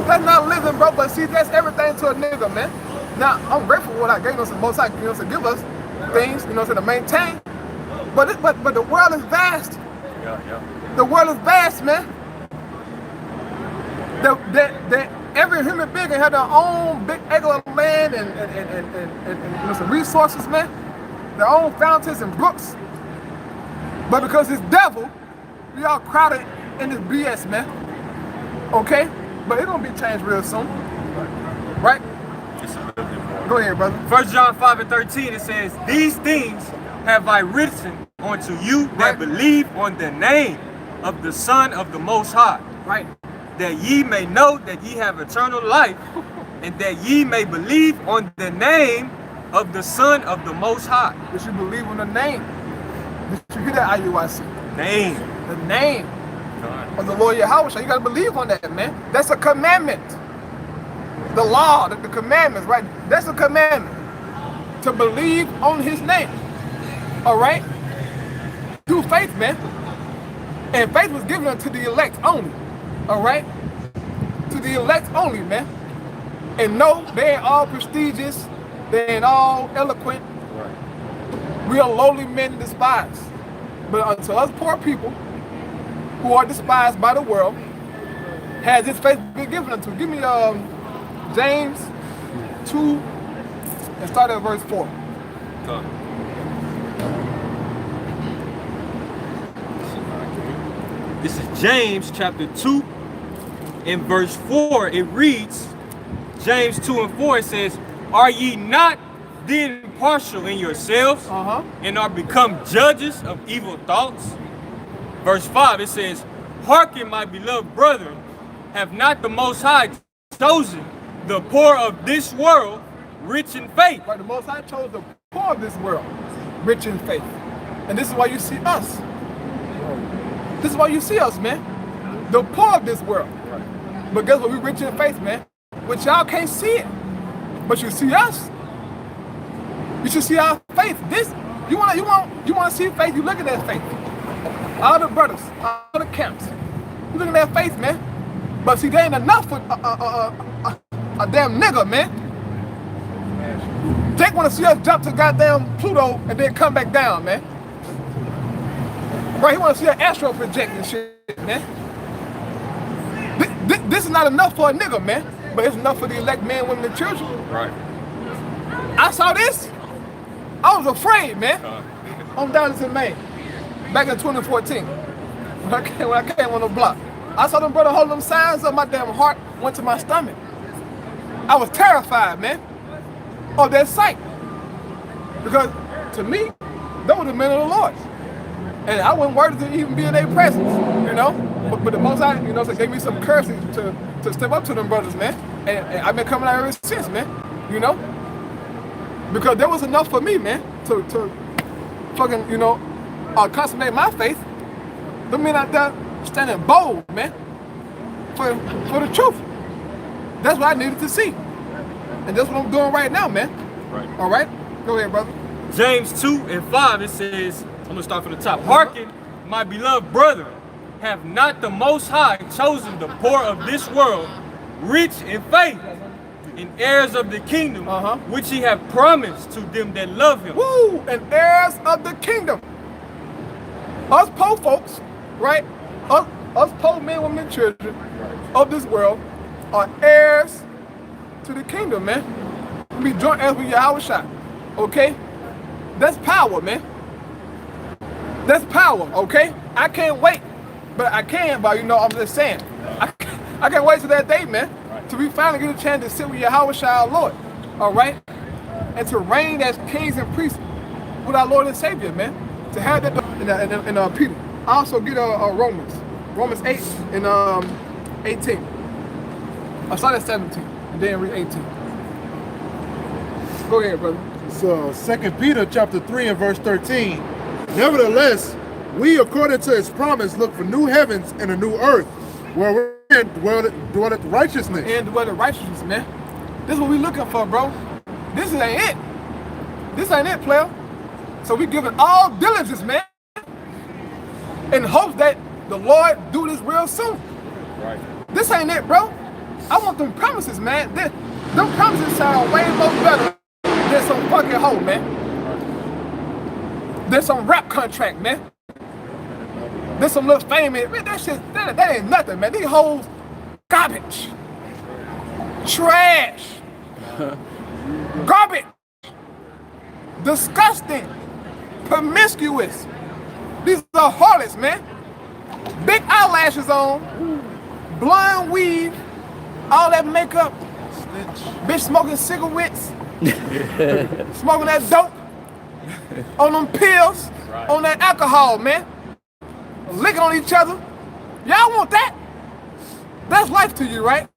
That's not living, bro. But see, that's everything to a nigga, man. Now, I'm grateful for what I gave us, and Most High, you know, to give us things, you know, to maintain. But the world is vast. Yeah. The world is vast, man. Every human being can have their own big acre of land and you know, some resources, man. Their own fountains and brooks. But because it's devil, we all crowded in this BS, man. Okay? But it's gonna be changed real soon. Right? Go ahead, brother. 1 John 5 and 13, it says, these things have I written unto you that believe on the name of the Son of the Most High. Right. That ye may know that ye have eternal life, and that ye may believe on the name of the Son of the Most High. That you believe on the name. Did you hear that, IUIC? Name. The name of the Lord Yahweh. You gotta believe on that, man. That's a commandment. The law, the commandments, right? That's a commandment. To believe on his name. All right? Through faith, man. And faith was given unto the elect only. All right? To the elect only, man. And no, they ain't all prestigious. They ain't all eloquent. Right. We are lowly men despised. But unto us poor people who are despised by the world, has this faith been given unto? Give me James 2 and start at verse 4. This is James chapter 2 and verse 4. It reads, James 2 and 4, it says, are ye not then partial in yourselves and are become judges of evil thoughts? Verse 5, it says, hearken, my beloved brethren, have not the Most High chosen the poor of this world rich in faith? Right, the Most High chose the poor of this world rich in faith. And this is why you see us. This is why you see us, man. The poor of this world. Right. But guess what? We rich in faith, man. But y'all can't see it. But you see us. You should see our faith. This you wanna see faith, you look at that faith. All the brothers, all the camps. You look at that faith, man. But see, they ain't enough for a damn nigga, man. Jake wanna see us jump to goddamn Pluto and then come back down, man. Right, he wanna see an astro project and shit, man. This is not enough for a nigga, man. But it's enough for the elect men, women, and children. Right. I saw this. I was afraid, man. I'm down in Maine, back in 2014, when I came on the block. I saw them brother holding them signs up. My damn heart went to my stomach. I was terrified, man, of that sight. Because to me, those were the men of the Lord. And I wasn't worthy to even be in their presence, you know? But the Most High, you know, so gave me some courage to step up to them brothers, man. And I've been coming out ever since, man, you know? Because there was enough for me, man, to fucking, you know, consummate my faith. The men out there standing bold, man, for the truth. That's what I needed to see. And that's what I'm doing right now, man. Right. All right? Go ahead, brother. James 2 and 5, it says, I'm going to start from the top. Hearken, my beloved brethren, have not the Most High chosen the poor of this world, rich in faith, and heirs of the kingdom, which he have promised to them that love him. Woo! And heirs of the kingdom. Us poor folks, right? us poor men, women, and children of this world are heirs to the kingdom, man. We be joint heirs with Yahweh Shai. Okay? That's power, man. That's power, okay? I can't wait. But I can, but you know, I'm just saying. I can't wait till that day, man. Till we finally get a chance to sit with Yahweh Shai, our Lord. All right? And to reign as kings and priests with our Lord and Savior, man. To have that in Peter. I also get Romans 8 and 18. I started at 17 and then read 18. Go ahead, brother. It's 2 Peter chapter 3 and verse 13. Nevertheless, we, according to his promise, look for new heavens and a new earth, where dwelleth righteousness. And dwelleth righteousness, man. This is what we looking for, bro. This ain't it. This ain't it, player. So we giving all diligence, man, in hopes that the Lord do this real soon. Right. This ain't it, bro. I want them promises, man. Them promises sound way more better than some fucking hoe, man. There's some rap contract, man. There's some little fame in it. Man, that shit, that ain't nothing, man. These hoes, garbage. Trash. Garbage. Disgusting. Promiscuous. These are harlots, man. Big eyelashes on. Blonde weave. All that makeup. Bitch smoking cigarettes. Smoking that dope. On them pills. Right. On that alcohol, man. Licking on each other. Y'all want that? That's life to you, right?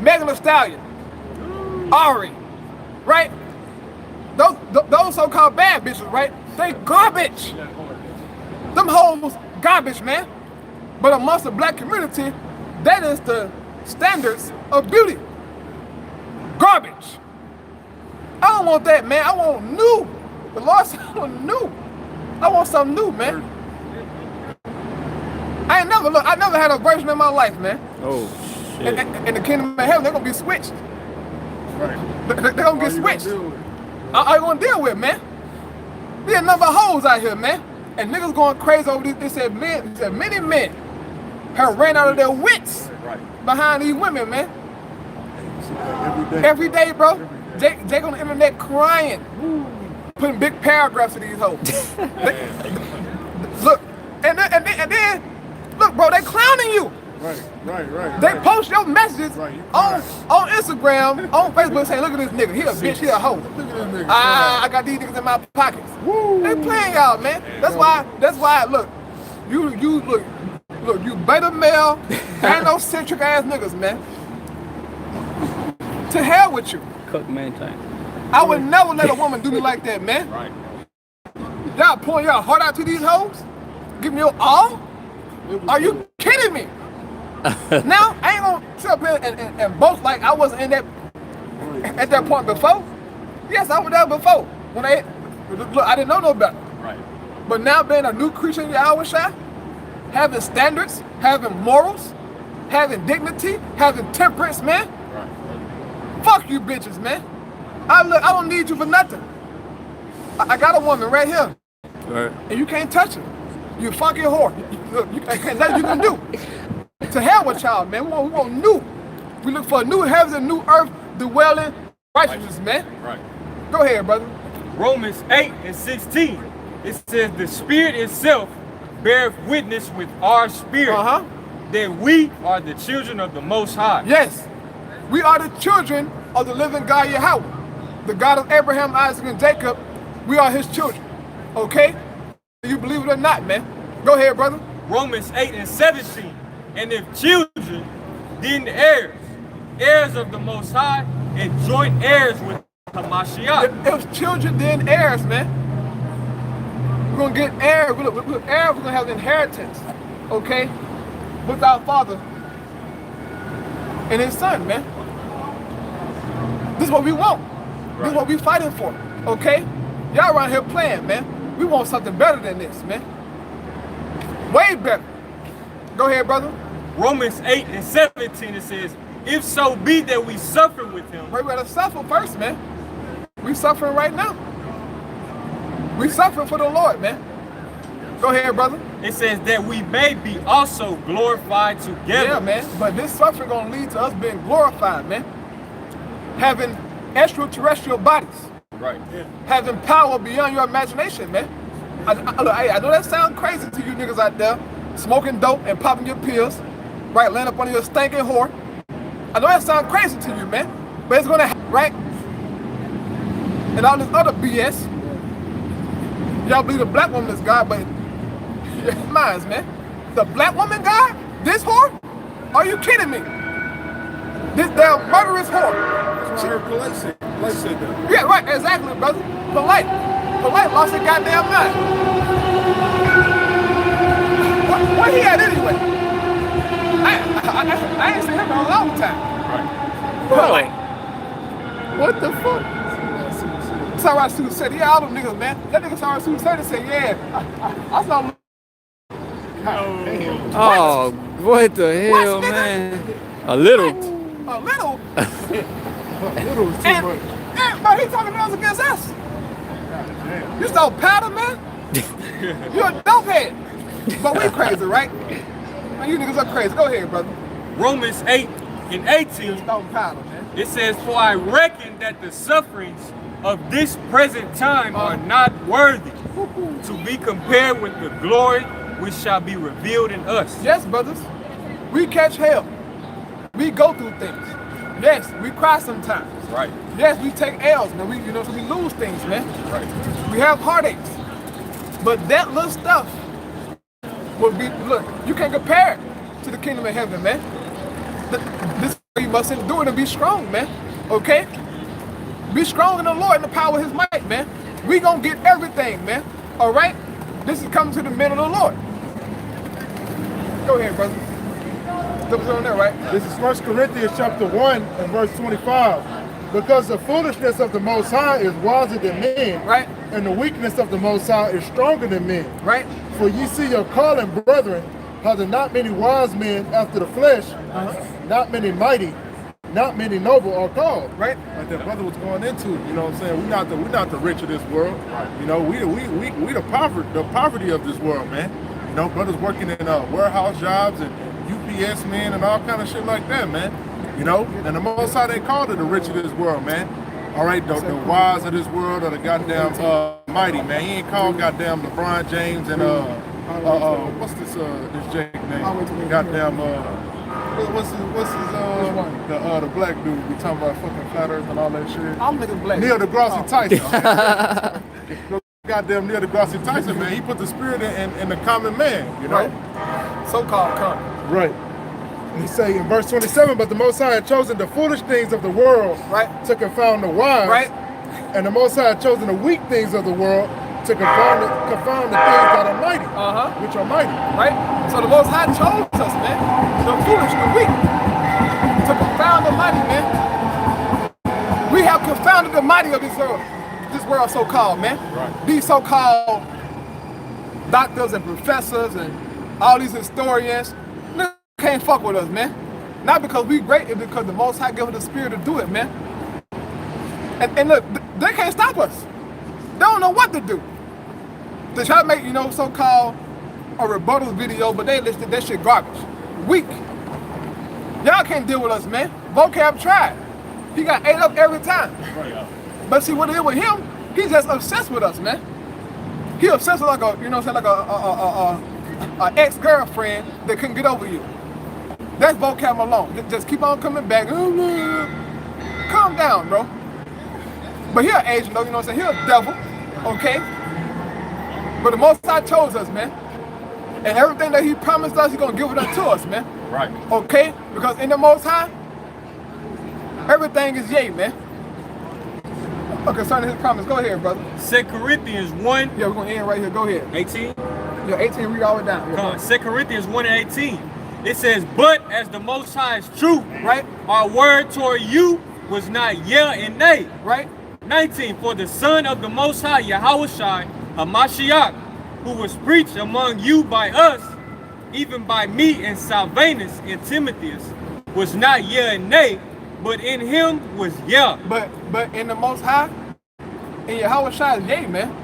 Megan Thee Stallion. Ari. Right? Those so-called bad bitches, right? They garbage. Them hoes garbage, man. But amongst the black community, that is the standards of beauty. Garbage. I don't want that, man. I want new. The Lord said I want new. I want something new, man. I never had a version in my life, man. Oh, shit. In the kingdom of heaven, they're gonna be switched. Right. They're gonna get switched. All you gonna deal with, man? There's a number of hoes out here, man. And niggas going crazy over this. They said many men have ran out of their wits behind these women, man. Every day, bro. Jake on the internet crying, putting big paragraphs of these hoes. Look, and then, look, bro, they clowning you. Right. They post your messages on Instagram, on Facebook, saying, "Look at this nigga. He a bitch. He a hoe. Look at this nigga. I got these niggas in my pockets." Woo. They playing y'all, man. That's why. Look, you beta male, gynocentric ass niggas, man. To hell with you. Cook maintain. I would never let a woman do me like that, man. Right. Y'all pouring y'all heart out to these hoes? Give me your all? Are you kidding me? Now, I ain't gonna sit up here and boast like I wasn't in that at that point before. Yes, I was there before. When I didn't know no better. Right. But now being a new creature in Yahweh Shai, having standards, having morals, having dignity, having temperance, man. Right. Fuck you bitches, man. I don't need you for nothing. I got a woman right here. Right. And you can't touch her. You fucking whore. There's nothing you can do. To hell with y'all, man. We want new. We look for a new heavens and new earth dwelling righteousness, man. Right. Go ahead, brother. Romans 8 and 16. It says the Spirit itself beareth witness with our spirit that we are the children of the Most High. Yes. We are the children of the living God Yahweh. The God of Abraham, Isaac, and Jacob. We are his children. Okay? You believe it or not, man. Go ahead, brother. Romans 8 and 17. And if children, then heirs of the Most High, and joint heirs with Hamashiach. If children, then heirs, man. We're going to get heirs. We're going to have an inheritance, okay, with our Father and his Son, man. This is what we want. Right. This is what we're fighting for, okay? Y'all around here playing, man. We want something better than this, man. Way better. Go ahead, brother. Romans 8 and 17, it says, if so be that we suffer with him. Wait, we gotta suffer first, man. We suffering right now. We suffering for the Lord, man. Go ahead, brother. It says that we may be also glorified together. Yeah, man. But this suffering gonna lead to us being glorified, man. Having extraterrestrial bodies. Right. Yeah. Having power beyond your imagination, man. I know that sounds crazy to you niggas out there, smoking dope and popping your pills, right? Laying up on your stinking whore. I know that sounds crazy to you, man. But it's gonna happen, right? And all this other BS. Y'all believe the black woman is God, but minds, man. The black woman God? This whore? Are you kidding me? This damn murderous whore. That's what I heard Polite said that. Yeah, right, exactly, brother. Polite lost his goddamn mind. Where he at anyway? I ain't seen him in a long time. Right. What the fuck? Sorry, Sue said, yeah, all them niggas, man. That nigga Sorry Sue said, yeah, I saw him. Oh, what the hell, man? A little. A little? A little is too much. And, bro, he talking to us against us. You so powder, man? You a dopehead. But we crazy, right? Man, you niggas are crazy. Go ahead, brother. Romans 8:18. Powder, man. It says, for I reckon that the sufferings of this present time are not worthy to be compared with the glory which shall be revealed in us. Yes, brothers. We catch hell. We go through things. Yes, we cry sometimes. Right. Yes, we take L's, man. So we lose things, man. Right. We have heartaches. But that little stuff will be, look, you can't compare it to the kingdom of heaven, man. This you must endure to be strong, man. Okay? Be strong in the Lord and the power of his might, man. We gonna get everything, man. All right? This is coming to the men of the Lord. Go ahead, brother. That was on there, right? This is 1 Corinthians chapter 1 and verse 25. Because the foolishness of the Most High is wiser than men, right? And the weakness of the Most High is stronger than men, right? For ye see your calling, brethren, how there not many wise men after the flesh, not many mighty, not many noble are called. Right? Like that brother was going into, you know what I'm saying? We're not the rich of this world. You know, we the poverty of this world, man. You know, brothers working in warehouse jobs and UPS, man, and all kind of shit like that, man. You know, and the Most High, they called it the rich of this world, man. All right, the wise of this world are the goddamn mighty, man. He ain't called goddamn LeBron James and what's this Jake name? Goddamn what's his the black dude we talking about fucking flat earth and all that shit. I'm looking black. Neil deGrasse Tyson. Goddamn Neil deGrasse Tyson, man. He put the spirit in the common man, you know? Right. So-called common. Right. And he say in verse 27, but the Most High had chosen the foolish things of the world, right, to confound the wise, right, and the Most High had chosen the weak things of the world to confound the things that are mighty, which are mighty. Right? So the Most High chose us, man, the foolish, the weak, to confound the mighty, man. We have confounded the mighty of this world so-called, man. Right. These so-called doctors and professors and all these historians, can't fuck with us, man. Not because we great, it's because the Most High gave us the spirit to do it, man. And look, they can't stop us. They don't know what to do. They try to make, you know, so-called a rebuttal video, but they listed that shit garbage. Weak. Y'all can't deal with us, man. Vocab tried. He got ate up every time. But see what it is with him, he's just obsessed with us, man. He obsessed with like a, you know what I'm saying, like a ex-girlfriend that couldn't get over you. That's vocab alone. Just keep on coming back. Calm down, bro. But he an agent, though, you know what I'm saying? He a devil, okay? But the Most High chose us, man. And everything that he promised us, he's going to give it up to us, man. Right. Okay? Because in the Most High, everything is yay, man. Okay, concerning his promise, go ahead, brother. 2 Corinthians 1. Yeah, we're going to end right here. Go ahead. 18? Yeah, 18, read all the way down. Come on, 2 Corinthians 1 and 18. It says, but as the Most High is true, right? Our word toward you was not yeah and nay. Right? 19, for the Son of the Most High, Yahushua, Hamashiach, who was preached among you by us, even by me and Silvanus and Timotheus, was not yeah and nay, but in him was yeah. But in the Most High, in Yahushua is yea, man.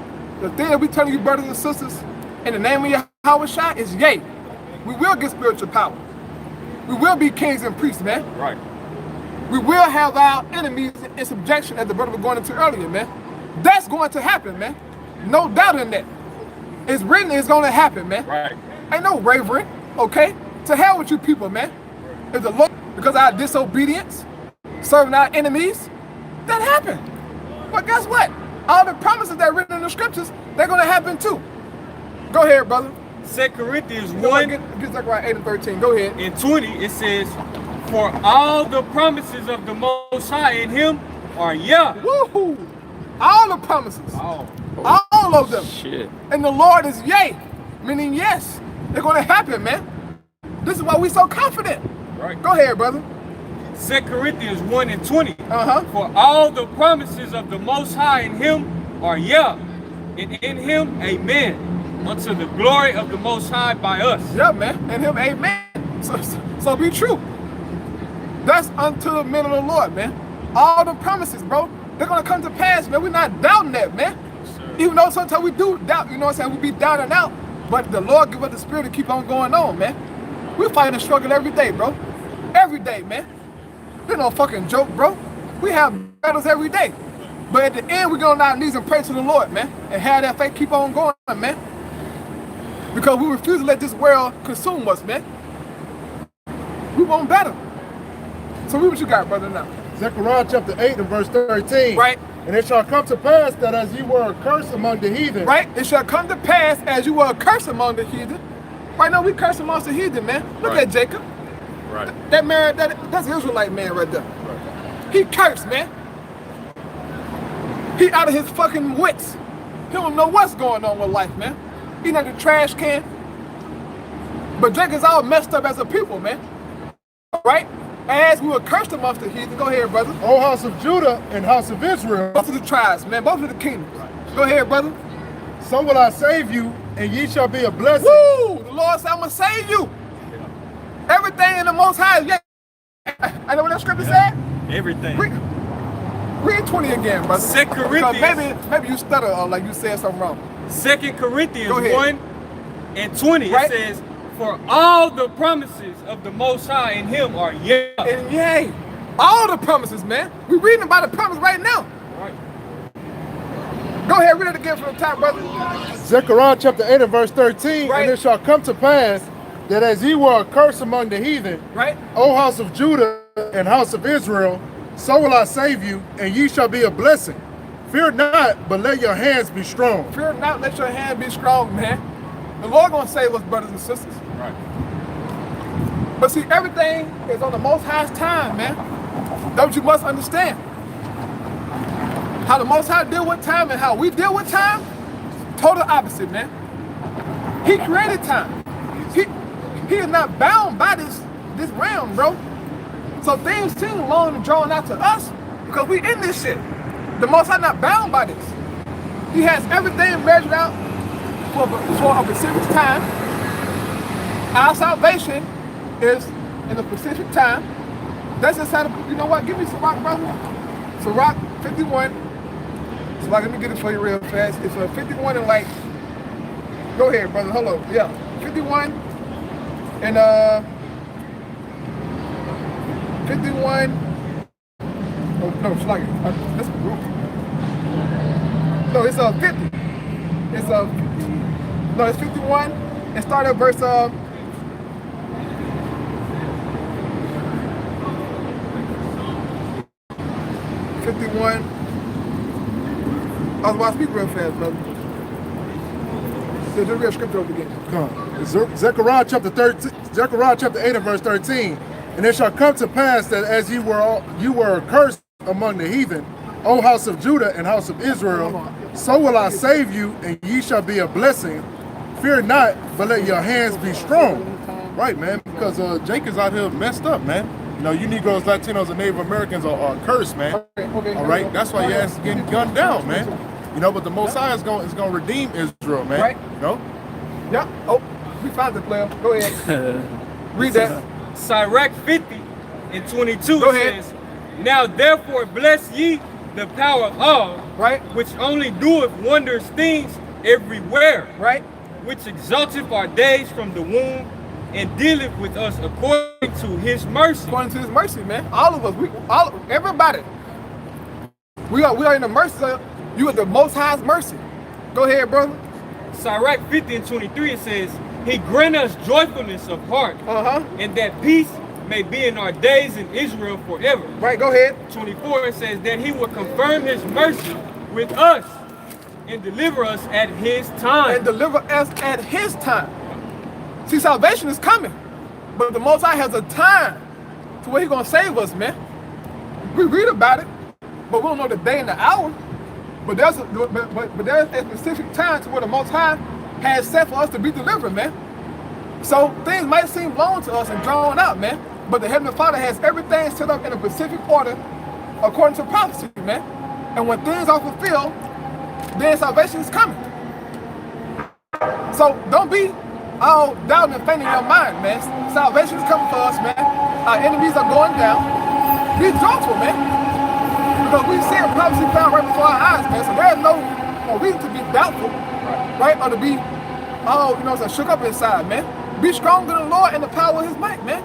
The thing that we telling you, brothers and sisters, in the name of Yahweh is yea. We will get spiritual power. We will be kings and priests, man. Right. We will have our enemies in subjection, as the brother was going into earlier, man. That's going to happen, man. No doubt in that. It's written, it's going to happen, man. Right. Ain't no wavering, okay? To hell with you people, man. If the Lord, because of our disobedience, serving our enemies, that happened. But guess what? All the promises that are written in the scriptures, they're going to happen too. Go ahead, brother. 2 Corinthians Go 1 ahead, get Zechariah 8 and 13. Go ahead. and 20, it says, for all the promises of the Most High in him are yeah. Woohoo! All the promises. Oh. All of them. Shit. And the Lord is yea, meaning yes. They're going to happen, man. This is why we're so confident. Right. Go ahead, brother. 2 Corinthians 1 and 20. Uh-huh. For all the promises of the Most High in him are yeah, and in him amen, unto the glory of the Most High by us. Yeah, man. And him, amen. So be true. That's unto the men of the Lord, man. All the promises, bro, they're going to come to pass, man. We're not doubting that, man. Even though sometimes we do doubt, you know what I'm saying? We be down and out. But the Lord give us the spirit to keep on going on, man. We fight and struggle every day, bro. Every day, man. There's no fucking joke, bro. We have battles every day. But at the end, we go on our knees and pray to the Lord, man. And have that faith keep on going, man. Because we refuse to let this world consume us, man. We want better. So what you got, brother, now? Zechariah chapter 8 and verse 13. Right. And it shall come to pass that as you were accursed among the heathen. Right? It shall come to pass as you were accursed among the heathen. Right now, we curse amongst the heathen, man. Look at Jacob. Right. That man, that's an Israelite man right there. Right. He cursed, man. He out of his fucking wits. He don't know what's going on with life, man. He not the trash can. But Jacob's all messed up as a people, man. Right? As we were cursed amongst the heathen. Go ahead, brother. O house of Judah and house of Israel. Both of the tribes, man. Both of the kingdoms. Right. Go ahead, brother. So will I save you, and ye shall be a blessing. Woo! The Lord said, I'm going to save you. Everything in the Most High. Yeah. I know what that scripture said? Everything. Read 20 again, brother. 2 Corinthians. Maybe you stutter like you said something wrong. 2 Corinthians 1 and 20. Right? It says, for all the promises of the Most High in him are yeah. And yay. All the promises, man. We're reading about the promise right now. Right. Go ahead, read it again from the top, brother. Zechariah chapter 8 and verse 13. Right. And it shall come to pass that as ye were accursed among the heathen, right, O house of Judah and house of Israel, so will I save you, and ye shall be a blessing. Fear not, but let your hands be strong. Fear not, let your hand be strong, man. The Lord gonna save us, brothers and sisters. Right. But see, everything is on the Most High's time, man. That's what you must understand. How the Most High deal with time and how we deal with time, total opposite, man. He created time. He is not bound by this realm, bro. So things seem long and drawn out to us because we in this shit. The Most High not bound by this. He has everything measured out for a specific time. Our salvation is in a specific time. That's just how you know what? Give me some rock, brother. So rock 51. So like, let me get it for you real fast. It's a 51 and like, go ahead, brother. Hello. Yeah. 51 and 51. Oh no, it's like that's brutal. No, it's 50. It's no, it's 51 and start at verse 51. I was about to speak real fast, brother. Just read scripture over again. Come. Zechariah chapter 8 and verse 13. And it shall come to pass that as you were accursed among the heathen, O house of Judah and house of Israel, so will I save you, and ye shall be a blessing. Fear not, but let your hands be strong. Right, man, because Jacob's out here messed up, man. You know, you Negroes, Latinos, and Native Americans are cursed, man. Okay, all right, that's why your ass is getting gunned down, man. You know, but the Most High is going to redeem Israel, man. Right. You know? Yeah. Oh, we found the player. Go ahead. Read that. Sirach 50 and 22 Go ahead. says, now therefore bless ye the power of, right, which only doeth wondrous things everywhere. Right. which exalteth our days from the womb, and dealeth with us according to his mercy. According to his mercy, man. All of us, everybody. We are in the mercy of you, are the Most High's mercy. Go ahead, brother. Sirach 50 and 23, it says, he grant us joyfulness of heart, and that peace may be in our days in Israel forever. Right, go ahead. 24, it says that he will confirm his mercy with us and deliver us at his time. And deliver us at his time. See, salvation is coming, but the Most High has a time to where he's going to save us, man. We read about it, but we don't know the day and the hour. But there's a specific time to where the Most High has set for us to be delivered, man. So things might seem long to us and drawn out, man, but the Heavenly Father has everything set up in a specific order according to prophecy, man. And when things are fulfilled, then salvation is coming. So don't be all down and faint in your mind, man. Salvation is coming for us, man. Our enemies are going down. Be joyful, man. Because we see a prophecy found right before our eyes, man. So there's no reason to be doubtful, right? Or to be, shook up inside, man. Be strong in the Lord and the power of his might, man.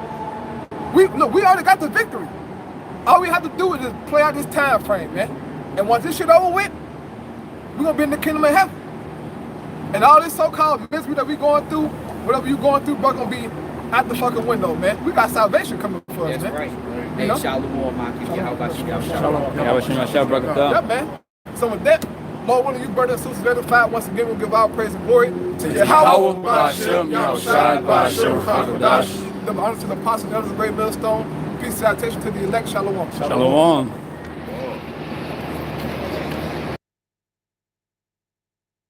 We already got the victory. All we have to do is just play out this time frame, man. And once this shit over with, we're gonna be in the kingdom of heaven. And all this so-called misery that we going through, whatever you going through, bro, gonna be out the fucking window, man. We got salvation coming for us, man. That's right. You know? Yeah, man. So with that, Lord, one of you brothers and sisters edified, once again we'll give our praise and glory to Yahweh, Ba'ashem, Yahushai, Ba'ashem, Hakodash. Give honor to the apostles and elders of the great millstone. Peace and salutation to the elect. Shalom. Shalom.